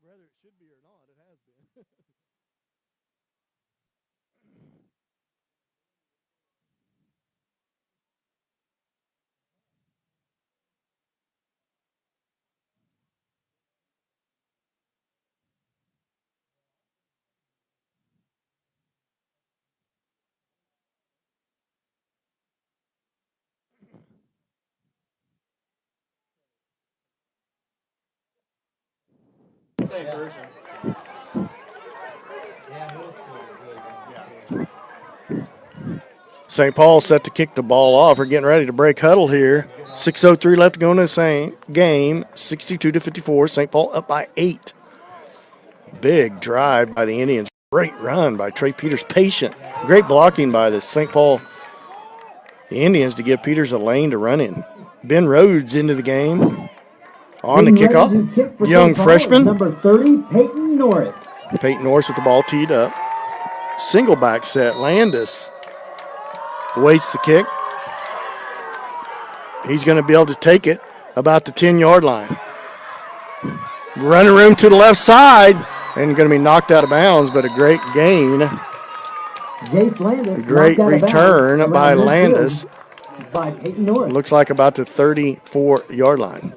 Whether it should be or not, it has been. Same person. St. Paul set to kick the ball off. We're getting ready to break huddle here. 6:03 left to go in the same game. 62-54. St. Paul up by 8. Big drive by the Indians. Great run by Trey Peters. Patient. Great blocking by the St. Paul Indians to give Peters a lane to run in. Ben Rhodes into the game. On the kickoff, young freshman. Number 30, Peyton Norris. Peyton Norris with the ball teed up. Single back set. Landis waits the kick. He's going to be able to take it about the 10-yard line. Running room to the left side and going to be knocked out of bounds, but a great gain. Jace Landis. Great return by Landis. By Peyton Norris. Looks like about the 34-yard line.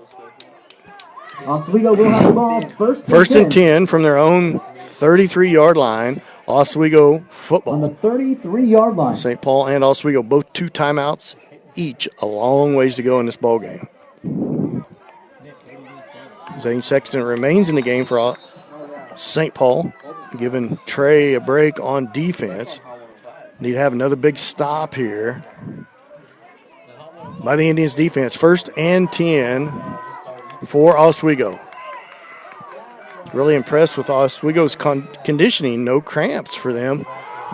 Oswego will have the ball first and 10 from their own 33-yard line. Oswego football. On the 33-yard line. St. Paul and Oswego, both 2 timeouts each. A long ways to go in this ball game. Zane Sexton remains in the game for St. Paul, giving Trey a break on defense. Need to have another big stop here by the Indians defense. 1st and 10 for Oswego. Really impressed with Oswego's conditioning. No cramps for them.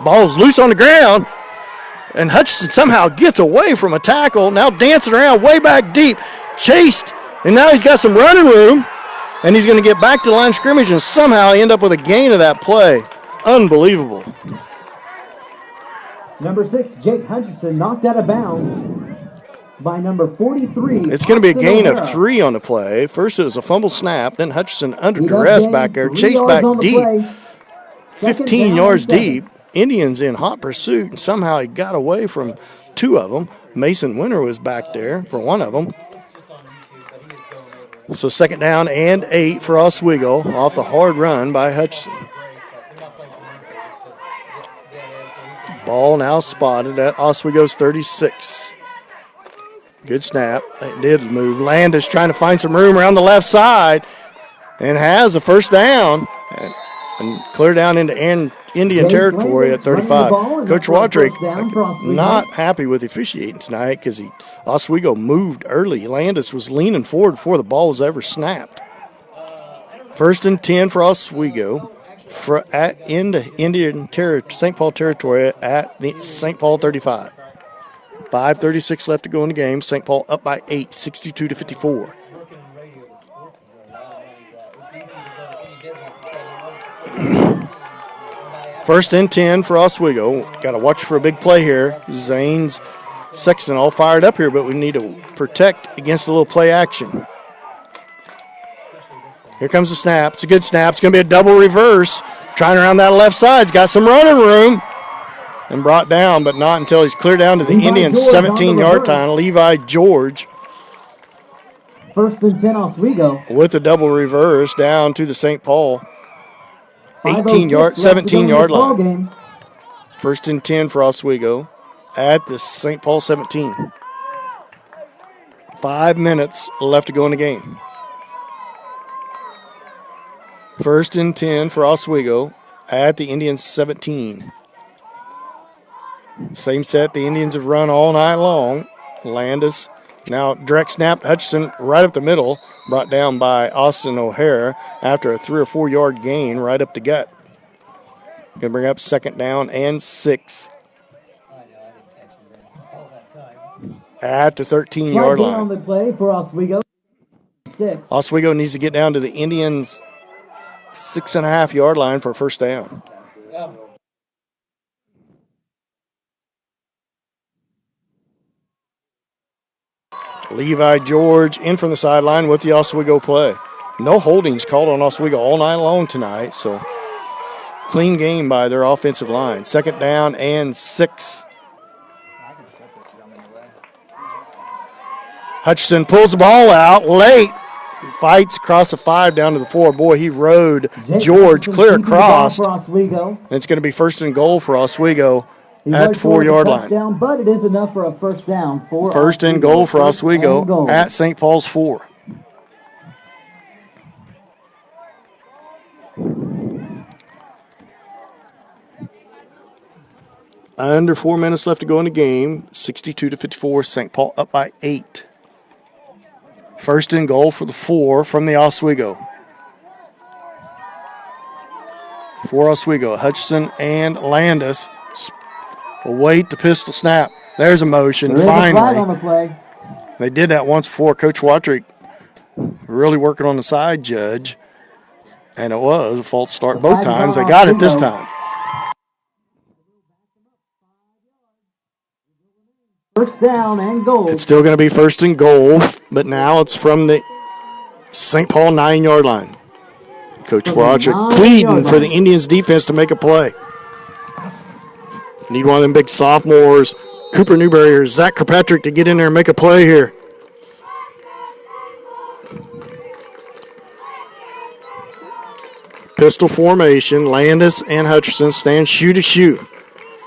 Ball's loose on the ground. And Hutchinson somehow gets away from a tackle. Now dancing around way back deep. Chased. And now he's got some running room. And he's going to get back to the line of scrimmage and somehow end up with a gain of that play. Unbelievable. Number 6, Jake Hutchinson, knocked out of bounds. by number 43. It's going to be a Austin gain of O'Hara. 3 on the play. First it was a fumble snap, then Hutchinson under He does duress gain back there, 3 chased yards back on the deep, play. Second 15 down yards and 7. deep. Indians in hot pursuit, and somehow he got away from 2 of them. Mason Winter was back there for 1 of them. It's just on YouTube, but he is going over it. So second down and 8 for Oswego off the hard run by Hutchinson. Great stuff. They're not playing commercials. It's just dead air. So he can Ball now spotted at Oswego's 36. Good snap. They did move. Landis trying to find some room around the left side and has a first down and clear down into Indian James territory Landis at 35. running the ball, and Coach that's a Wadrick first down for Oswego. not happy with officiating tonight because Oswego moved early. Landis was leaning forward before the ball was ever snapped. First and 10 for Oswego into St. Paul territory at the St. Paul 35. 5:36 left to go in the game. St. Paul up by 8, 62-54. working in radio with sports is where a lot of money's at. It's easy to go to any business and say, what is First and 10 for Oswego. Got to watch for a big play here. Zane's Sexton all fired up here, but we need to protect against a little play action. Here comes the snap. It's a good snap. It's going to be a double reverse. Trying around that left side. He's got some running room. And brought down, but not until he's cleared down to the Indians' 17-yard line. Levi George First and 10 Oswego. with a double reverse down to the St. Paul 5:06 17-yard left to go in this line. ballgame. First and 10 for Oswego at the St. Paul 17. 5 minutes left to go in the game. First and 10 for Oswego at the Indians' 17. Same set the Indians have run all night long. Landis now direct snap. Hutchinson right up the middle, brought down by Austin O'Hara after a 3 or 4 yard gain right up the gut. Going to bring up second down and 6 at the 13-yard Slide down on line. the play for Oswego. 6. Oswego needs to get down to the Indians' 6.5-yard line for a first down. Levi George in from the sideline with the Oswego play. No holdings called on Oswego all night long tonight, so clean game by their offensive line. Second down and 6. Hutchinson pulls the ball out late. Fights across the 5 down to the 4. Boy, he rode George clear across. For Oswego. And it's going to be first and goal for Oswego He at worked for 4-yard the line. touchdown, but it is enough for a first down for First and Oswego. goal for First and Oswego goal. at St. Paul's 4. Under 4 minutes left to go in the game. 62-54. St. Paul up by 8. First and goal for the 4 from the Oswego. For Oswego, Hutchinson and Landis await the pistol snap. There's a motion, There is a flag on finally. the play. They did that once before. Coach Watrick really working on the side judge, and it was a false start both flag is times. on They got it this Oswego. time. First down and goal. It's still going to be first and goal, but now it's from the St. Paul 9-yard line. Coach From the Watrick 9-yard pleading for line. the Indians defense to make a play. Need one of them big sophomores, Cooper Newberry or Zach Kirkpatrick, to get in there and make a play here. Pistol formation. Landis and Hutchinson stand shoe to shoe.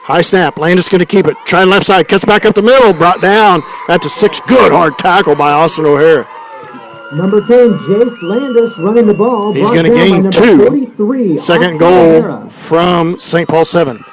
High snap. Landis going to keep it. Try left side. Cuts back up the middle. Brought down at the 6. Good hard tackle by Austin O'Hara. Number 10, Jace Landis running the ball. He's Brought going to down by gain number 2. 43, Second Austin goal O'Hara. from St. Paul 7.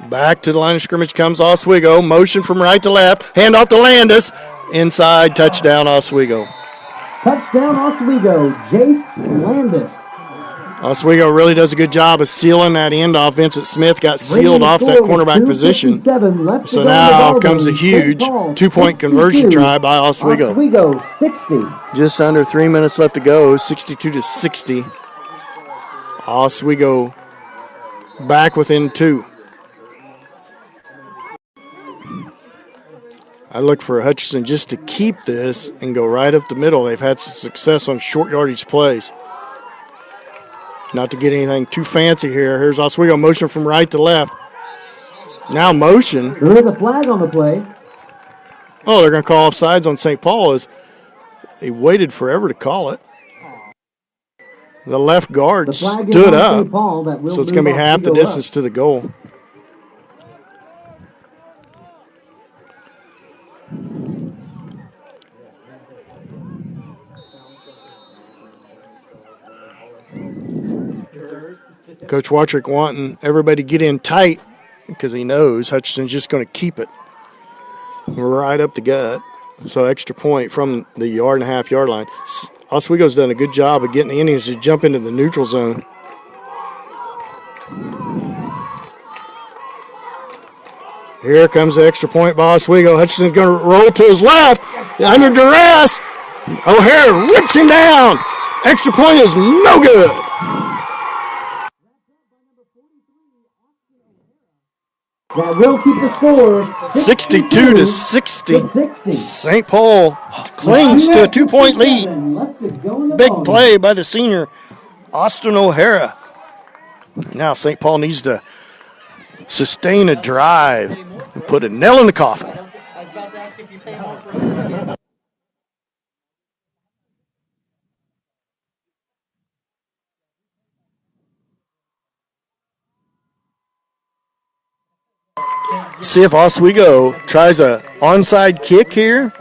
Back to the line of scrimmage comes Oswego. Motion from right to left. Hand off to Landis. Inside, touchdown Oswego. Touchdown Oswego, Jace Landis. Oswego really does a good job of sealing that end off. Vincent Smith got Bringing sealed the off that score with cornerback position. 2:57 left to So go in the now ball comes a game. huge St. Paul, two-point 62, conversion try by Oswego. Oswego 60. Just under 3 minutes left to go, 62-60. Oswego back within 2. I look for Hutchinson just to keep this and go right up the middle. They've had some success on short yardage plays. Not to get anything too fancy here. Here's Oswego motion from right to left. Now motion. There is a flag on the play. Oh, they're going to call offsides on St. Paul. As they waited forever to call it. The left guard The flag is stood on up, St. Paul that will so it's move going to be half the Oswego distance up. to the goal. Coach Watrick wanting everybody to get in tight because he knows Hutchinson's just going to keep it right up the gut. So extra point from the 1.5 yard line. Oswego's done a good job of getting the Indians to jump into the neutral zone. Here comes the extra point by Oswego. Hutchinson's going to roll to his left. Under duress. O'Hara rips him down. Extra point is no good. That will keep the score 62-60. St. Paul clings to a 2-point lead. Big play by the senior, Austin O'Hara. Now St. Paul needs to sustain a drive and put a nail in the coffin. I was about to ask if you pay more for See if Oswego tries a onside kick here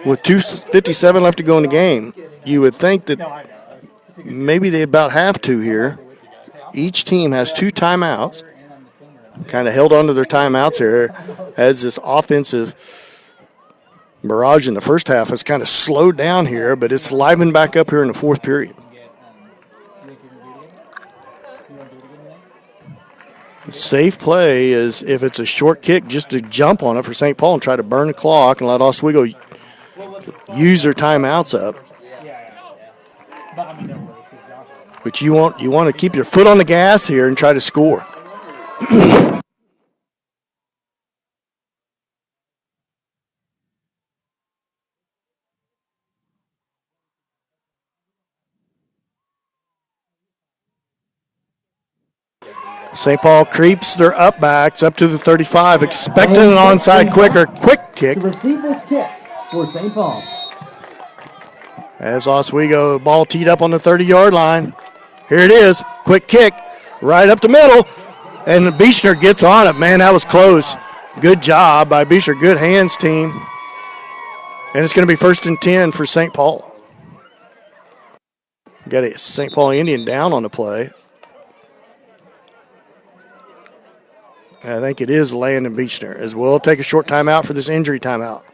with 2:57 left to go in the game. You would think that maybe they about have to here. Each team has 2 timeouts. Kind of held on to their timeouts here as this offensive barrage in the first half has kind of slowed down here, but it's livened back up here in the 4th period. Safe play is if it's a short kick, just to jump on it for St. Paul and try to burn the clock and let Oswego use their timeouts up. But you want to keep your foot on the gas here and try to score. St. Paul creeps their up backs up to the 35, expecting an onside quick kick. To receive this kick for St. Paul. As Oswego, ball teed up on the 30-yard line. Here it is, quick kick, right up the middle, and Beechner gets on it. Man, that was close. Good job by Beechner, good hands team. And it's going to be 1st and 10 for St. Paul. Got a St. Paul Indian down on the play. I think it is Landon Beechner as well. Take a short timeout for this injury timeout.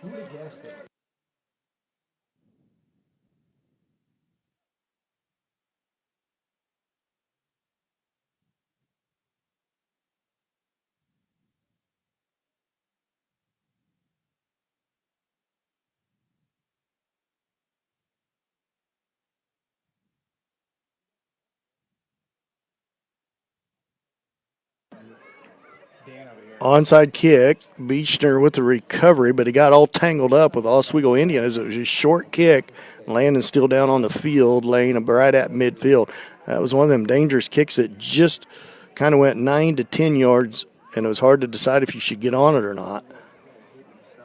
Onside kick, Beechner with the recovery, but he got all tangled up with Oswego Indian as it was a short kick. Landon's still down on the field, laying right at midfield. That was one of them dangerous kicks that just kind of went 9 to 10 yards, and it was hard to decide if you should get on it or not.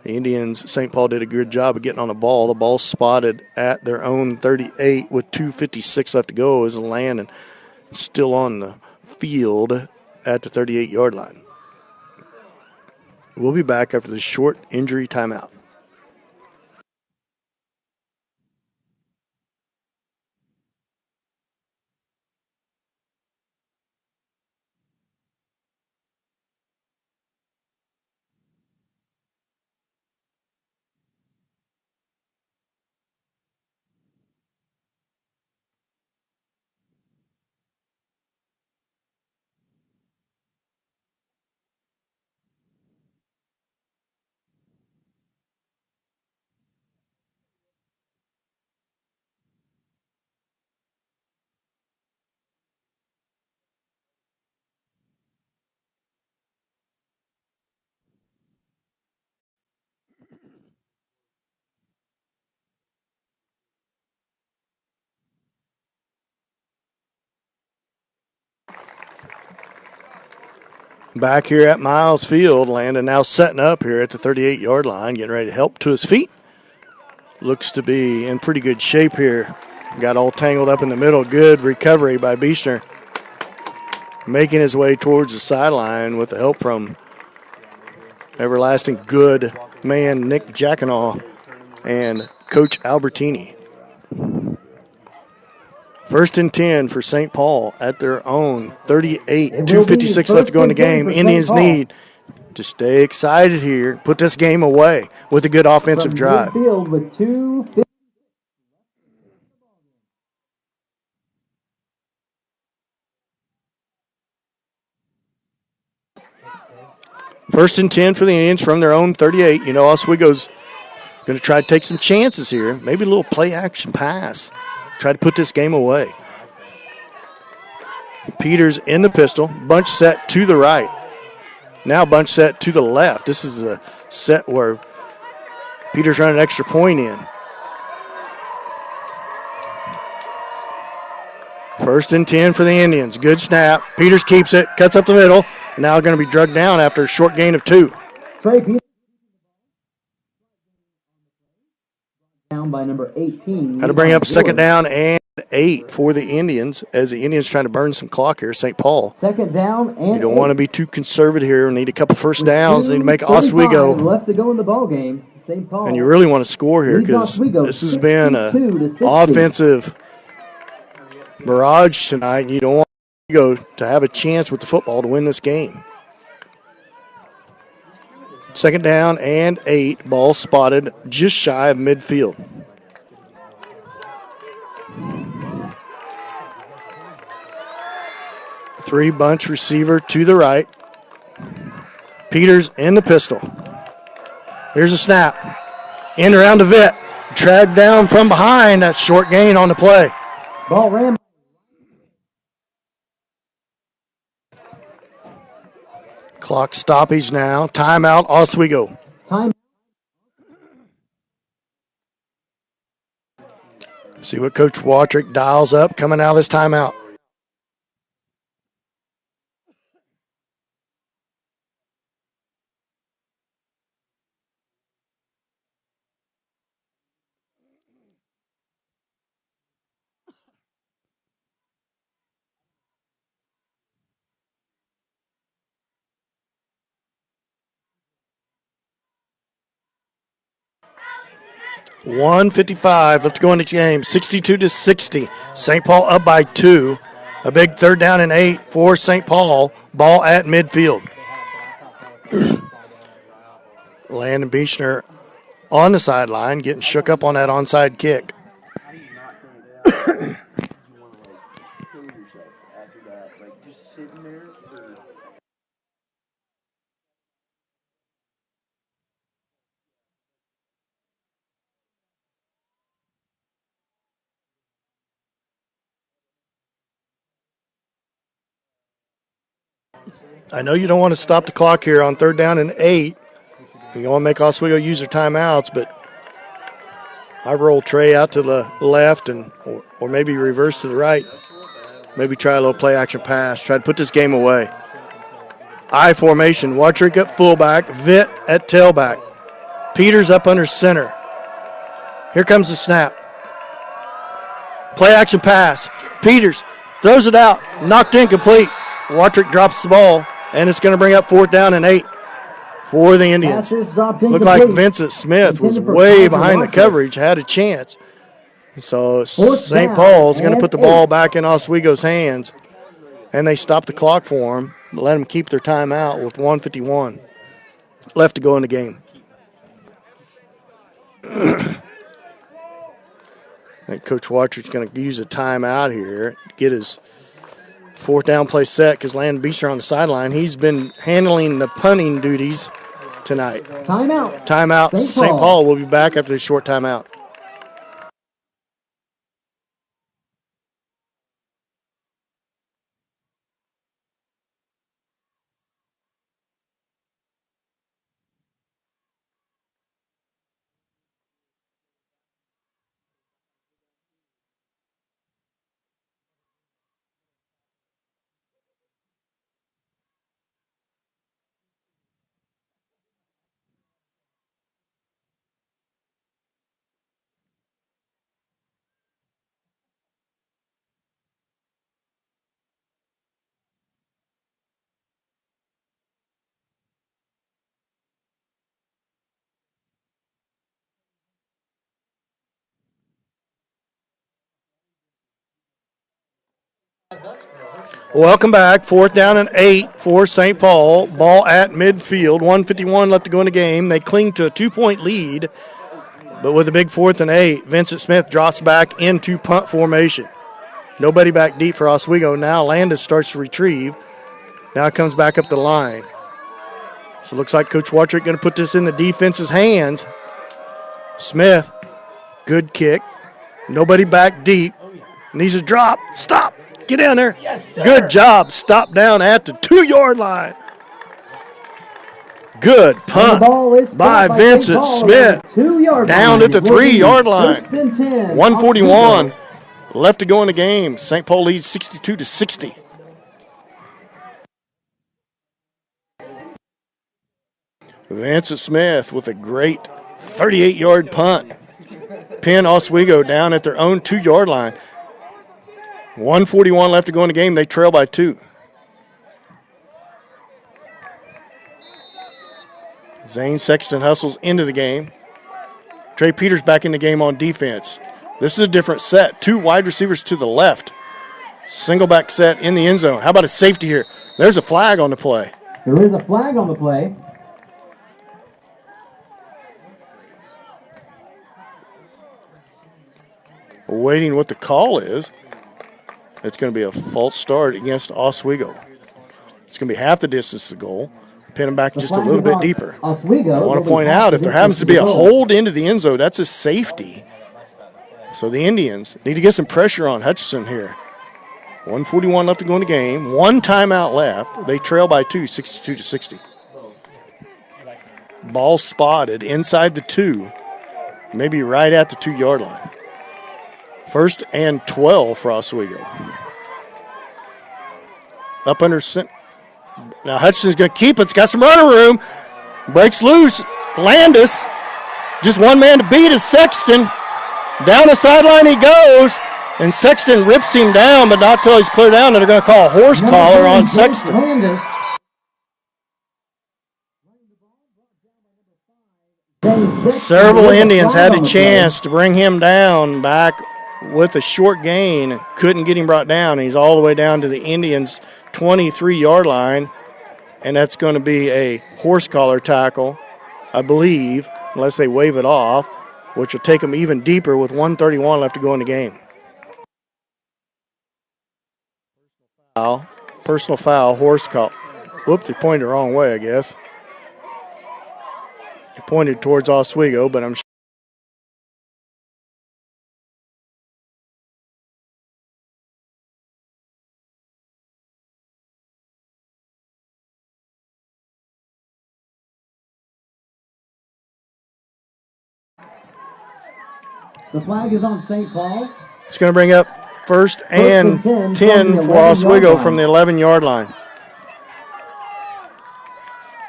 The Indians, St. Paul did a good job of getting on the ball. The ball spotted at their own 38 with 2:56 left to go as Landon still on the field at the 38-yard line. We'll be back after this short injury timeout. Back here at Miles Field, Landon now setting up here at the 38-yard line, getting ready to help to his feet. Looks to be in pretty good shape here. Got all tangled up in the middle. Good recovery by Beechner. Making his way towards the sideline with the help from everlasting good man Nick Jackanaw and Coach Albertini. 1st and 10 for St. Paul at their own 38. It will be 2:56 left to go in the first and 10 game. for St. Indians Paul. need to stay excited here. Put this game away with a good offensive From drive. midfield with 2:50. First and 10 for the Indians from their own 38. You know, Oswego's going to try to take some chances here. Maybe a little play-action pass. Try to put this game away. Peters in the pistol. Bunch set to the right. Now bunch set to the left. This is a set where Peters running an extra point in. First and 10 for the Indians. Good snap. Peters keeps it, cuts up the middle. Now going to be drugged down after a short gain of 2. Trey Peters down by number 18. Got to bring up 2nd down and 8 for the Indians as the Indians trying to burn some clock here. St. Paul. 2nd down and You don't 8. want to be too conservative here. Need a couple first With downs. Need to make 2:35 Oswego. left to go in the ball game. St. Paul. And you really want to score here leads because Oswego this has been an 62-60. offensive barrage tonight. And you don't want Oswego to have a chance with the football to win this game. 2nd down and 8. Ball spotted just shy of midfield. Three bunch receiver to the right. Peters in the pistol. Here's a snap. In around the vet. Dragged down from behind. That short gain on the play. Ball ran. Clock stoppage now. Timeout, Oswego. Time. See what Coach Watrick dials up coming out of this timeout. .155 left to go in the game. 62-60. St. Paul up by 2. A big 3rd down and 8 for St. Paul. Ball at midfield. Landon Beechner on the sideline, getting shook up on that onside kick. I know you don't want to stop the clock here on 3rd down and 8. You want to make Oswego use their timeouts, but I roll Trey out to the left and or maybe reverse to the right. Maybe try a little play action pass. Try to put this game away. I formation. Watrick at fullback. Vitt at tailback. Peters up under center. Here comes the snap. Play action pass. Peters throws it out. Knocked incomplete. Watrick drops the ball, and it's going to bring up 4th down and 8 for the Indians. Looked like Vincent Smith was way behind the coverage, had a chance. So St. Paul's going to put the ball back in Oswego's hands, and they stop the clock for them, let them keep their timeout with 1:51 left to go in the game. I think Coach Watrick's going to use a timeout here to get his 4th down play set because Landon Beechner on the sideline. He's been handling the punting duties tonight. Timeout. Timeout. St. Paul will be back after this short timeout. Welcome back. 4th down and 8 for St. Paul. Ball at midfield. 1:51 left to go in the game. They cling to a 2-point lead, but with a big 4th and 8, Vincent Smith drops back into punt formation. Nobody back deep for Oswego. Now Landis starts to retrieve. Now it comes back up the line. So it looks like Coach Watrick going to put this in the defense's hands. Smith, good kick. Nobody back deep. Needs a drop. Stop. Get down there. Yes, sir. Good job. Stop down at the 2-yard line. Good punt by Vincent Smith. 2-yard Down at the 3-yard line. 1:41 1:41 left to go in the game. St. Paul leads 62-60. Vincent Smith with a great 38-yard punt. Pin Oswego down at their own 2-yard line. 1:41 left to go in the game. They trail by 2. Zane Sexton hustles into the game. Trey Peters back in the game on defense. This is a different set. 2 wide receivers to the left. Single back set in the end zone. How about a safety here? There's a flag on the play. There is a flag on the play. Waiting what the call is. It's going to be a false start against Oswego. It's going to be half the distance to goal. Pin them back just a little bit deeper. Oswego. I want to point out, if there happens to be a hold into the end zone, that's a safety. So the Indians need to get some pressure on Hutchinson here. 1:41 left to go in the game. 1 timeout left. They trail by 2, 62-60. Ball spotted inside the 2, maybe right at the 2-yard line. 1st and 12 for Oswego. Up under center. Now Hutchinson's going to keep it. It's got some running room. Breaks loose. Landis. Just one man to beat is Sexton. Down the sideline he goes. And Sexton rips him down, but not till he's cleared down. And they're going to call a horse collar on Sexton. Several Indians had a chance to bring him down back with a short gain. Couldn't get him brought down. He's all the way down to the Indians' 23-yard line. And that's going to be a horse collar tackle, I believe, unless they wave it off, which will take them even deeper with 1:31 left to go in the game. Personal foul, horse collar. Whoops, they pointed the wrong way, I guess. They pointed towards Oswego, but I'm sure. The flag is on St. Paul. It's going to bring up 1st and 10 for Oswego from the 11-yard line.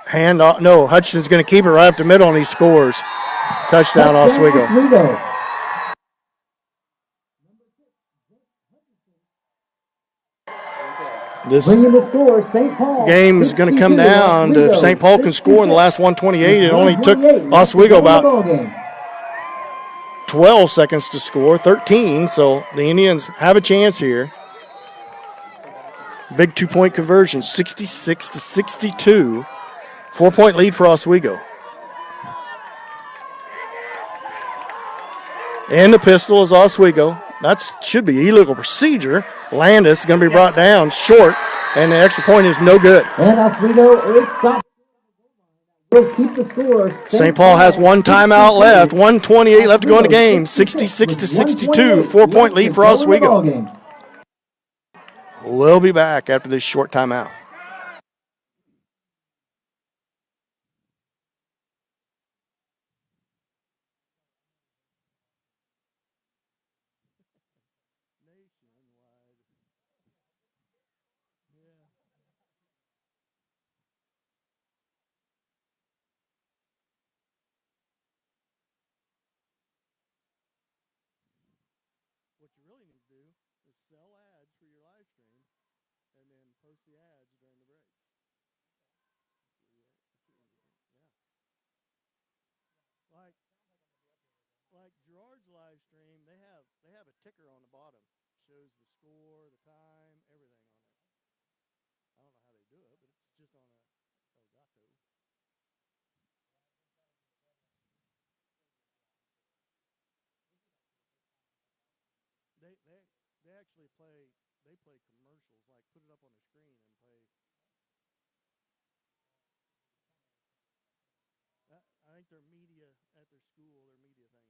Hand off. No, Hutchinson's going to keep it right up the middle, and he scores. Touchdown, Oswego. This game is going to come down to if St. Paul can score in the last 128. It only took Oswego about 12 seconds to score, 13, so the Indians have a chance here. Big 2-point conversion, 66-62. 4-point lead for Oswego. And the pistol is Oswego. That should be illegal procedure. Landis is going to be brought down short, and the extra point is no good. And Oswego is stopped. Will keep the score. St. Paul has 1 timeout left. 1:28 left to go in the game. 66-62. 4-point lead for Oswego. We'll be back after this short timeout. What you really need to do is sell ads for your live stream and then post the ads during the breaks. Yeah. Like Gerard's live stream, they have a ticker on the bottom. Shows the score, the time, everything. They actually play commercials, like put it up on the screen and play. I think their media at their school, their media thing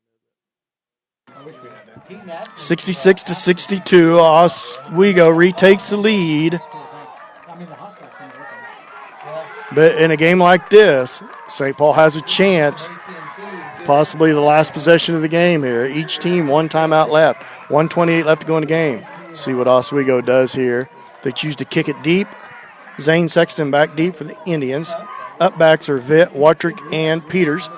does it. 66 to 62, Oswego retakes the lead. But in a game like this, St. Paul has a chance, possibly the last possession of the game here. Each team one timeout left, 1:28 left to go in the game. See what Oswego does here. They choose to kick it deep. Zane Sexton back deep for the Indians. Upbacks are Vitt, Watrick, and Peters.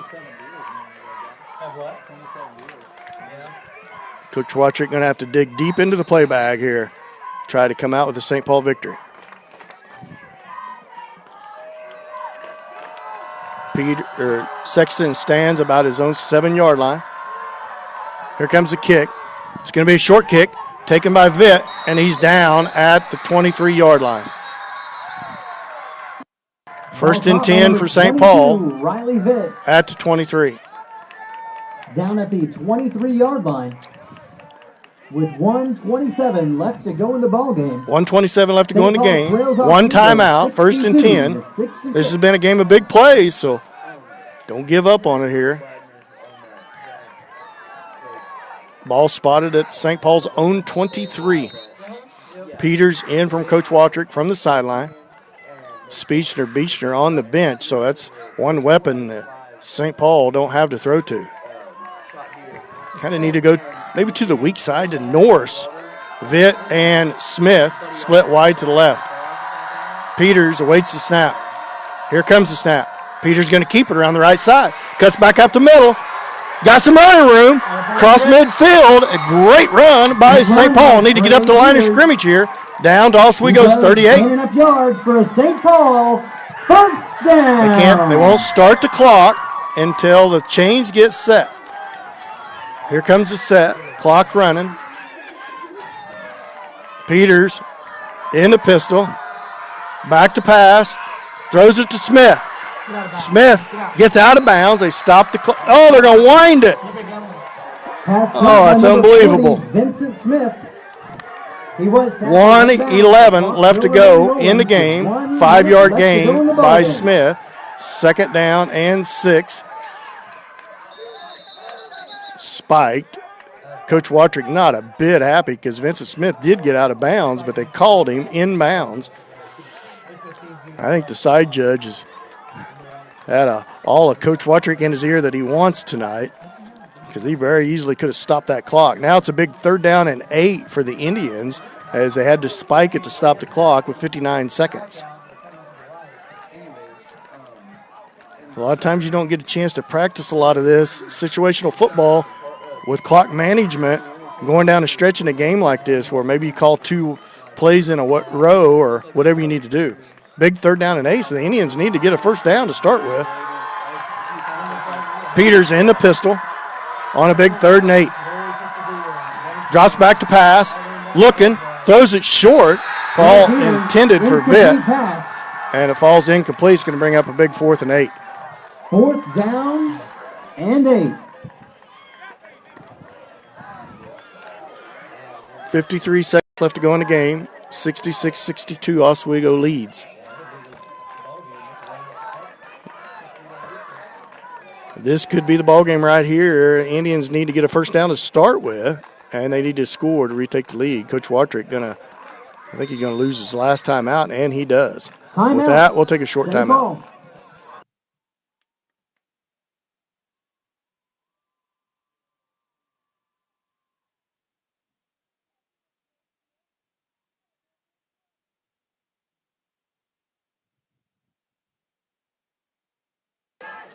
Coach Watrick going to have to dig deep into the play bag here. Try to come out with a St. Paul victory. Sexton stands about his own 7-yard line. Here comes the kick. It's going to be a short kick taken by Vitt, and he's down at the 23-yard line. First and 10 for St. Paul Riley Vitt at the 23. Down at the 23-yard line with 1:27 left to go in the ball game. 1:27 left to go in the game. One timeout, first and 10. This has been a game of big plays, so don't give up on it here. Ball spotted at St. Paul's own 23. Peters in from Coach Watrick from the sideline. Beechner on the bench, so that's one weapon that St. Paul don't have to throw to. Kind of need to go maybe to the weak side to Norris. Vitt and Smith split wide to the left. Peters awaits the snap. Here comes the snap. Peters going to keep it around the right side. Cuts back up the middle. Got some running room. Cross midfield. A great run by St. Paul. Need to get up the line of scrimmage here. Down to Oswego's 38. Up yards for St. Paul. First down. They won't start the clock until the chains get set. Here comes the set. Clock running. Peters in the pistol. Back to pass. Throws it to Smith. Smith gets out of bounds. They stop the clock. Oh, they're going to wind it. Oh, that's unbelievable. Vincent Smith. He was 1:11 left to go in the game. 5-yard gain by Smith. Second down and 6. Spiked. Coach Watrick not a bit happy because Vincent Smith did get out of bounds, but they called him inbounds. I think the side judge has had all of Coach Watrick in his ear that he wants tonight because he very easily could have stopped that clock. Now it's a big 3rd down and 8 for the Indians as they had to spike it to stop the clock with 59 seconds. A lot of times you don't get a chance to practice a lot of this situational football with clock management going down a stretch in a game like this where maybe you call 2 plays in a row or whatever you need to do. Big 3rd down and 8, so the Indians need to get a first down to start with. Peters in the pistol on a big 3rd and 8. Drops back to pass, looking, throws it short. Ball intended for Vitt, and it falls incomplete. It's going to bring up a big 4th and 8. 4th down and 8. 53 seconds left to go in the game. 66-62, Oswego leads. This could be the ball game right here. Indians need to get a first down to start with, and they need to score to retake the lead. Coach Watrick I think he's gonna lose his last time out, and he does. With that, we'll take a short timeout.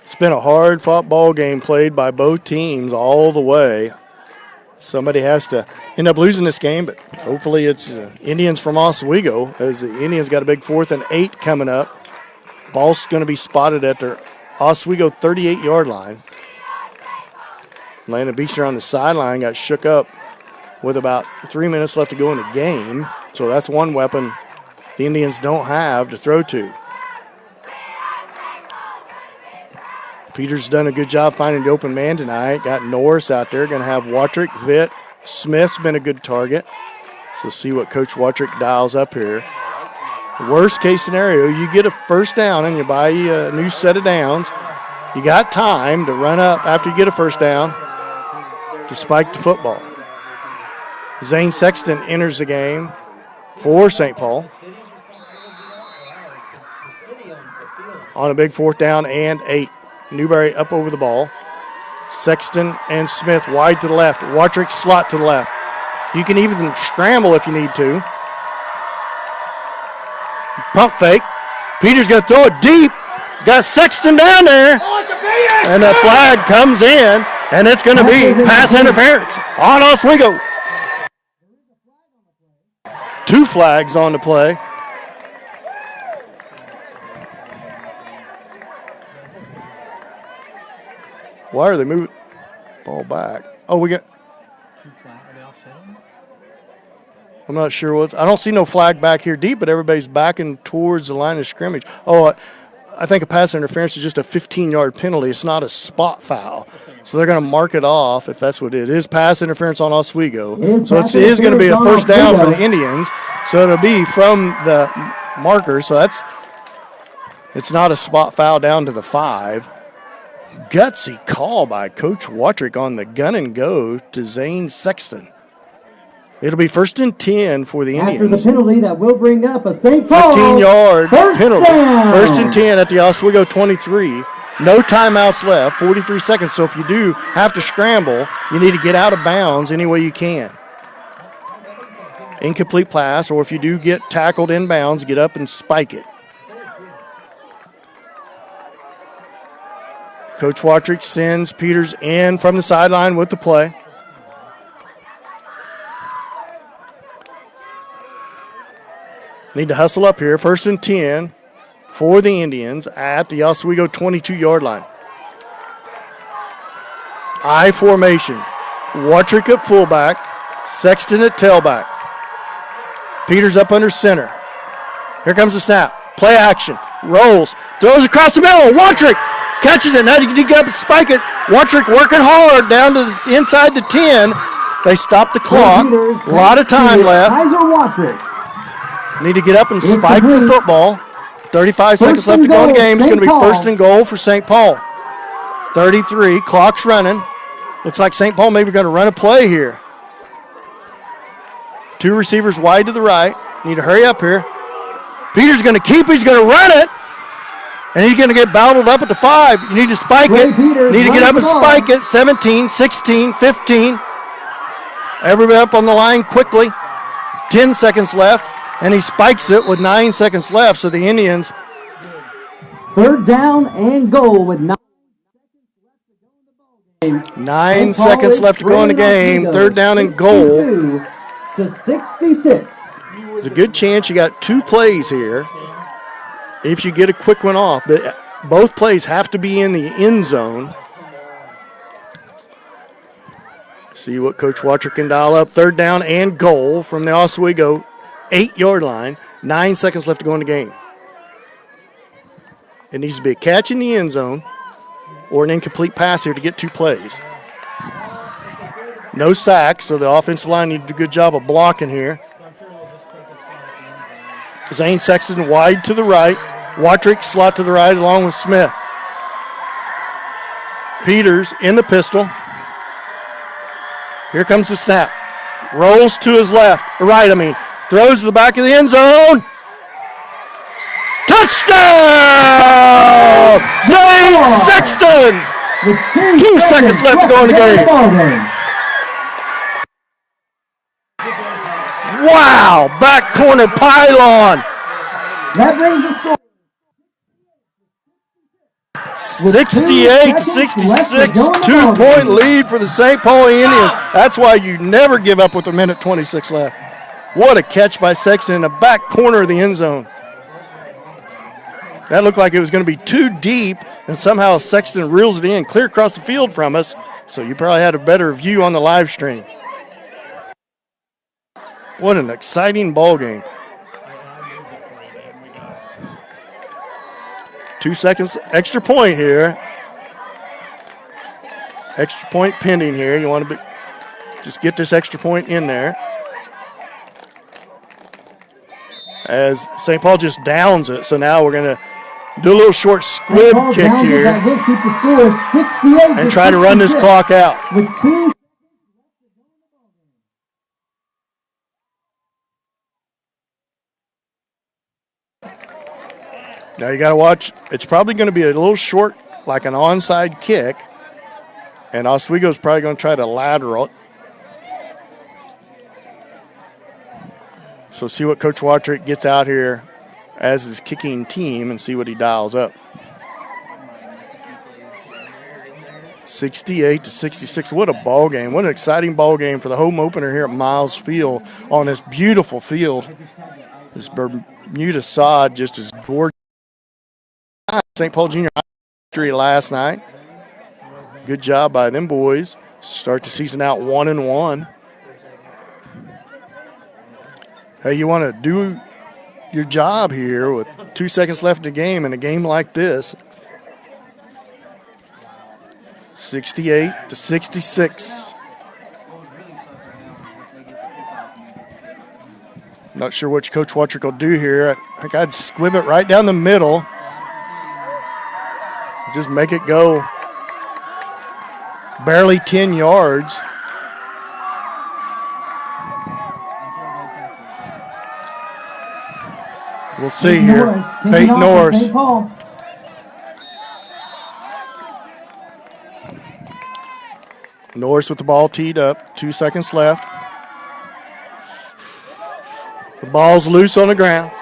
It's been a hard-fought ball game played by both teams all the way. Somebody has to end up losing this game, but hopefully it's Indians from Oswego as the Indians got a big 4th and 8 coming up. Ball's going to be spotted at their Oswego 38-yard line. Landon Beechner on the sideline got shook up with about 3 minutes left to go in the game, so that's one weapon the Indians don't have to throw to. Peters done a good job finding the open man tonight. Got Norris out there. Going to have Watrick, Vitt, Smith's been a good target. So see what Coach Watrick dials up here. Worst case scenario, you get a first down and you buy you a new set of downs. You got time to run up after you get a first down to spike the football. Zane Sexton enters the game for St. Paul on a big 4th down and 8. Newberry up over the ball. Sexton and Smith wide to the left. Watrick slot to the left. You can even scramble if you need to. Pump fake. Peters going to throw it deep. He's got Sexton down there. And the flag comes in, and it's going to be pass interference on Oswego. 2 flags on the play. Why are they moving ball back? Oh, we got. I'm not sure what's. I don't see no flag back here deep, but everybody's backing towards the line of scrimmage. Oh, I think a pass interference is just a 15-yard penalty. It's not a spot foul. So they're going to mark it off if that's what it is. Pass interference on Oswego. So it is going to be a first down for the Indians. So it'll be from the marker. So it's not a spot foul down to the 5. Gutsy call by Coach Watrick on the gun and go to Zane Sexton. It'll be 1st and 10 for the Indians. After the penalty, that will bring up a St. Paul 15-yard penalty. Down. 1st and 10 at the Oswego 23. No timeouts left, 43 seconds. So if you do have to scramble, you need to get out of bounds any way you can. Incomplete pass, or if you do get tackled in bounds, get up and spike it. Coach Watrick sends Peters in from the sideline with the play. Need to hustle up here. 1st and 10 for the Indians at the Oswego 22-yard line. I formation. Watrick at fullback. Sexton at tailback. Peters up under center. Here comes the snap. Play action. Rolls. Throws across the middle. Watrick catches it. Now you can get up and spike it. Watrick working hard down to the inside the 10. They stop the clock. A lot of time left. Kaiser Watrick. Need to get up and spike the football. 35 seconds left to go in the game. It's going to be 1st and goal for St. Paul. 33. Clock's running. Looks like St. Paul maybe going to run a play here. 2 receivers wide to the right. Need to hurry up here. Peters going to keep. He's going to run it. And he's going to get bottled up at the 5. You need to spike it. Need to get up and spike it. 17, 16, 15. Everybody up on the line quickly. 10 seconds left. And he spikes it with 9 seconds left. So the Indians. 3rd down and goal with 9 seconds left to go in the game. 3rd down and goal. To 66. There's a good chance you got 2 plays here if you get a quick one off. But both plays have to be in the end zone. See what Coach Watrick can dial up. 3rd down and goal from the Oswego 8-yard line. 9 seconds left to go in the game. It needs to be a catch in the end zone or an incomplete pass here to get 2 plays. No sacks, so the offensive line need to do a good job of blocking here. Zane Sexton wide to the right. Watrick slot to the right along with Smith. Peters in the pistol. Here comes the snap. Rolls to his left, right, Throws to the back of the end zone. Touchdown! Zane Sexton! 2 seconds left to go in the game. Wow, back corner pylon. That brings the score. 68-66, 2-point lead for the St. Paul Indians. That's why you never give up with a minute 26 left. What a catch by Sexton in the back corner of the end zone. That looked like it was going to be too deep, and somehow Sexton reels it in clear across the field from us, so you probably had a better view on the live stream. What an exciting ball game. 2 seconds, extra point here. Extra point pending here. You want to be Just get this extra point in there. As St. Paul just downs it, so now we're going to do a little short squib kick here Keep the score 68 and try to run this clock out. With 2 Now you got to watch. It's probably going to be a little short, like an onside kick, and Oswego's probably going to try to lateral it. So see what Coach Wattrick gets out here as his kicking team and see what he dials up. 68-66. What a ball game. What an exciting ball game for the home opener here at Miles Field on this beautiful field. This Bermuda sod just is gorgeous. St. Paul Junior High victory last night. Good job by them boys. Start the season out 1-1. Hey, you want to do your job here with 2 seconds left in the game in a game like this. 68-66. Not sure what Coach Wattrick will do here. I think I'd squib it right down the middle. Just make it go barely 10 yards. We'll see here. Peyton Norris. Norris with the ball teed up. 2 seconds left. The ball's loose on the ground.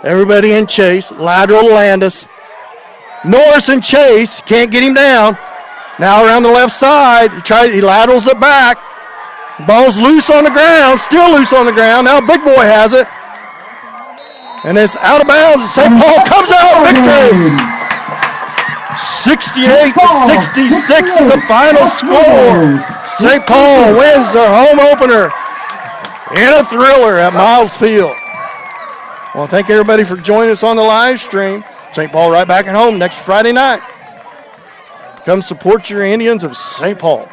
Everybody in chase. Lateral to Landis. Norris and Chase can't get him down. Now around the left side. He laterals it back. Ball's loose on the ground. Still loose on the ground. Now Big Boy has it. And it's out of bounds. St. Paul comes out victorious. 68-66 is the final score. St. Paul wins their home opener in a thriller at Miles Field. I want to thank everybody for joining us on the live stream. St. Paul right back at home next Friday night. Come support your Indians of St. Paul.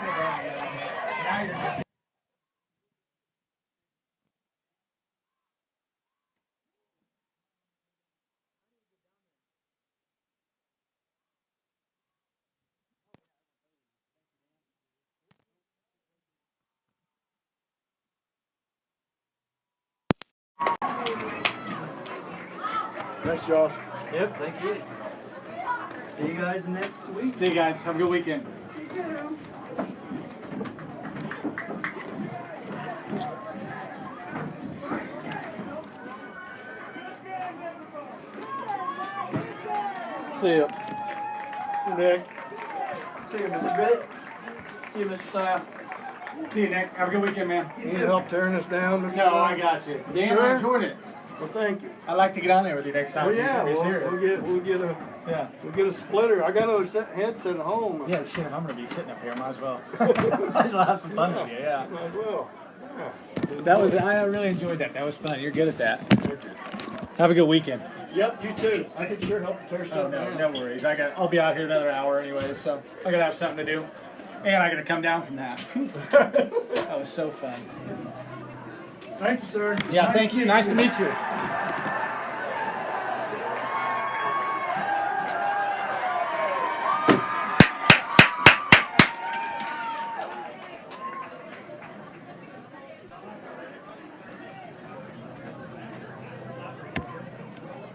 Thanks, Josh. Yep, thank you. See you guys next week. See you guys. Have a good weekend. See you. See you, Nick. See you, Mr. Britt. See you, Mr. Sile. See you, Nick. Have a good weekend, man. You need help tearing this down, Mr. No, Sutton? I got you. Dan, Sure? I enjoyed it. Well, thank you. I'd like to get on there with you next time. Well, yeah, You're serious. we'll get a splitter. I got another headset at home. Yeah, shit, I'm going to be sitting up here. Might as well. Might as well have some fun with you, yeah. Might as well. I really enjoyed that. That was fun. You're good at that. Have a good weekend. Yep, you too. I could sure help tear Oh, stuff no, down. no worries. I'll be out here another hour anyway, so I got to have something to do. And I got to come down from that. That was so fun. Thank you, sir. Yeah, thank you. Nice to meet you.